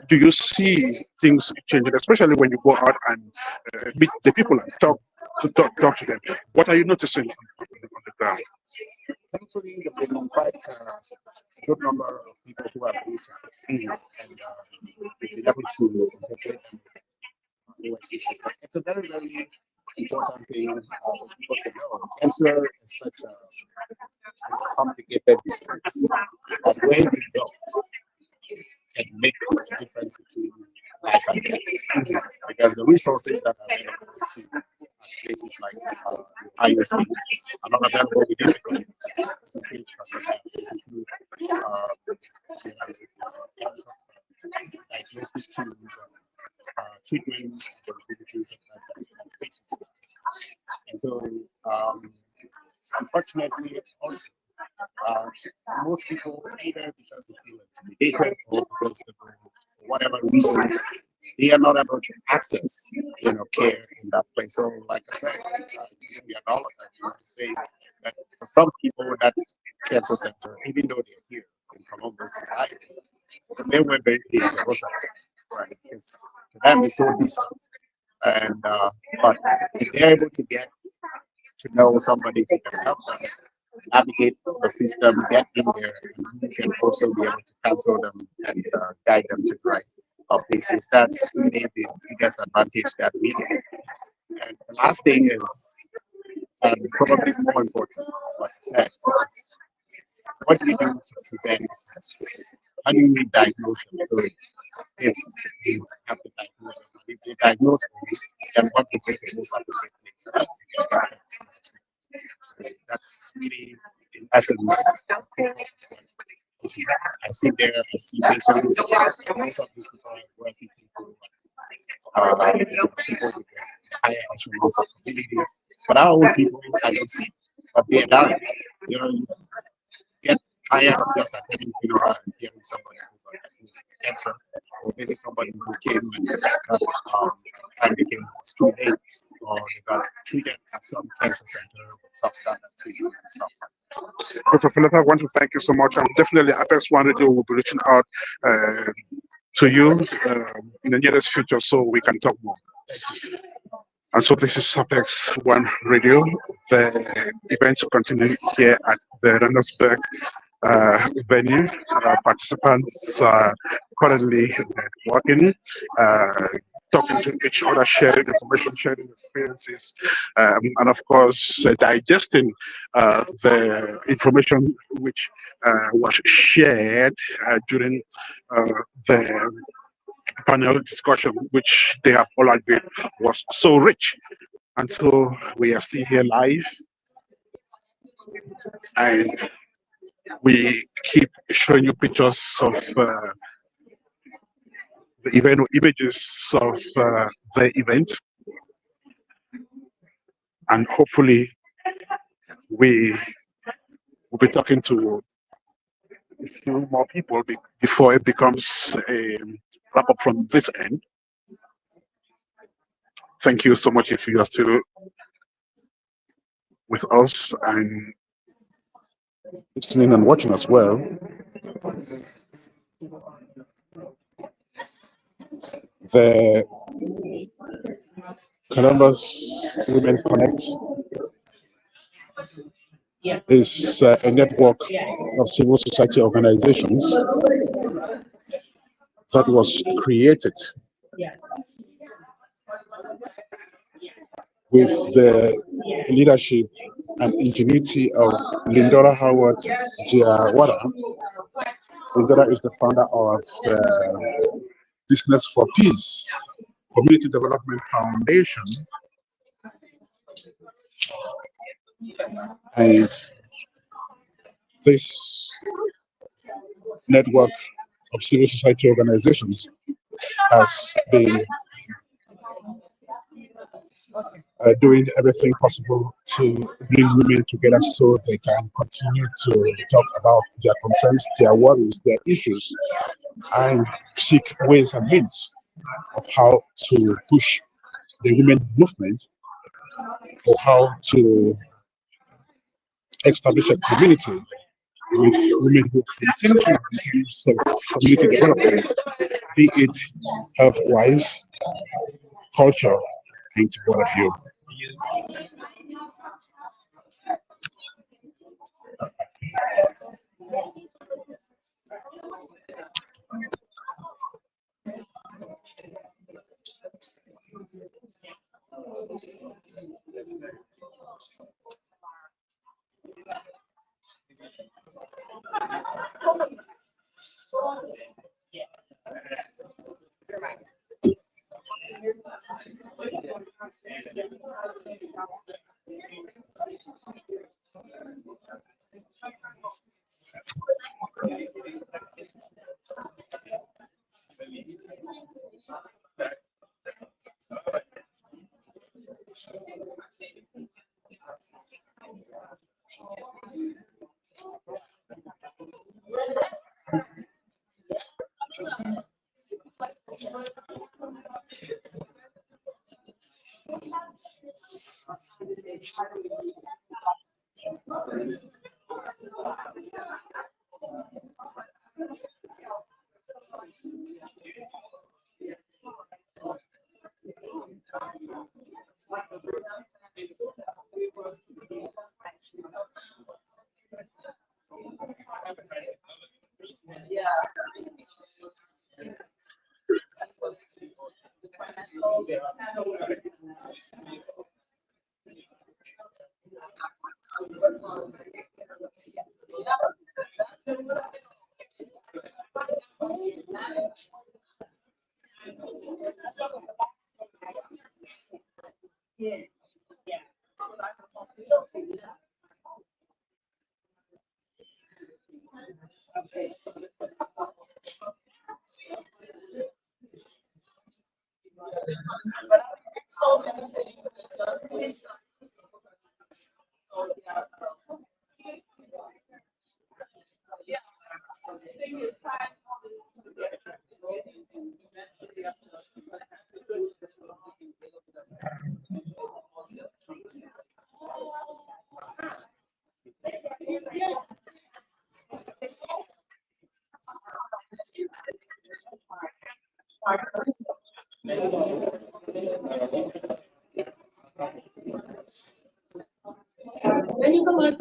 do you see things changing, especially when you go out and meet the people and talk to them? What are you noticing on the ground? Thankfully, there have been quite a good number of people who have reached out and we've been able to integrate them in the OSC system. It's a very, very important thing for people to know. Cancer is such a complicated disease that where you go can make a difference between life and death. Because the resources that are available to places like IOC are not available within the community. Simply because of that, basically, diagnostic tools and treatment capabilities that patients have. And so, unfortunately, also, most people either because they feel intimidated or because for whatever reason they are not able to access, care in that place. So, like I said, using the analogy, I want to say that for some people, that cancer center, even though they're here in Columbus, Ohio, they were very dangerous, right? Because to them, it's so distant. And but if they're able to get to know somebody who can help them navigate the system, get in there, and who can also be able to counsel them and guide them to the right places. That's really the biggest advantage that we get. And the last thing is, probably more important, like I said, it's what do you do to prevent? How do you diagnose them? So if you have to diagnose them, if you diagnose them, then what would be the most appropriate place that you can get them? That's really, in essence, I sit there, I see patients, most of these people are working people, people with higher echelons of ability. But our own people, I don't see, but they're dying. You get tired of just attending funeral and hearing somebody who got cancer or maybe somebody who came and became too late, or they got treated at some cancer center with substandard treatment and stuff. Dr. Philip, I want to thank you so much. And definitely, Apex One Radio will be reaching out to you in the nearest future so we can talk more. And so this is Apex One Radio. The events continue here at the Rendersburg venue. Participants are currently working, talking to each other, sharing information, sharing experiences, and of course digesting the information which was shared during the panel discussion, which they have all agreed was so rich. And so we are still here live, and we keep showing you pictures of the event, images of the event, and hopefully we will be talking to a few more people before it becomes a wrap up from this end. Thank you so much if you are still with us and listening and watching as well. The Columbus Women Connect is a network of civil society organizations that was created with the leadership and ingenuity of Lindora Howard Jiawara. Lindora is the founder of Business for Peace Community Development Foundation, and this network of civil society organizations has been doing everything possible to bring women together so they can continue to talk about their concerns, their worries, their issues, and seek ways and means of how to push the women movement, or how to establish a community with women who think in terms of community development, be it health-wise, culture, and what have you. Thank you so much.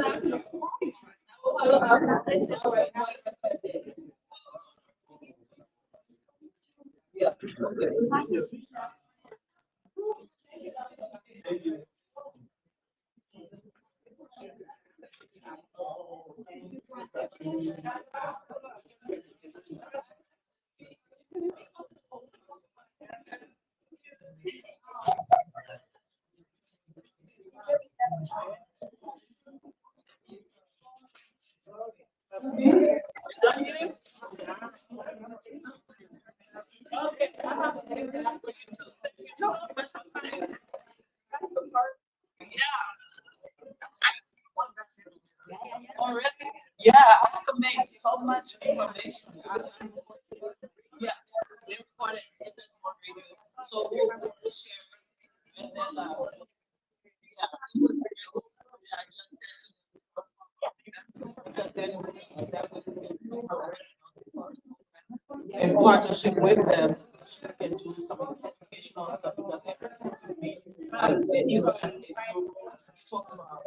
Yeah. Already? Yeah, I was amazed. So much information. Yeah, they recorded it on radio. So we'll share. And then, yeah, it was real. Yeah, I just said because then that was in partnership with them and do some educational stuff because talk about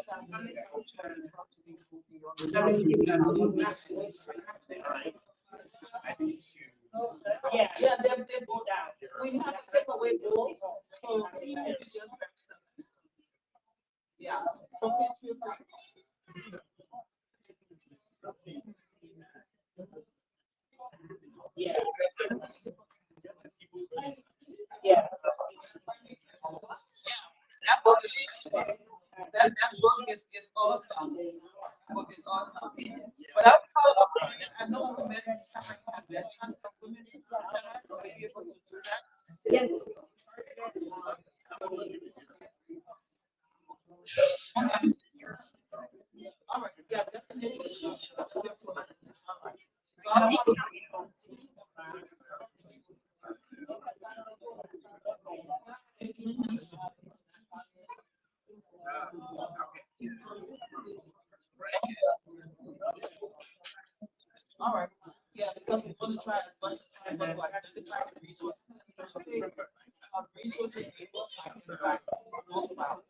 yeah, they go down. We have to take away all. So you just grab stuff. Yeah. So please feel free. Yeah. Yeah. That book is that book is awesome. That book is awesome. But I know women suffering convention from women will be able to do that. Yes. All right. Yeah, definitely. All right. So all right. Yeah, because we want to try as much as possible to identify the resources, especially resources people can know about.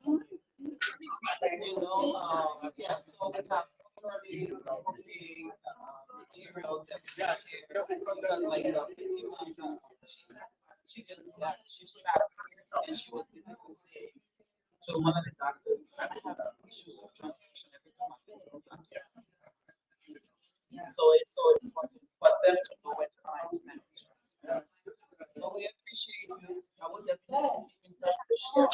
Yeah, so we have already working materials that we share because like 15 minutes, she just got, she's trapped and she was physically sick. So one of the doctors had issues of translation every time I visit. So it's so important for them to know where to find information. So we appreciate you. I would definitely keep in touch to share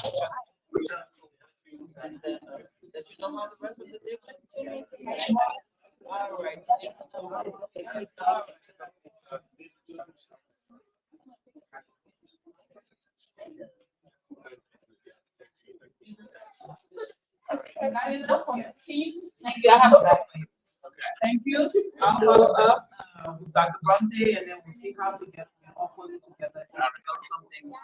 and then let you know how the rest of the day went. All right. Thank you so much. Not enough on the team. Thank you. I have a back. Thank you. I'll follow up with Dr. Brumsey and then we'll see how we get all put it together and develop some things.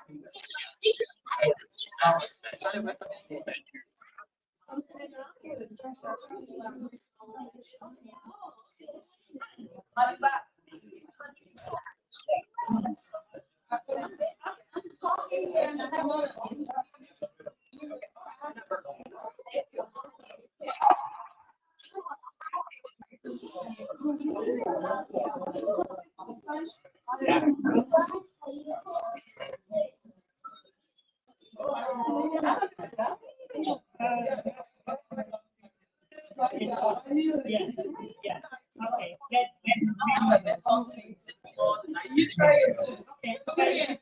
You try it. Okay.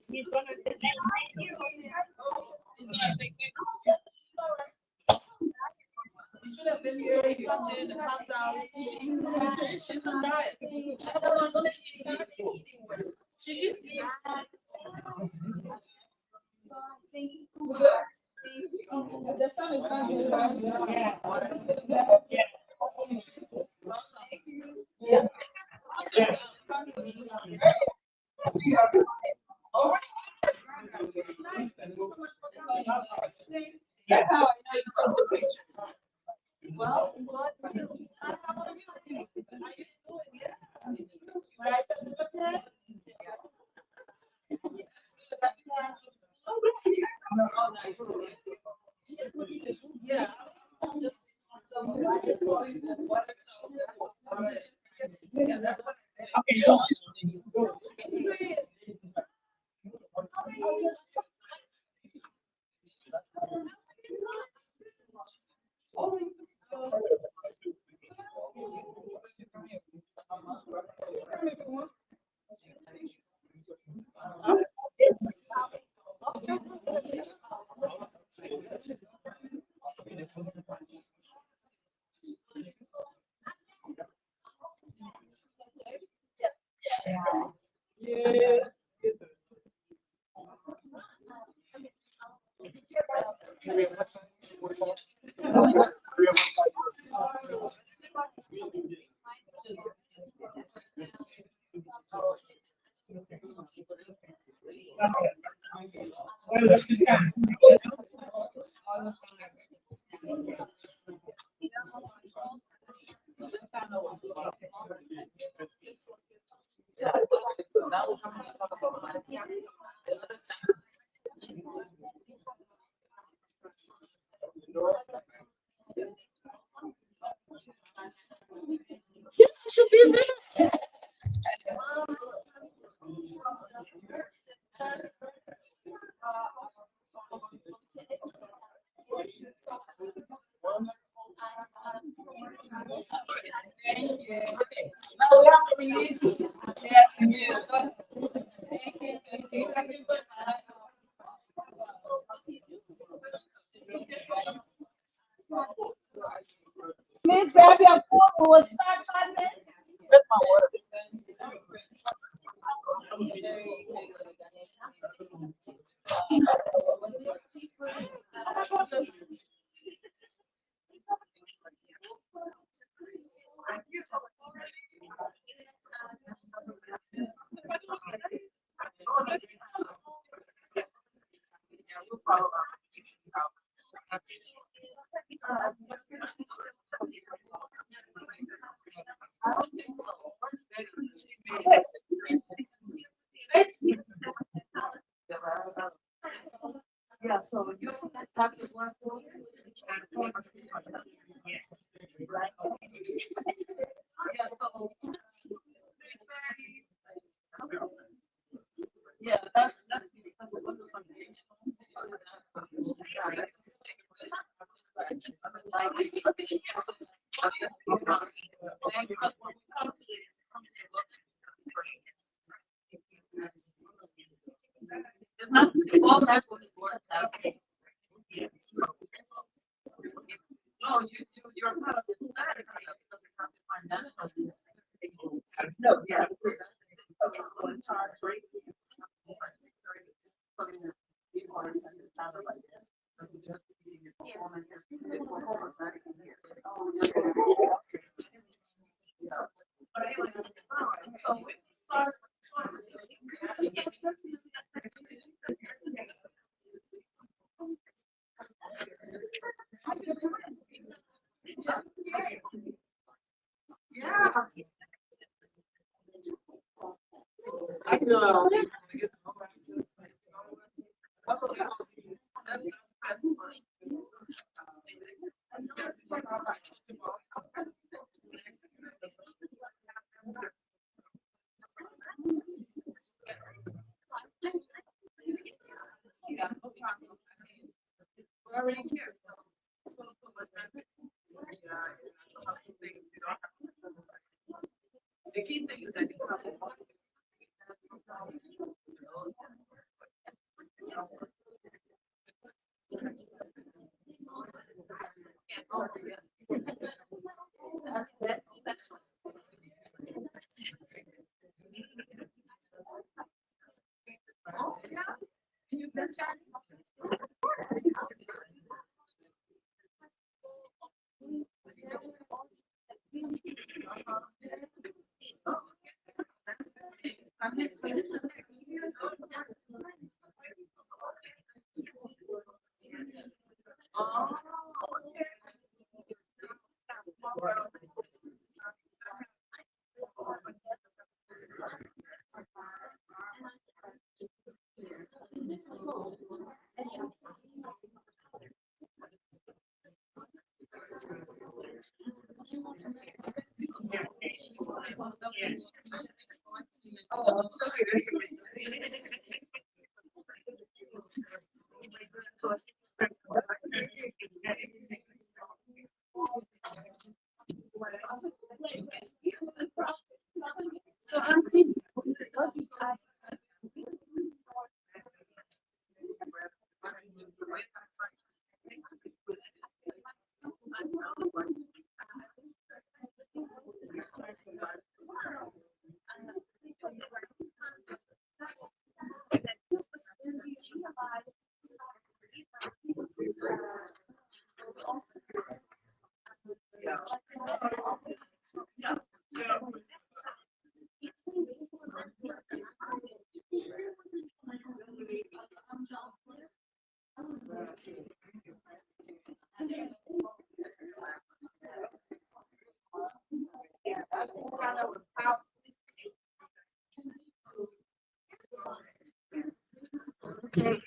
He's gonna take it. You should have been here. He comes in and comes out. She's on diet. She is. The sun is not good. Yeah. That's how I know you took the picture. Well, Should be there. Now we have to release. Yes, yes. Thank you, thank you. Thank you so much. Miss, grab your phone. We'll start timing. Where's my water? Yeah, so you have this one. Yeah, that's because of what the foundation. It's not all that's what it was. No, you're part of the society because it's not financial. No, yeah. Yeah. I know. We're already here. The key thing is that you have to So Auntie, what do I Okay,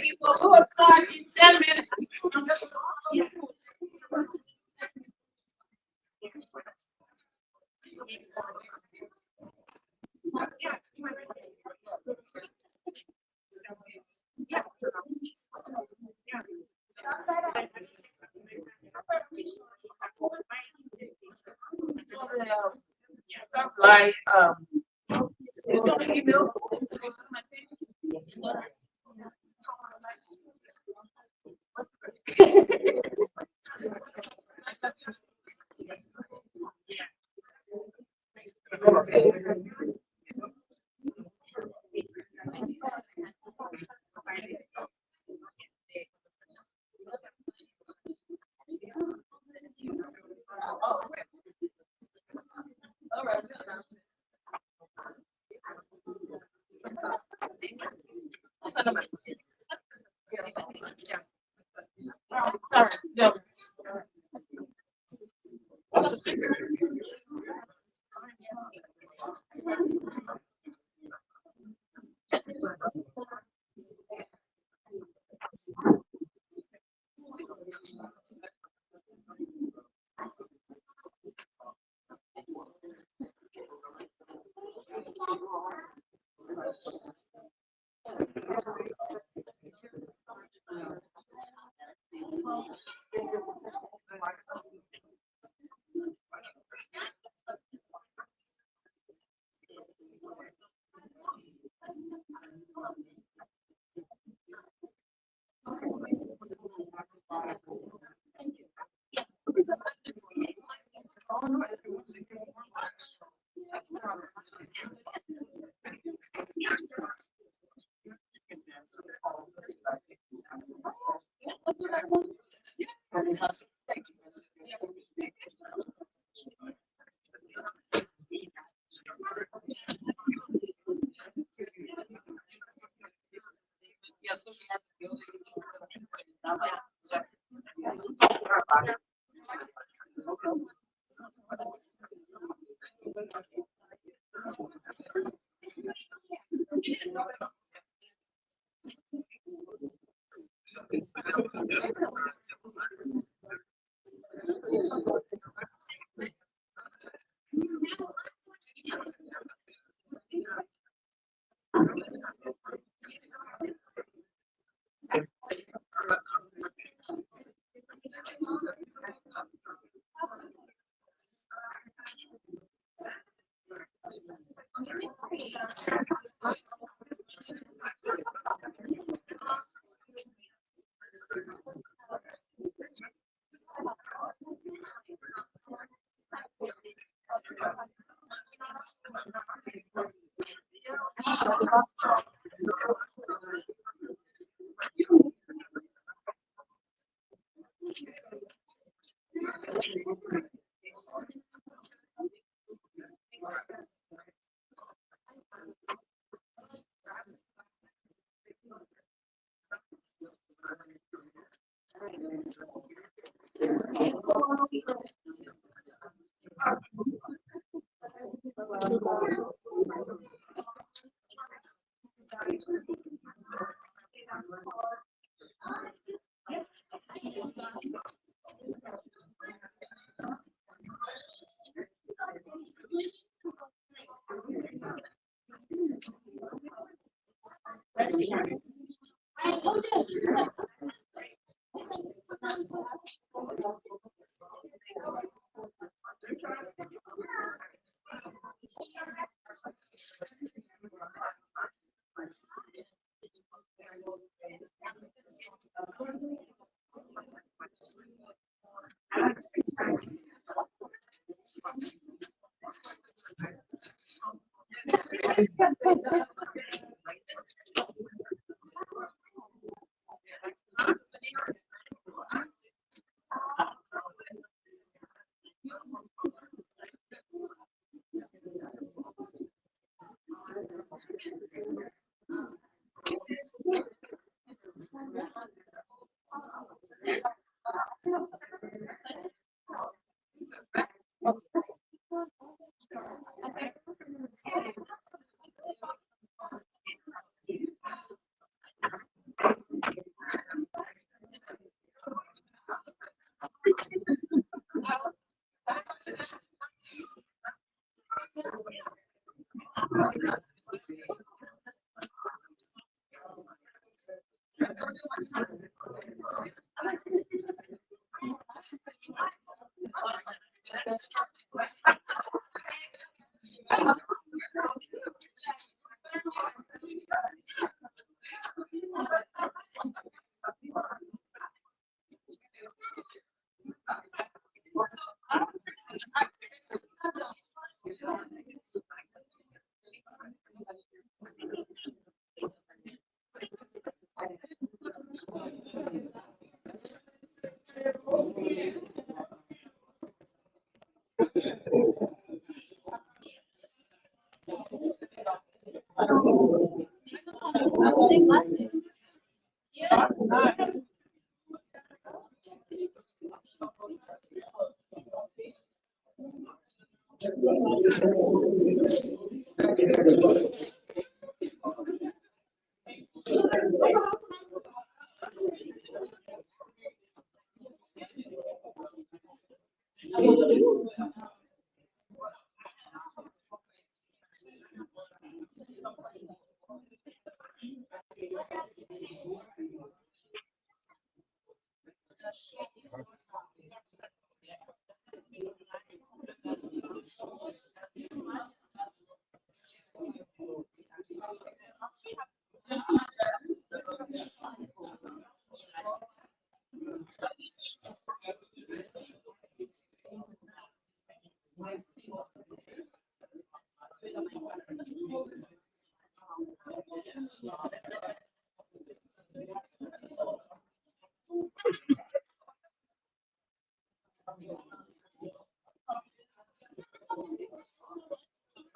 people, who will start in 10 minutes? Like,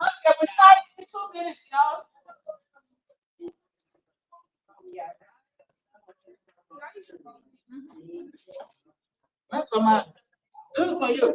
Okay, we're starting in 2 minutes, y'all. That's for my, this is for you.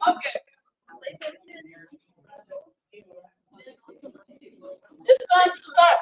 Okay. It's time to start.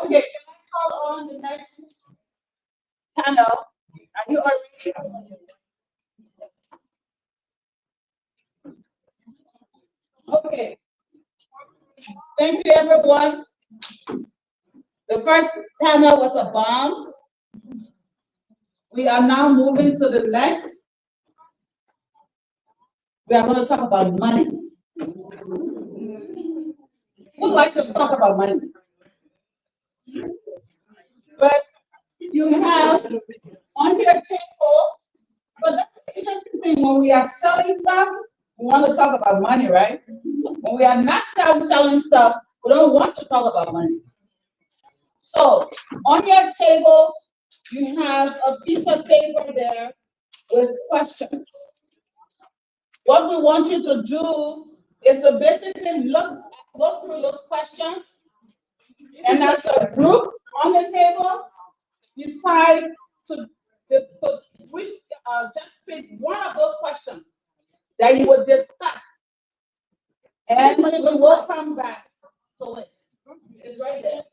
Okay, can I call on the next panel? Are you all ready? Okay. Thank you, everyone. The first panel was a bomb. We are now moving to the next. We are going to talk about money. Who likes to talk about money? But you have on your table, but that's the interesting thing. When we are selling stuff, we want to talk about money, right? When we are not selling stuff, we don't want to talk about money. So on your tables, you have a piece of paper there with questions. What we want you to do is to basically look through those questions, and as a group on the table, decide to just pick one of those questions that you will discuss, and we will come back to it. It's right there.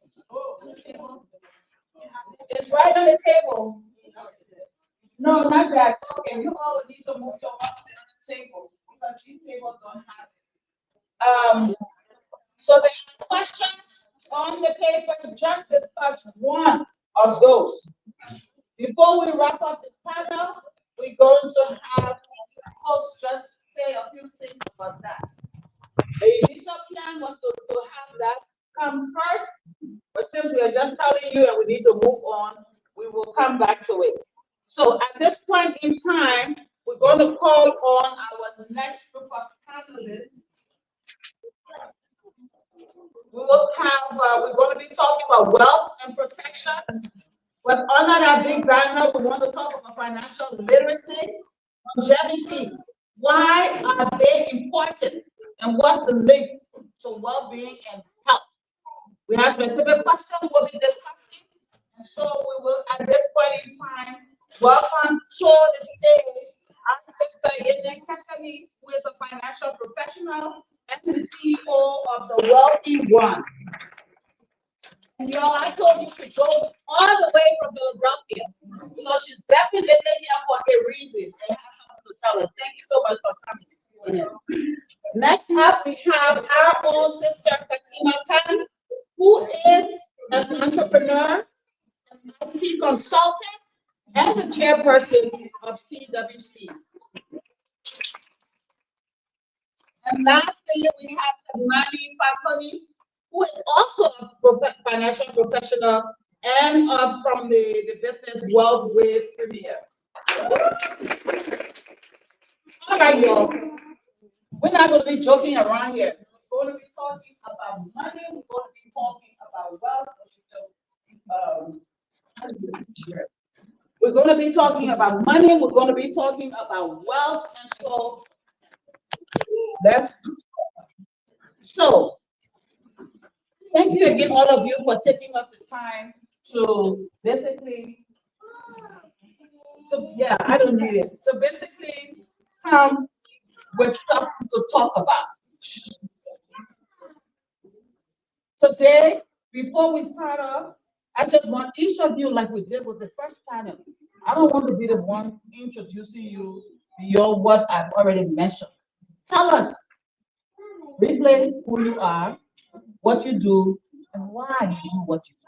It's right on the table. No, not that. Okay, you all need to move your up to the table because these tables don't have it. So the questions on the paper, just discuss one of those. Before we wrap up the panel, we're going to have folks just say a few things about that. The initial plan was to have that come first, but since we are just telling you and we need to move on, we will come back to it. So at this point in time, we're going to call on our next group of panelists. We're going to be talking about wealth and protection. But under that big banner, we want to talk about financial literacy, longevity. Why are they important? And what's the link to well-being and health? We have specific questions we'll be discussing. And so we will, at this point in time, welcome to the stage our sister Adig, who is a financial professional and the CEO of the Wealthy One. And y'all, I told you she drove all the way from Philadelphia. So she's definitely here for a reason and has something to tell us. Thank you so much for coming. Next up, we have our own sister, Fatima Khan, who is an entrepreneur, an IT consultant, and the chairperson of CWC. And lastly, we have Mani Fakoli, who is also a financial professional and from the business Wealth with Premier. All right, y'all. We're not going to be joking around here. We're going to be talking about money. We're going to be talking about wealth. We're going to be talking about money. We're going to be talking about wealth. And so thank you again, all of you, for taking up the time to basically So, yeah, I don't need it. So basically, come with stuff to talk about. Today, before we start off, I just want each of you, like we did with the first panel, I don't want to be the one introducing you beyond what I've already mentioned. Tell us briefly who you are, what you do, and why you do what you do.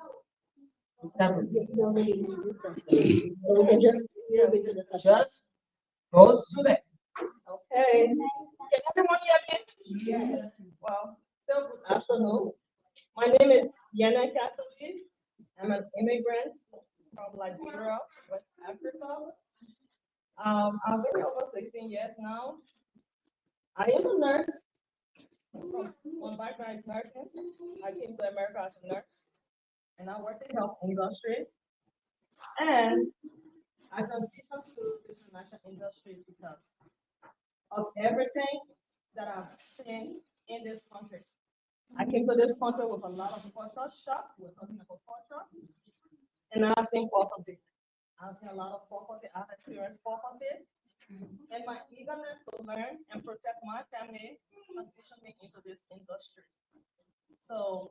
We'll start with you. You already introduced us. So we can just move into the session. Just go through that. Okay. Can everyone hear me? Yes. Well, still good afternoon. My name is Yana Cassidy. I'm an immigrant from Liberia, West Africa. I've been here over 16 years now. I am a nurse. My background is nursing. I came to America as a nurse, and I work in the health industry. And I transitioned to the financial industry because of everything that I've seen in this country. I came to this country with a lot of culture shock. We're talking about culture, and I've seen poverty. I've seen a lot of poverty. I've experienced poverty, and my eagerness to learn and protect my family transitioned me into this industry. So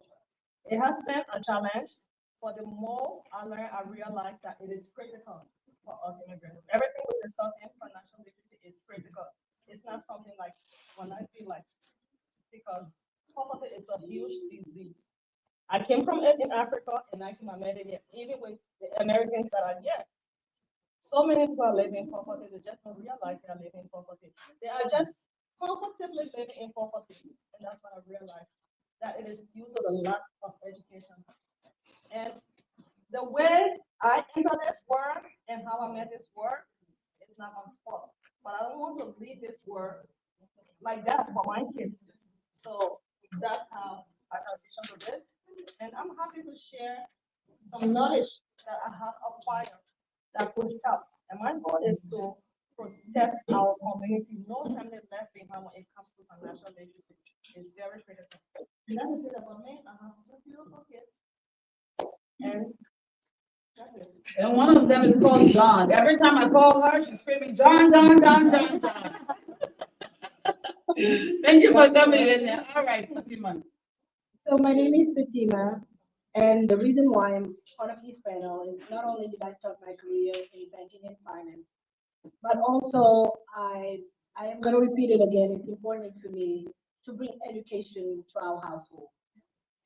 it has been a challenge, but the more I learn, I realize that it is critical for us immigrants. Everything we discuss in financial literacy is critical. It's not something like when I feel like because poverty is a huge disease. I came from it in Africa and I came America, even with the Americans that are here. So many people are living in poverty, they just don't realize they are living in poverty. They are just comfortably living in poverty. And that's what I realized that it is due to the lack of education. And the way I entered this world and how I met this world is not my fault. But I don't want to leave this world like that for my kids. So that's how I transitioned to this. And I'm happy to share some knowledge that I have acquired that could help. And my goal is to protect our community. No family left behind when it comes to financial literacy. It's very critical. And that is it about me. I have two beautiful kids. And that's it. And one of them is called John. Every time I call her, she's screaming, John, John, John, John, John. Thank you for coming in there. All right, Fatima. So my name is Fatima, and the reason why I'm part of this panel is not only did I start my career in banking and finance, but also I am going to repeat it again. It's important for me to bring education to our household.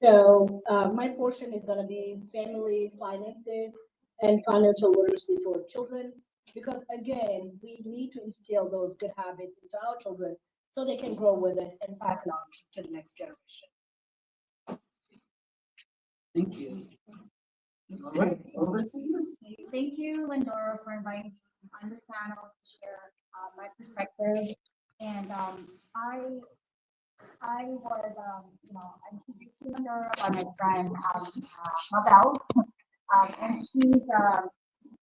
So my portion is going to be family finances and financial literacy for children, because again, we need to instill those good habits into our children so they can grow with it and pass it on to the next generation. Thank you. All right, over to you. Thank you, Lindora, for inviting me on this panel to share my perspective. And I was, introduced to Lindora by my friend Marcel,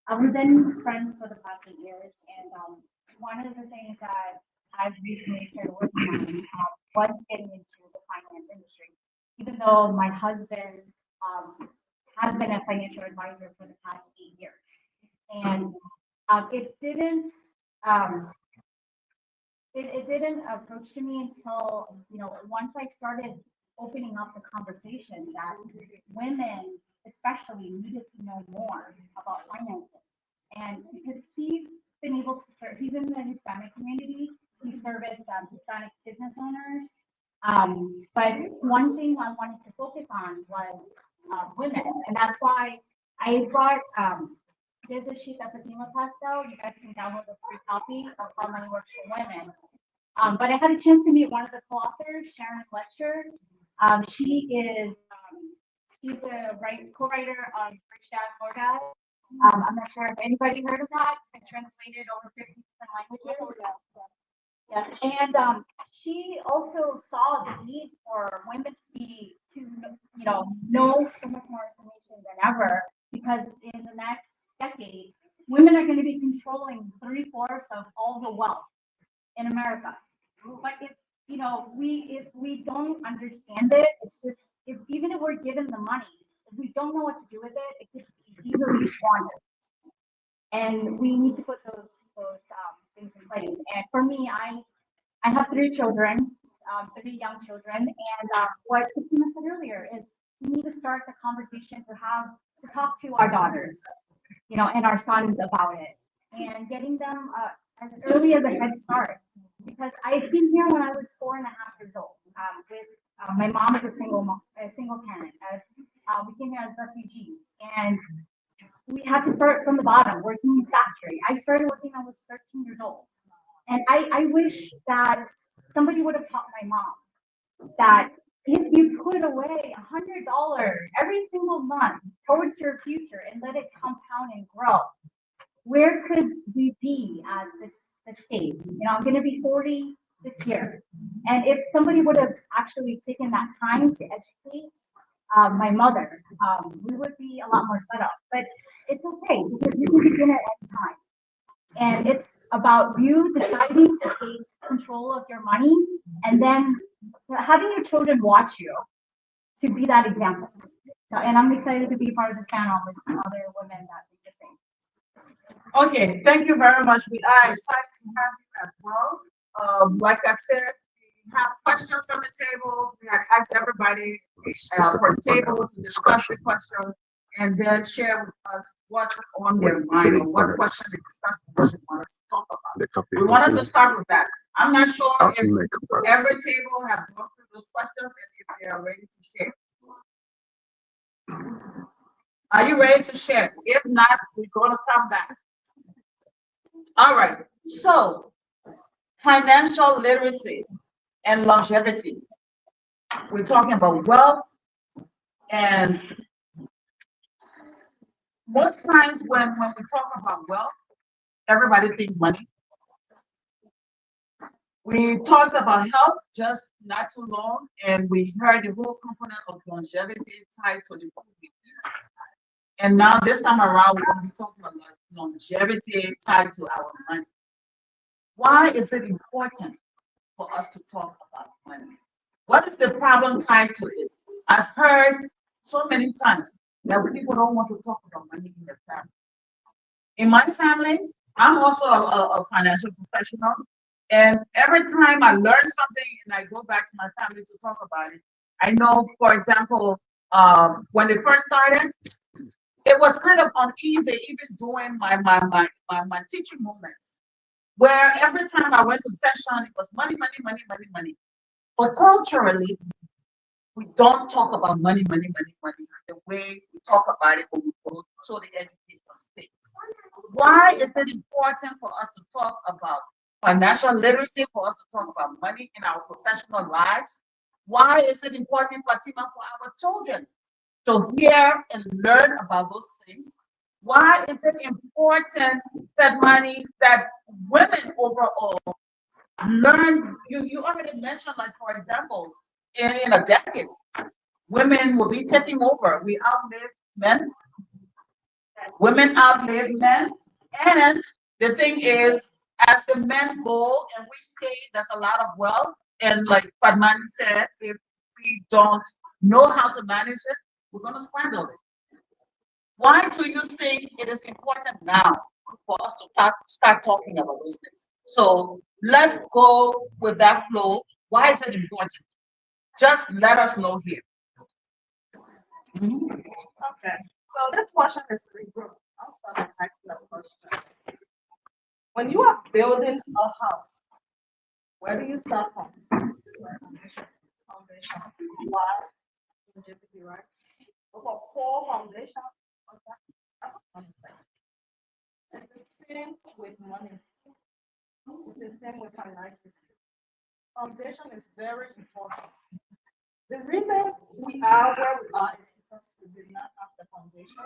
and we've been friends for the past 8 years. And one of the things that I've recently started working on was getting into the finance industry, even though my husband has been a financial advisor for the past 8 years. And it didn't it didn't approach to me until, once I started opening up the conversation that women especially needed to know more about finances. And because he's been able to serve, he's in the Hispanic community, he serviced Hispanic business owners. But one thing I wanted to focus on was women, and that's why I brought there's a sheet that Fatima passed out. You guys can download the free copy of How Money Works for Women. But I had a chance to meet one of the co-authors, Sharon Fletcher. She's a co-writer on Rich Dad Poor Dad. I'm not sure if anybody heard of that. It's been translated over 50 different languages. Yes, and she also saw the need for women to know so much more information than ever, because in the next decade, women are going to be controlling 3/4 of all the wealth in America. But if we don't understand it, it's just even if we're given the money, if we don't know what to do with it, it could easily be squandered. And we need to put those things in place. And for me, I have 3 children, 3 young children, and what Katina said earlier is we need to start the conversation to talk to our daughters, and our sons about it, and getting them as early as a head start. Because I came here when I was 4.5 years old. With my mom is a single parent. As we came here as refugees, and we had to start from the bottom, working in factory. I started working when I was 13 years old. And I wish that somebody would have taught my mom that if you put away $100 every single month towards your future and let it compound and grow, where could we be at this stage? I'm going to be 40 this year. And if somebody would have actually taken that time to educate my mother, we would be a lot more set up. But it's okay because you can begin at any time. And it's about you deciding to take control of your money and then having your children watch you to be that example. So, and I'm excited to be part of this panel with other women that think the same. Okay, thank you very much. We are excited to have you as well. Like I said, we have questions on the table. We had asked everybody for a table to discuss the questions and then share with us what's on their mind or what questions they discuss and what they want us to talk about. We wanted to start with that. I'm not sure if every table have gone through those questions and if they are ready to share. Are you ready to share? If not, we're going to come back. All right. So, financial literacy and longevity. We're talking about wealth, and most times when we talk about wealth, everybody thinks money. We talked about health just not too long, and we heard the whole component of longevity tied to the food we eat. And now this time around, we're going to be talking about longevity tied to our money. Why is it important for us to talk about money? What is the problem tied to it? I've heard so many times that people don't want to talk about money in their family. In my family, I'm also a financial professional. And every time I learn something and I go back to my family to talk about it, I know, for example, when they first started, it was kind of uneasy even during my teaching moments, where every time I went to session, it was money, money, money, money, money. But culturally, we don't talk about money, money, money, money the way we talk about it when we go to the education space. Why is it important for us to talk about financial literacy, for us to talk about money in our professional lives? Why is it important, Fatima, for our children to hear and learn about those things? Why is it important that women overall learn? You already mentioned, like, for example, in a decade, women will be taking over. We outlive men. Women outlive men. And the thing is, as the men go and we stay, there's a lot of wealth. And like Padmani said, if we don't know how to manage it, we're going to squander it. Why do you think it is important now for us to start talking about those things? So let's go with that flow. Why is it important? Just let us know here. Okay. So this question is three groups. I'll start with asking that question. When you are building a house, where do you start from? Foundation. Why? Longevity, right? For core foundation. It's the same with money. It's the same with finances. Foundation is very important. The reason we are where we are is because we did not have the foundation.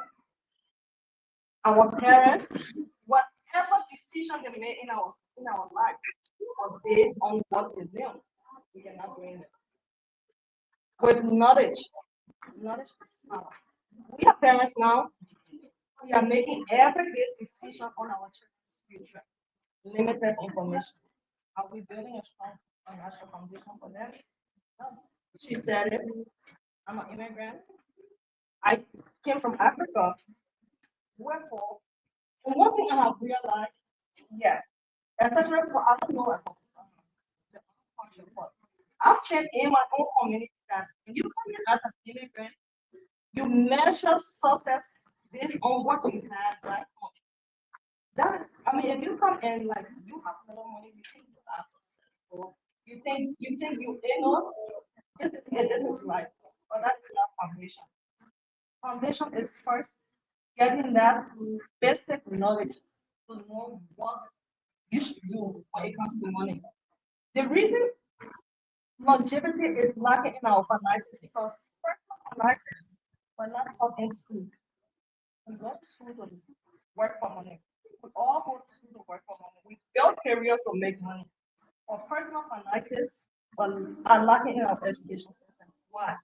Our parents, whatever decision they made in our life was based on what they knew. We cannot bring it. With knowledge is power. We are parents now. We are making everyday decision on our children's future. Limited information. Are we building a strong financial foundation for them? No. She said it. I'm an immigrant. I came from Africa. We're poor. And one thing I have realized, yeah, especially for, I don't know about the culture, but I've seen in my own community that when you come in as an immigrant, you measure success based on what you have back home. That's, I mean, if you come in like you have more money, you think you are successful. You think you know this is it, this is life. But that's not foundation. Foundation is first getting that basic knowledge to know what you should do when it comes to money. The reason longevity is lacking in our finances because personal finances were not taught in school. We go to school to work for money. We all go to school to work for money. We build careers to make money. Our personal finances are lacking in our education system. Why?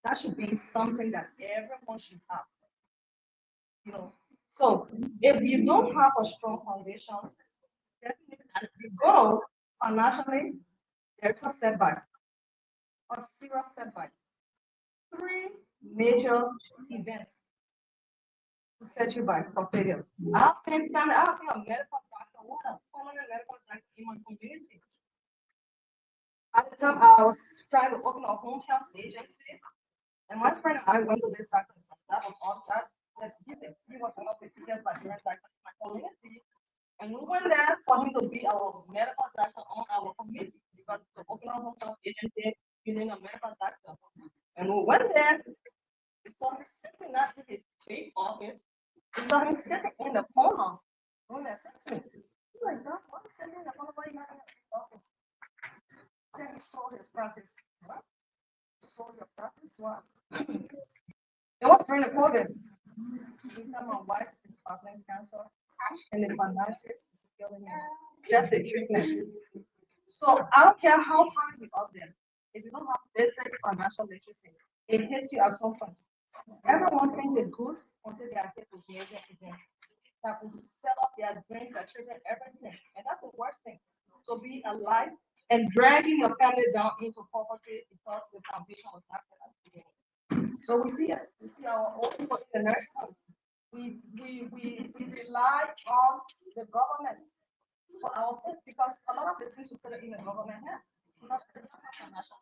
That should be something that everyone should have. You know. So if you don't have a strong foundation, definitely as you go financially, there's a setback, a serious setback. Three major events to set you back for failure. I've seen a medical doctor, what a prominent medical doctor in my community. At the time, I was trying to open a home health agency, and my friend and I went to this doctor because that was all that he was one of the biggest Liberian doctors in my community. And we went there for him to be our medical doctor on our community because to open a home health agency, you need a medical doctor. And we went there, we saw him sitting not in his chief office, we saw him sitting in the corner doing the assessment. He's like, "Doc, why are you sitting in the corner? Why are you not in the office?" He said he sold his practice. What? Sold your practice? What? It was during the COVID. He said my wife is battling cancer and the finances is killing me. Just the treatment. So I don't care how hard you up there. If you don't have basic financial literacy, it hits you at some point. Everyone thinks they're good until they are hit with behavior again. That will set up their brains, their children, everything. And that's the worst thing. To be alive and dragging your family down into poverty because the foundation was not set at the beginning. So we see it. We see our old people in the nursing home. We rely on the government for our food because a lot of the things we put in the government hand. Because we don't have financial.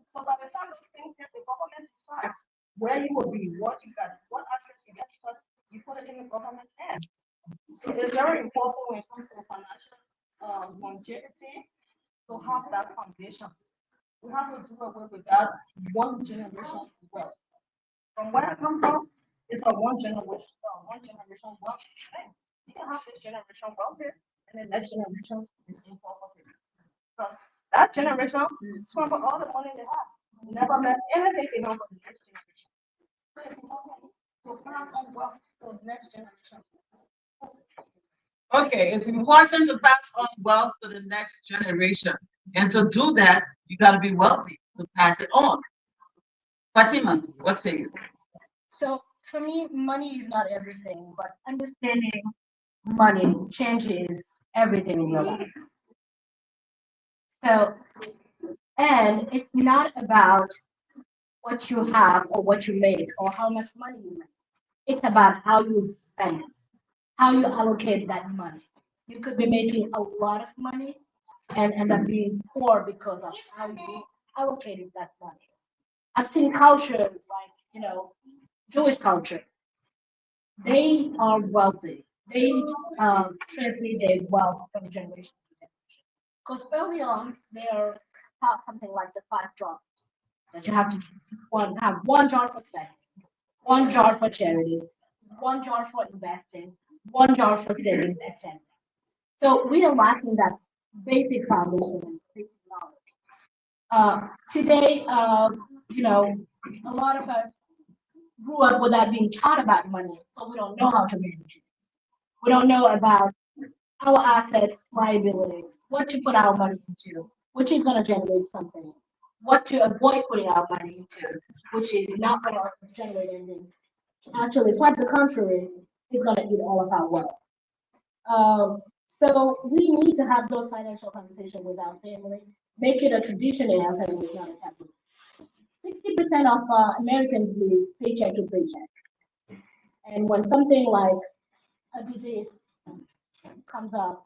So by the time those things hit, the government decides where you will be, what you got, what assets you get, because you put it in the government hand. So it's very important when it comes to financial longevity to have that foundation. We have to do away with that one generation wealth. From where I come from, it's a one generation wealth thing. You can have this generation wealthy, and the next generation is in poverty. Because that generation squandered all the money they have. Never left anything enough for the next generation. So it's important to pass on wealth to the next generation. Okay, it's important to pass on wealth to the next generation. And to do that, you got to be wealthy to pass it on. Fatima, what say you? So for me, money is not everything, but understanding money changes everything in your life. So, and it's not about what you have or what you make or how much money you make. It's about how you spend it, how you allocate that money. You could be making a lot of money and end up being poor because of how you allocated that money. I've seen cultures like, Jewish culture. They are wealthy. They transmit their wealth from generation to generation. Because early on, they are taught something like the 5 jars that you have to have one jar for spending, one jar for charity, one jar for investing, one jar for savings, etc. So we are lacking that basic foundation and basic knowledge. Today, a lot of us grew up without being taught about money, so we don't know how to manage it. We don't know about our assets, liabilities, what to put our money into, which is going to generate something, what to avoid putting our money into, which is not going to generate anything. Actually, quite the contrary, is going to eat all of our wealth. So we need to have those financial conversations with our family, make it a tradition in our family, not a taboo. 60% of Americans live paycheck to paycheck. And when something like a disease comes up,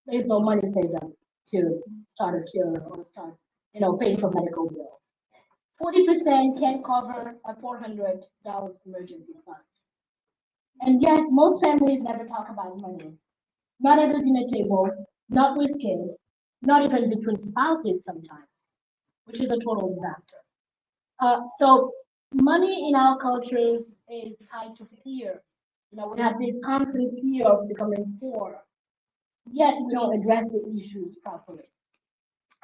there's no money saved up to start a cure or start, paying for medical bills. 40% can't cover a $400 emergency fund. And yet, most families never talk about money. Not at the dinner table, not with kids, not even between spouses sometimes, which is a total disaster. So money in our cultures is tied to fear. We have this constant fear of becoming poor, yet we don't address the issues properly.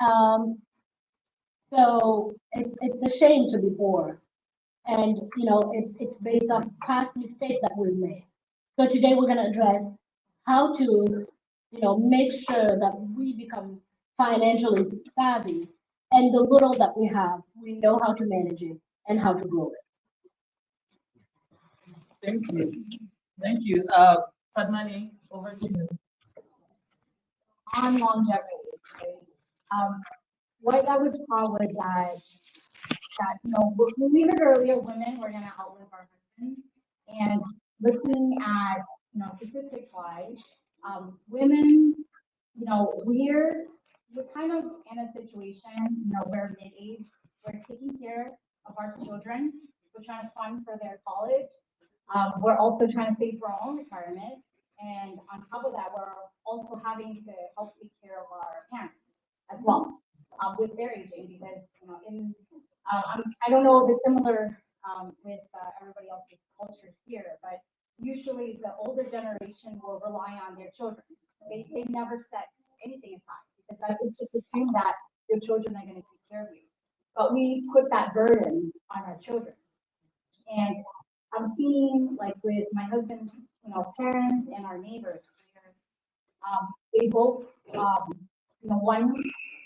Um, so it's a shame to be poor, and it's based on past mistakes that we've made. So today we're going to address how to make sure that we become financially savvy, and the little that we have, we know how to manage it and how to grow it. Thank you. Thank you. Padmani, over to you. On longevity, right? What I was taught was that when we heard earlier, women were going to outlive our husbands, and looking at statistics wise, women, we're kind of in a situation, we're mid-age, we're taking care of our children, we're trying to fund for their college, we're also trying to save for our own retirement, and on top of that, we're also having to help take care of our parents as well, with their aging, because I don't know if it's similar with everybody else's culture here, but usually the older generation will rely on their children. They never set anything aside, because it's just assumed that your children are going to take care of you. But we put that burden on our children. And I'm seeing, like with my husband's, parents and our neighbors, they both,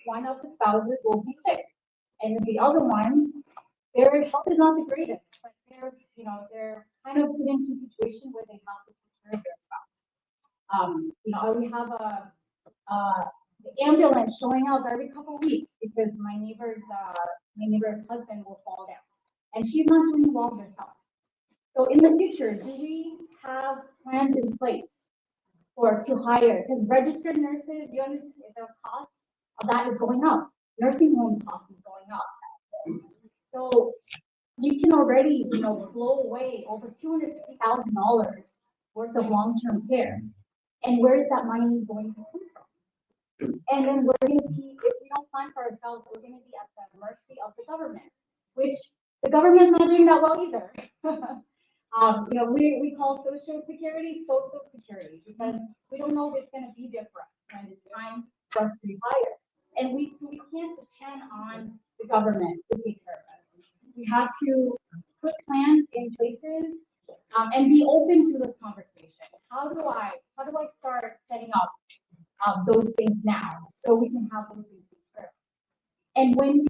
one of the spouses will be sick, and the other one, their health is not the greatest, but they're kind of put into a situation where they have to take care of their spouse. We have the ambulance showing up every couple of weeks because my neighbor's husband will fall down, and she's not doing well herself. So in the future, do we have plans in place to hire? Because registered nurses, you understand the cost of that is going up. Nursing home cost is going up. So we can already, blow away over $250,000 worth of long-term care. And where is that money going to come from? And then we're going to be, if we don't plan for ourselves, we're going to be at the mercy of the government, which the government's not doing that well either. We call Social Security because we don't know if it's going to be there for us when it's time for us to retire. And we can't depend on the government to take care of us. We have to put plans in places and be open to this conversation. How do I start setting up those things now so we can have those things taken care of? And when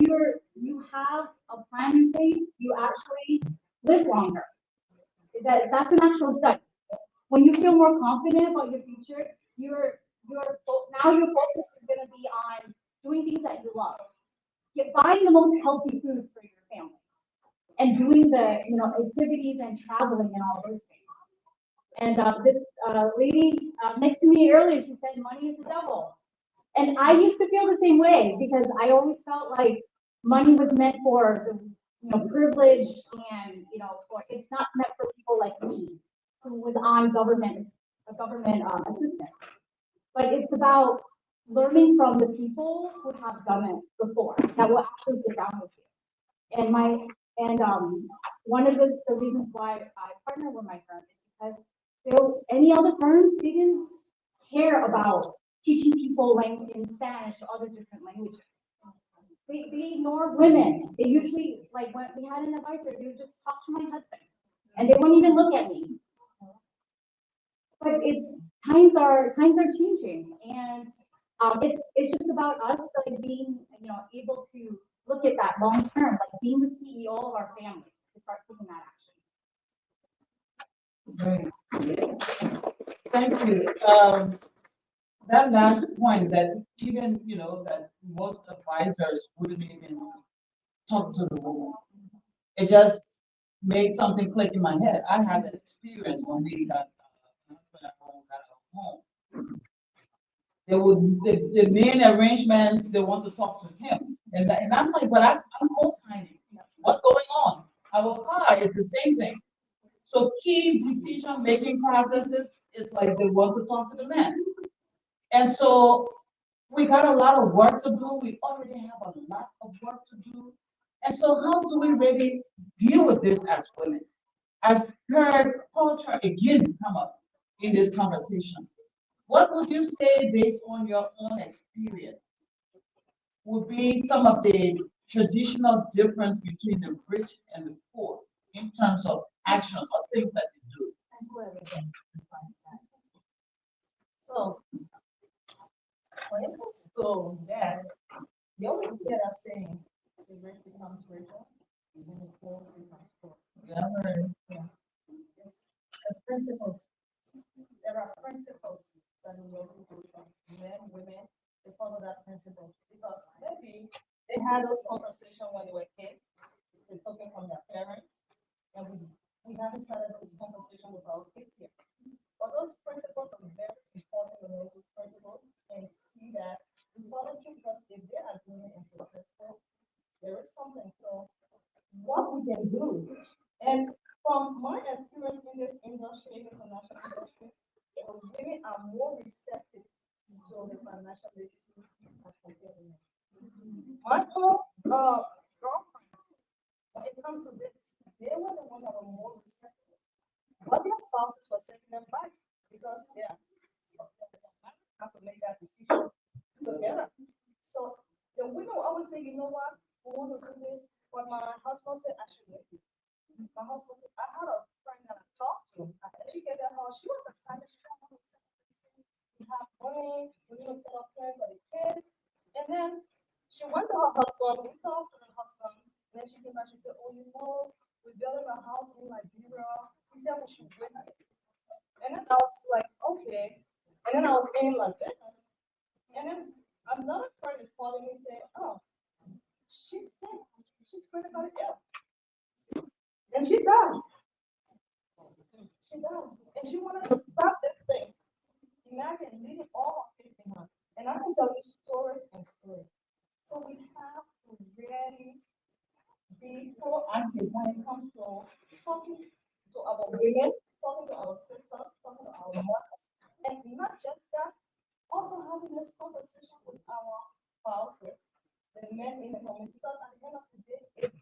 you have a plan in place, you actually live longer. That's an actual study. When you feel more confident about your future, your focus is going to be on doing things that you love. Buying the most healthy foods for your family, and doing the activities and traveling and all those things. And this lady next to me earlier, she said money is the devil. And I used to feel the same way because I always felt like money was meant for privilege and it's not meant for people like me who was on government assistance. But it's about learning from the people who have done it before that will actually sit down with you. And one of the reasons why I partner with my firm is because any other firms, they didn't care about teaching people in Spanish or other different languages. They ignore women. They usually, like when we had an advisor, they would just talk to my husband and they wouldn't even look at me. But times are changing, and it's just about us being able to look at that long term, like being the CEO of our family to start taking that action. Great. Thank you. That last point that even that most advisors wouldn't even talk to the woman. It just made something click in my head. I had an experience when we got They would, the main arrangements, they want to talk to him. And I'm like, but I'm co-signing. What's going on? Our car is the same thing. So key decision-making processes is like they want to talk to the man. And so we got a lot of work to do. We already have a lot of work to do. And so how do we really deal with this as women? I've heard culture again come up in this conversation. What would you say based on your own experience would be some of the traditional difference between the rich and the poor in terms of actions or things that they do? So, when it comes to that, you always hear that saying, the rich becomes richer, and the poor becomes poor. Yeah, right. Yeah. It's the principles. There are principles that we work with men, women, they follow that principle. Because maybe they had those conversations when they were kids, they're talking from their parents, and we haven't started those conversations with our kids yet. But those principles are very important to know those principles and see that we follow through because if they are doing it and successful, there is something. So what we can do, and from my experience in this industry, in the financial industry, women are more receptive to the financial literacy as compared to men. My own girlfriends, when it comes to this, they were the ones that were more receptive. But their spouses were setting them back because they have to make that decision together. So the women will always say, you know what, we want to do this, but my husband said I should make it. My husband said, I had a friend that I talked to, I educated her, she was excited, she wanted to we have money, we're gonna set up plans for the kids. And then she went to her husband, we talked to her husband, and then she came back, she said, oh, you know, we're building a house in Liberia. He said we should wait. And then I was like, okay. And then I was in Las Vegas. And then another friend is calling me saying, oh, she's sick. She's critically ill. And she died. She died. And she wanted to stop this thing. Imagine leaving all of this in her. And I can tell you stories and stories. So we have to really be proactive when it comes to talking to our women, talking to our sisters, talking to our mothers, and not just that, also having this conversation with our spouses, the men in the community, because at the end of the day, if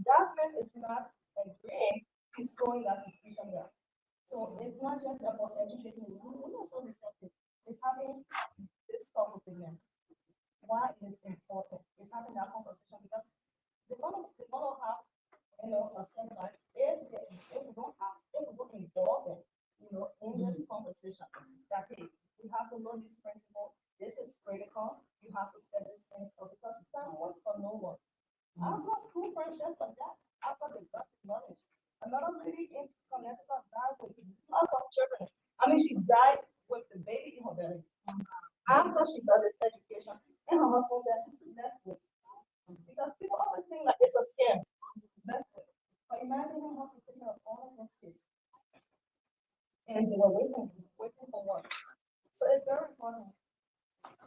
that man is not agreeing, he's going that decision there. So it's not just about educating women, we're also receptive. It's having this talk with the men. Why it is important? It's having that conversation because they gonna have a setback if we don't have if we don't involve them, in this conversation. That hey, we have to learn this principle. This is critical. You have to set this thing up because time works for no one. I've got school friends just like that. I've got the graphic knowledge. Another lady in Connecticut died with lots of children. I mean, she died with the baby in her belly. After she got this education, and her husband said, let's wait. Because people always think that it's a scam. Let's wait. But imagine him having to take care of all of those kids. And they were waiting for what? So it's very important.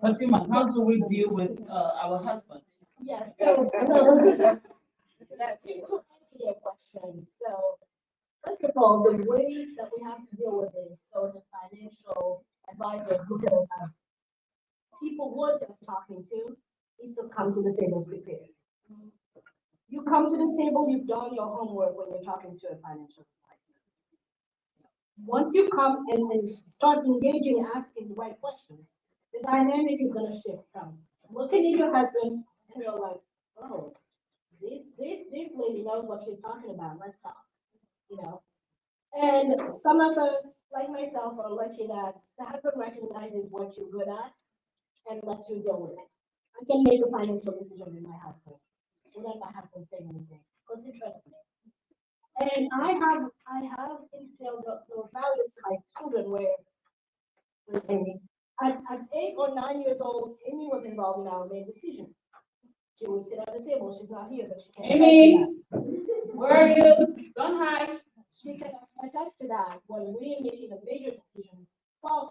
Fatima, how do we deal with our husbands? Yes. So that's to answer your question. So first of all, the way that we have to deal with this, so the financial advisors look at us as people who they're talking to is to come to the table prepared. You come to the table, you've done your homework when you're talking to a financial advisor. Once you come and start engaging, asking the right questions, the dynamic is going to shift from looking at your husband and you're like, oh, this lady knows what she's talking about. Let's talk, you know. And some of us, like myself, are lucky that the husband recognizes what you're good at and lets you deal with it. I can make a financial decision with my husband without my husband saying anything because he trusts me. And I have instilled those values to my children where at 8 or 9 years old, Amy was involved in our main decisions. She would sit at the table. She's not here, but she can. Amy, where are you? Don't hide. She can attest to that when we're making a major decision.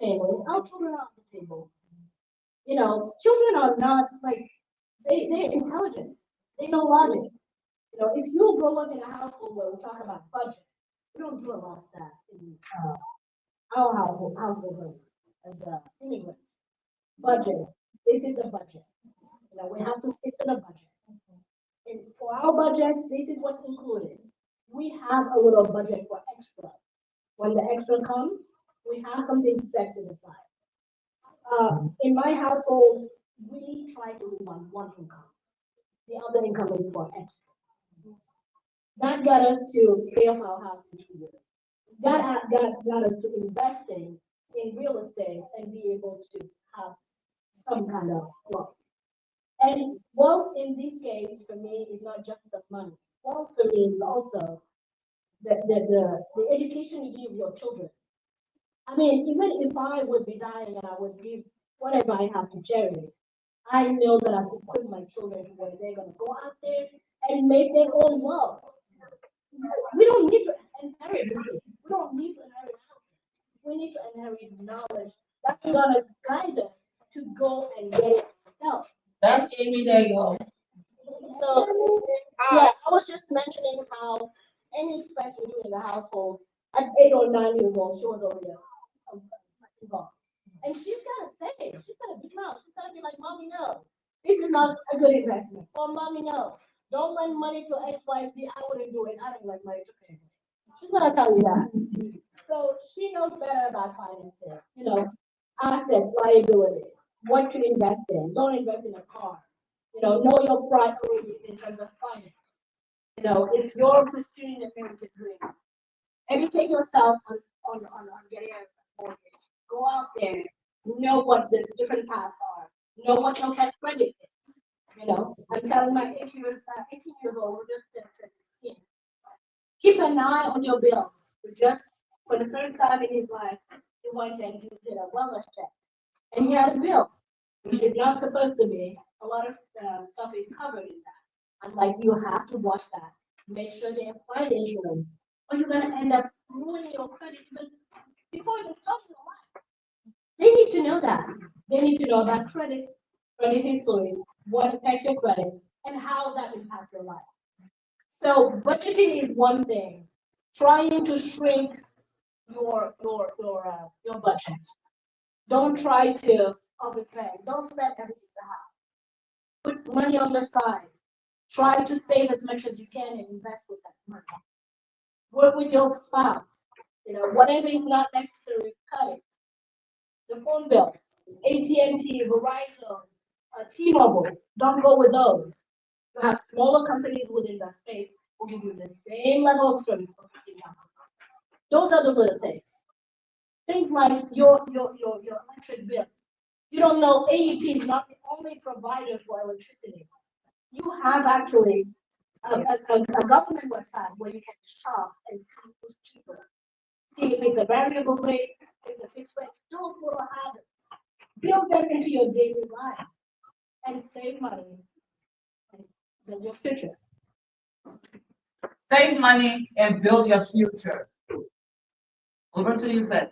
family, our children are on the table. You know, children are not like, they're intelligent. They know logic. You know, if you grow up in a household where we talk about budget, we don't do a lot of that in our household as immigrants. Budget. This is the budget. You know, we have to stick to the budget. And for our budget, this is what's included. We have a little budget for extra. When the extra comes, we have something set to the side. In my household, we try to live on one income. The other income is for extra. That got us to pay off our house in 2 years. Got us to investing in real estate and be able to have some kind of wealth. And wealth in this case for me is not just the money. Wealth for me is also the education you give your children. I mean, even if I would be dying and I would give whatever I have to charity, I know that I've equipped my children to where they're going to go out there and make their own wealth. We don't need to inherit money. We don't need to inherit houses. We need to inherit knowledge that's going to guide us to go and get it ourselves. That's Amy, there you go. So, yeah, I was just mentioning how any expense we do in the household, at 8 or 9 years old, she was already involved. And she's got to say, she's got to be proud. She's got to be like, Mommy, no, this is not a good investment. Or, Mommy, no, don't lend money to X, Y, Z. I wouldn't do it. I don't like money to pay. She's going to tell you that. So she knows better about finances, you know, assets, liability, what to invest in. Don't invest in a car. You know your priorities in terms of finance. You know, if you're pursuing the American dream, educate yourself on getting a mortgage. Go out there, know what the different paths are, know what your credit is. You know, I'm telling my 18 years old, we're just 16. Keep an eye on your bills. Just for the first time in his life, he went and did a wellness check, and he had a bill, which is not supposed to be. A lot of stuff is covered in that. I'm like, you have to watch that. Make sure they apply the insurance, or you're gonna end up ruining your credit even before you start your life. They need to know that. They need to know about credit history, what affects your credit, and how that impacts your life. So budgeting is one thing. Trying to shrink your budget. Don't try to overspend. Don't spend everything you have. Put money on the side. Try to save as much as you can and invest with that money. Work with your spouse. You know, whatever is not necessary, cut it. The phone bills, AT&T, Verizon, T-Mobile, don't go with those. You have smaller companies within that space who give you the same level of service for $15,000. Those are the little things. Things like your electric bill. You don't know AEP is not the only provider for electricity. You have actually a government website where you can shop and see who's cheaper. See if it's a variable rate, if it's a fixed rate. Those little habits. Build them into your daily life and save money and build your future. Save money and build your future. Over to you, Fed.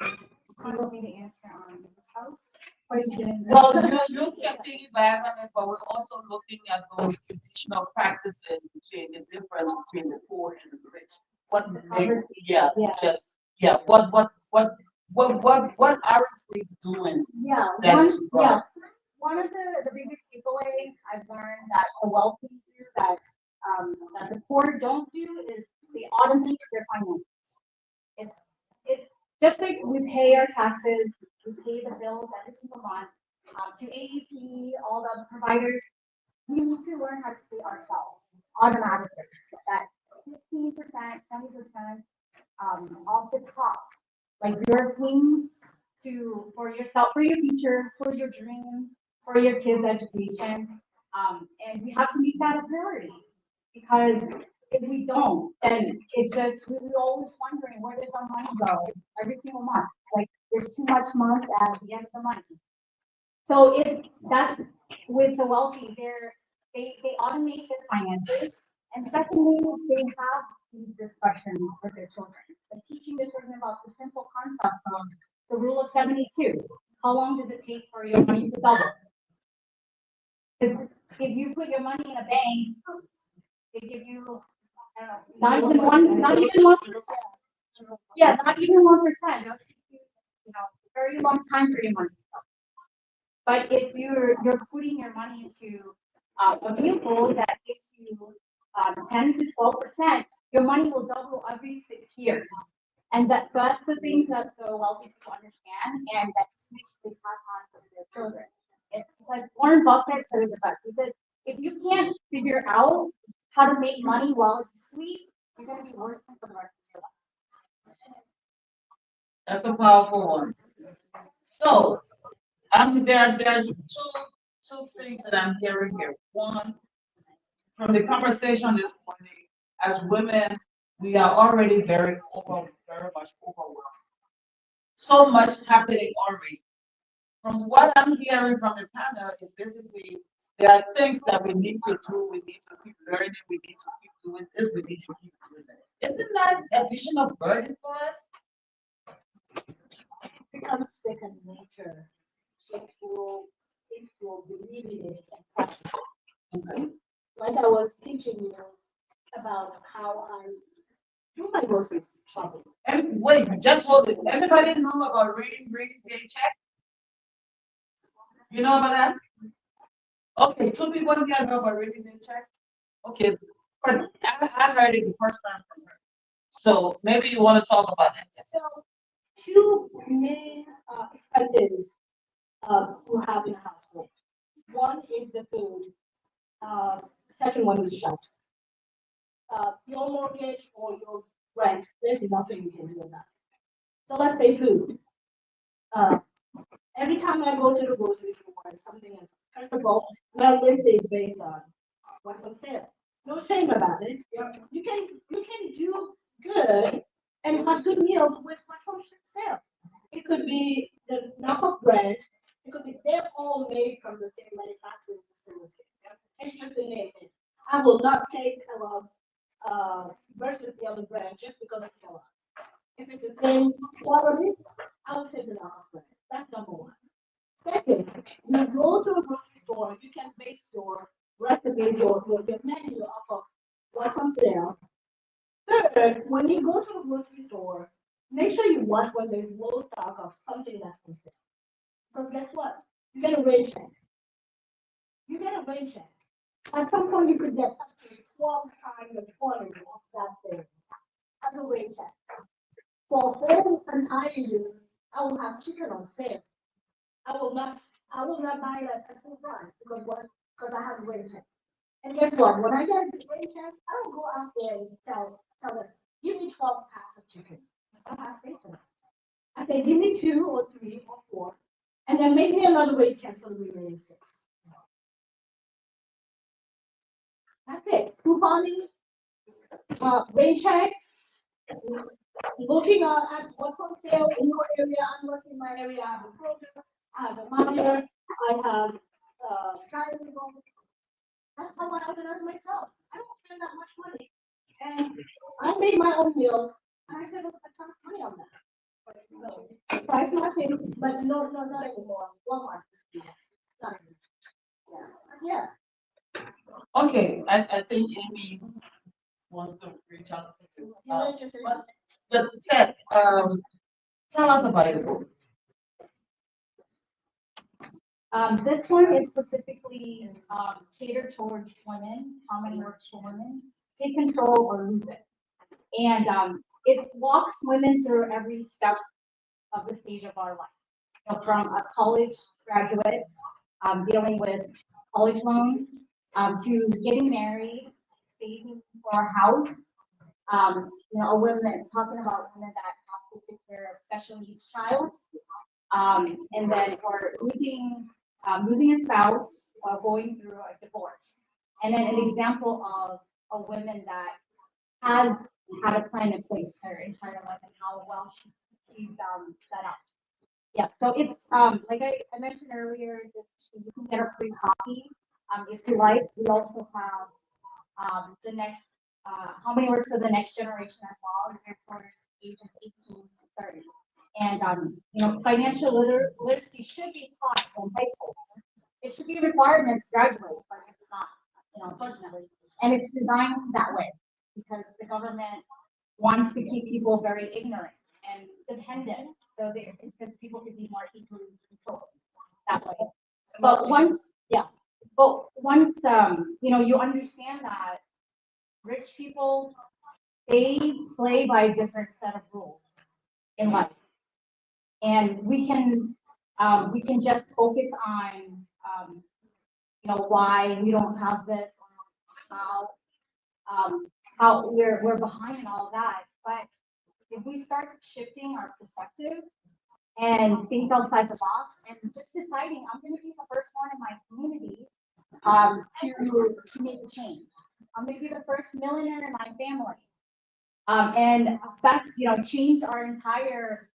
Do you want me to answer on this house question? Well, you can piggyback on it, but we're also looking at those traditional practices between the difference between the poor and the rich. What what aren't we doing? Yeah, That's wrong. one of the biggest takeaways I've learned that the wealthy do that the poor don't do is they automate their finances. It's just like we pay our taxes, we pay the bills every single month to AEP, all the providers. We need to learn how to pay ourselves automatically. That 15%, 20% off the top, like you're paying for yourself, for your future, for your dreams, for your kids' education, and we have to make that a priority because if we don't, then it's just we're always wondering where does our money go every single month. It's like there's too much month at the end of the month. So that's with the wealthy, they automate their finances, and secondly, they have these discussions with their children, like teaching the children about the simple concepts of the rule of 72. How long does it take for your money to double? Because if you put your money in a bank, they give you, I don't know, not even 1%. Yeah, not even 1%. Very long time for your money to double. But if you're putting your money into a vehicle that gives you 10 to 12%, your money will double every 6 years. And that's the things that the wealthy people understand, and that just makes this pass on to their children. It's because Warren Buffett said it the best. He said, if you can't figure out how to make money while you sleep, you're going to be working for the rest of your life. That's a powerful one. So, there are two things that I'm hearing here. One, from the conversation this morning, as women, we are already very much overwhelmed. So much happening already. From what I'm hearing from the panel is basically there are things that we need to do, we need to keep learning, we need to keep doing this, we need to keep doing that. Isn't that additional burden for us? It becomes second nature if you believe in it and practice it. Like I was teaching you about how I do my grocery shopping. And wait, just hold it. Everybody know about reading paycheck? You know about that? Okay, two people here know about reading paycheck. Okay, but I heard it the first time from her. So maybe you want to talk about that. So two main expenses you have in a household. One is the food. Second one is shelter. Your mortgage or your rent, there's nothing you can do about it. So let's say food. Every time I go to the grocery store, something is, first of all, my list is based on what's on sale. No shame about it. You can do good and have good meals with what's on sale. It could be the knockoff bread. It could be they're all made from the same manufacturing facility. It's just the name. I will not take Kellogg's versus the other brand just because it's Kellogg's. If it's the same quality, I will take the knockoff bread. That's number one. Second, you go to a grocery store, you can base your recipes, your menu off of what's on sale. Third, when you go to a grocery store, make sure you watch when there's low stock of something that's on sale. Because guess what? You get a rate check. You get a rate check. At some point, you could get up to 12 times the quantity of that thing as a rate check. For a whole entire year, I will have chicken on sale. I will not buy that at full price because what? Because I have a rate check. And guess what? When I get this rate check, I don't go out there and tell them, give me 12 packs of chicken. I don't have space for that. I say, give me 2 or 3 or 4, and then make me another rate check for the remaining 6. That's it. Couponing, rate checks, looking at what's on sale in your area. I'm working in my area. I have a program. I have a minor. I have child labor. That's how I organize myself. I don't spend that much money. And I made my own meals, and I saved a ton of money on that. So, price nothing, but no, not anymore. Walmart is not anymore. Yeah. Okay, I think Amy wants to reach out to you. But Seth, tell us about the book. This one is specifically catered towards women, common works for women, take control or lose it. And it walks women through every step of the stage of our life. From a college graduate, dealing with college loans, to getting married, saving for a house, a woman talking about women that have to take care of special needs child, and then for losing a spouse or going through a divorce. And then an example of a woman that has had a plan in place her entire life and how well she's set up. Yeah, so it's like I mentioned earlier, you can get a free copy if you like. We also have the next how many works for the next generation as well, for ages 18 to 30. And, financial literacy should be taught in high schools. It should be a requirement to graduate, but it's not, unfortunately. And it's designed that way because the government wants to keep people very ignorant and dependent. So it's because people could be more easily controlled that way. But once you understand that rich people, they play by a different set of rules in life. And we can just focus on, why we don't have this, or how we're behind and all of that. But if we start shifting our perspective and think outside the box and just deciding, I'm going to be the first one in my community to make a change. I'm going to be the first millionaire in my family, and affect, change our entire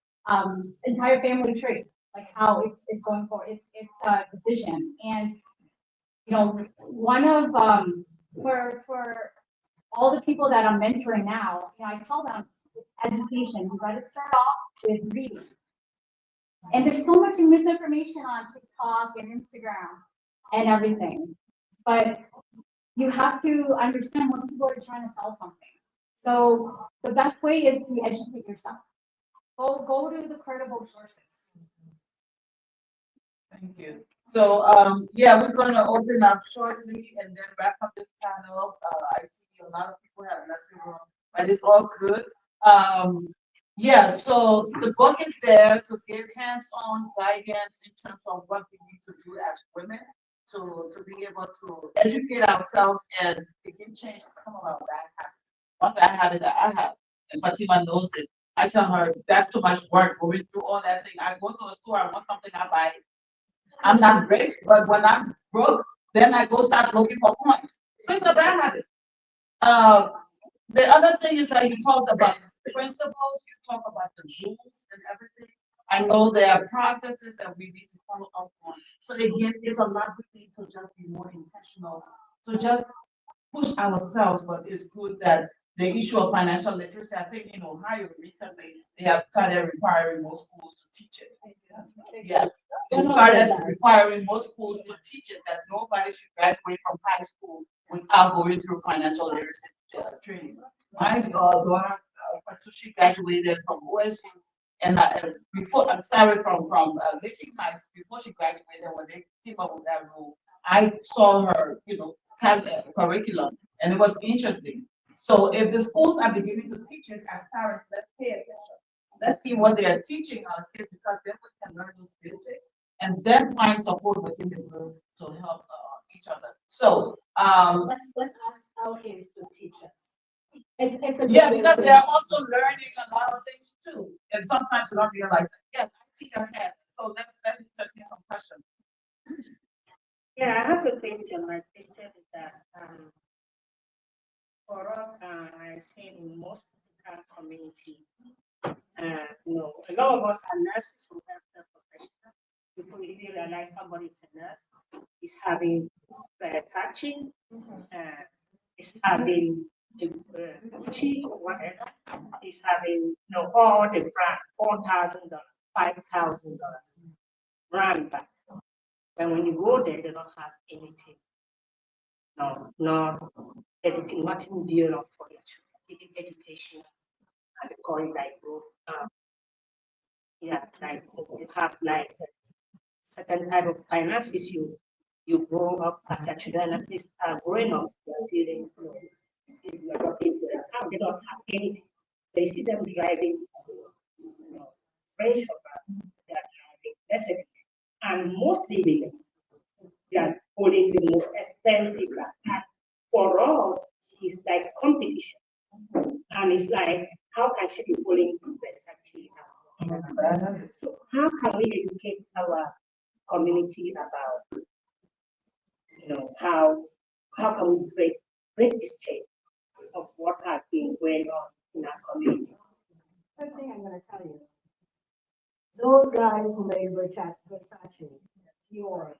family tree, like how it's going forward. It's a decision, and one of for all the people that I'm mentoring now, I tell them it's education. You got to start off with reading. And there's so much misinformation on TikTok and Instagram and everything. But you have to understand most people are trying to sell something. So the best way is to educate yourself. Go to the credible sources. Thank you. So, we're going to open up shortly and then wrap up this panel. I see a lot of people have left the room, but it's all good. So the book is there to give hands-on guidance in terms of what we need to do as women to be able to educate ourselves and begin changing some of our bad habits. One bad habit that I have, and Fatima knows it, I tell her that's too much work going through all that thing. I go to a store, I want something, I buy it. I'm not rich, but when I'm broke, then I go start looking for coins. So it's a bad habit. The other thing is that you talked about principles, you talk about the rules and everything. I know there are processes that we need to follow up on. So again, it's a lot we need to just be more intentional, to just push ourselves, but it's good that the issue of financial literacy, I think in Ohio recently, they have started requiring most schools to teach it. Yeah, they started requiring most schools to teach it, that nobody should graduate from high school without going through financial literacy training. My daughter, she graduated from OSU, and before, I'm sorry, from Licking Heights, before she graduated, when they came up with that rule, I saw her, kind of curriculum, and it was interesting. So if the schools are beginning to teach it, as parents, let's pay attention. Let's see what they are teaching our kids, because then we can learn those basics and then find support within the group to help each other. So let's ask our kids to teach us. It's because they are also learning a lot of things too, and sometimes we don't realize it. Yes, I see your hand. So let's entertain some questions. Yeah, I have a question. My question is that for us, I see in most of our community, a lot of us are nurses who have the professional. Before you really realize somebody is a nurse, is having searching, is having Gucci or whatever, is having all the brand, $4,000, $5,000 brand back. And when you go there, they don't have anything. No, nothing built for your children, education. I call it like growth. Like you have like a certain type of finance issue. You grow up as a children, at least growing up, you're feeling, they don't have anything. They see them driving, French they are driving Mercedes, and mostly they are holding the most expensive car. And for us, it's like competition. And it's like, how can she be holding Versace? So how can we educate our community about, how can we break this chain of what has been going on in our community? First thing I'm going to tell you, those guys who made Versace, Dior,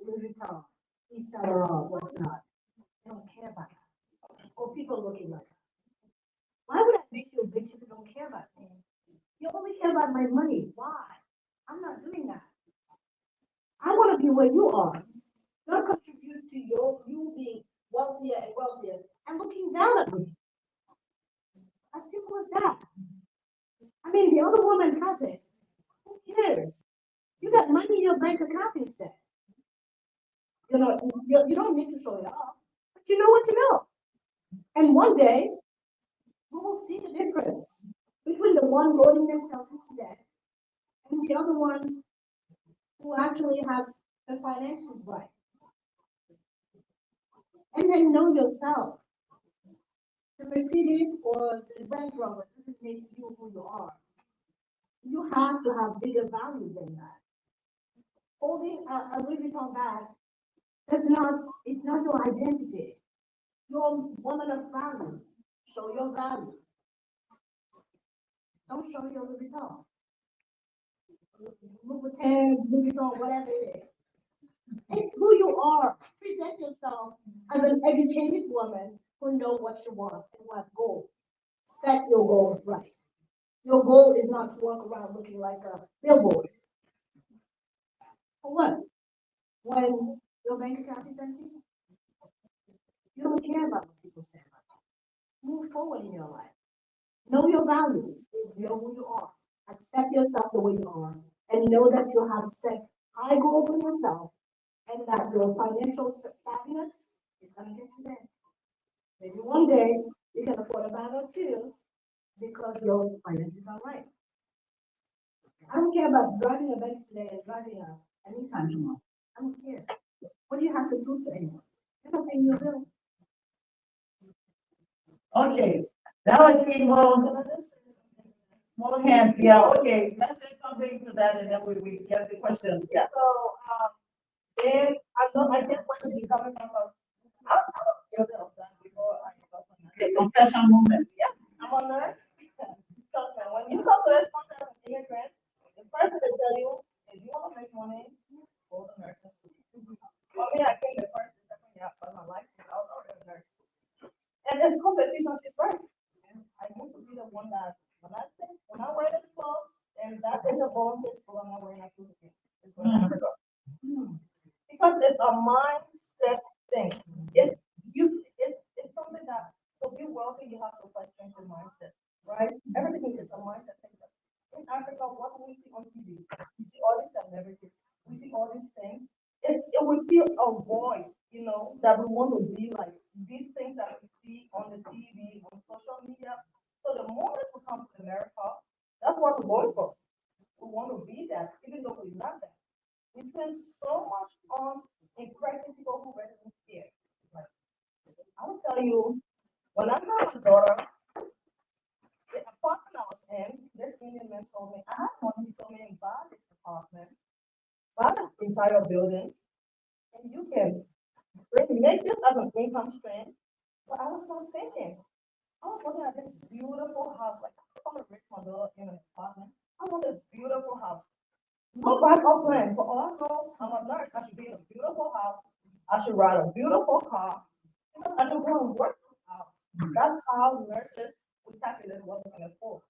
Louis Vuitton, Yves Saint Laurent, whatnot, they don't care about that. or people looking like us. Why would I make you rich if you don't care about me? You only care about my money. Why? I'm not doing that. I want to be where you are, not contribute to you being wealthier and wealthier and looking down at me. As simple as that. I mean, the other woman has it. Who cares? You got money in your bank account instead. You know, you don't need to show it off, but you know what you know. And one day, we will see the difference between the one loading themselves into debt and the other one who actually has the finances right. And then know yourself. The Mercedes or the Range Rover doesn't make you who you are. You have to have bigger values than that. Holding a Louis Vuitton bag it's not your identity. You're a woman of values. Show your values. Don't show your Louis Vuitton. Louis Vuitton, whatever it is. It's who you are. Present yourself as an educated woman who knows what you want and who has goals. Set your goals right. Your goal is not to walk around looking like a billboard. For what? When your bank account is empty, you don't care about what people say about you. Move forward in your life. Know your values. Know who you are. Accept yourself the way you are. And know that you have set high goals for yourself and that your financial savviness is going to get you there. Maybe one day you can afford a bag or two because your finances are right. I don't care about driving a Benz today and driving a Nissan tomorrow. I don't care. What do you have to prove to anyone? You're not paying your bill. Okay, that was more hands, yeah, okay, let's say something to that and then we get the questions, yeah. So, then I get where she's coming from because I was guilty of that before I got on that. The confession moment, yeah. I'm a nurse. Trust me, when you come to this conference as an immigrant, the first thing they tell you, if you want to make money, go to nursing school. For me, I came the first and second year after my license, I was already a nurse. And there's competition, she's right. And I used to be the one that when I wear this clothes, and that is a bone this school, I'm not wearing my clothes again. It's what I have to go. Because it's a mindset thing. It's something that to be wealthy, you have to question your mindset, right? Everything is a mindset thing. In Africa, what do we see on TV? We see all these celebrities, we see all these things. It would feel a void, that we want to be like these things that we see on the TV, on social media. So the moment we come to America, that's what we're going for. We want to be that, even though we're not that. We spend so much on impressing people who really don't care. Like, I will tell you, when I got my daughter, the apartment I was in, this Indian man told me, I had money, he told me, buy this apartment, buy the entire building, and you can make this as an income stream. But I was not thinking. I was looking at this beautiful house, like I'm gonna rich my daughter in an apartment. I want this beautiful house. No backup plan. For all I know, I'm a nurse. I should be in a beautiful house. I should ride a beautiful car. Because I don't want to work in this house. That's how nurses we calculate what we can afford.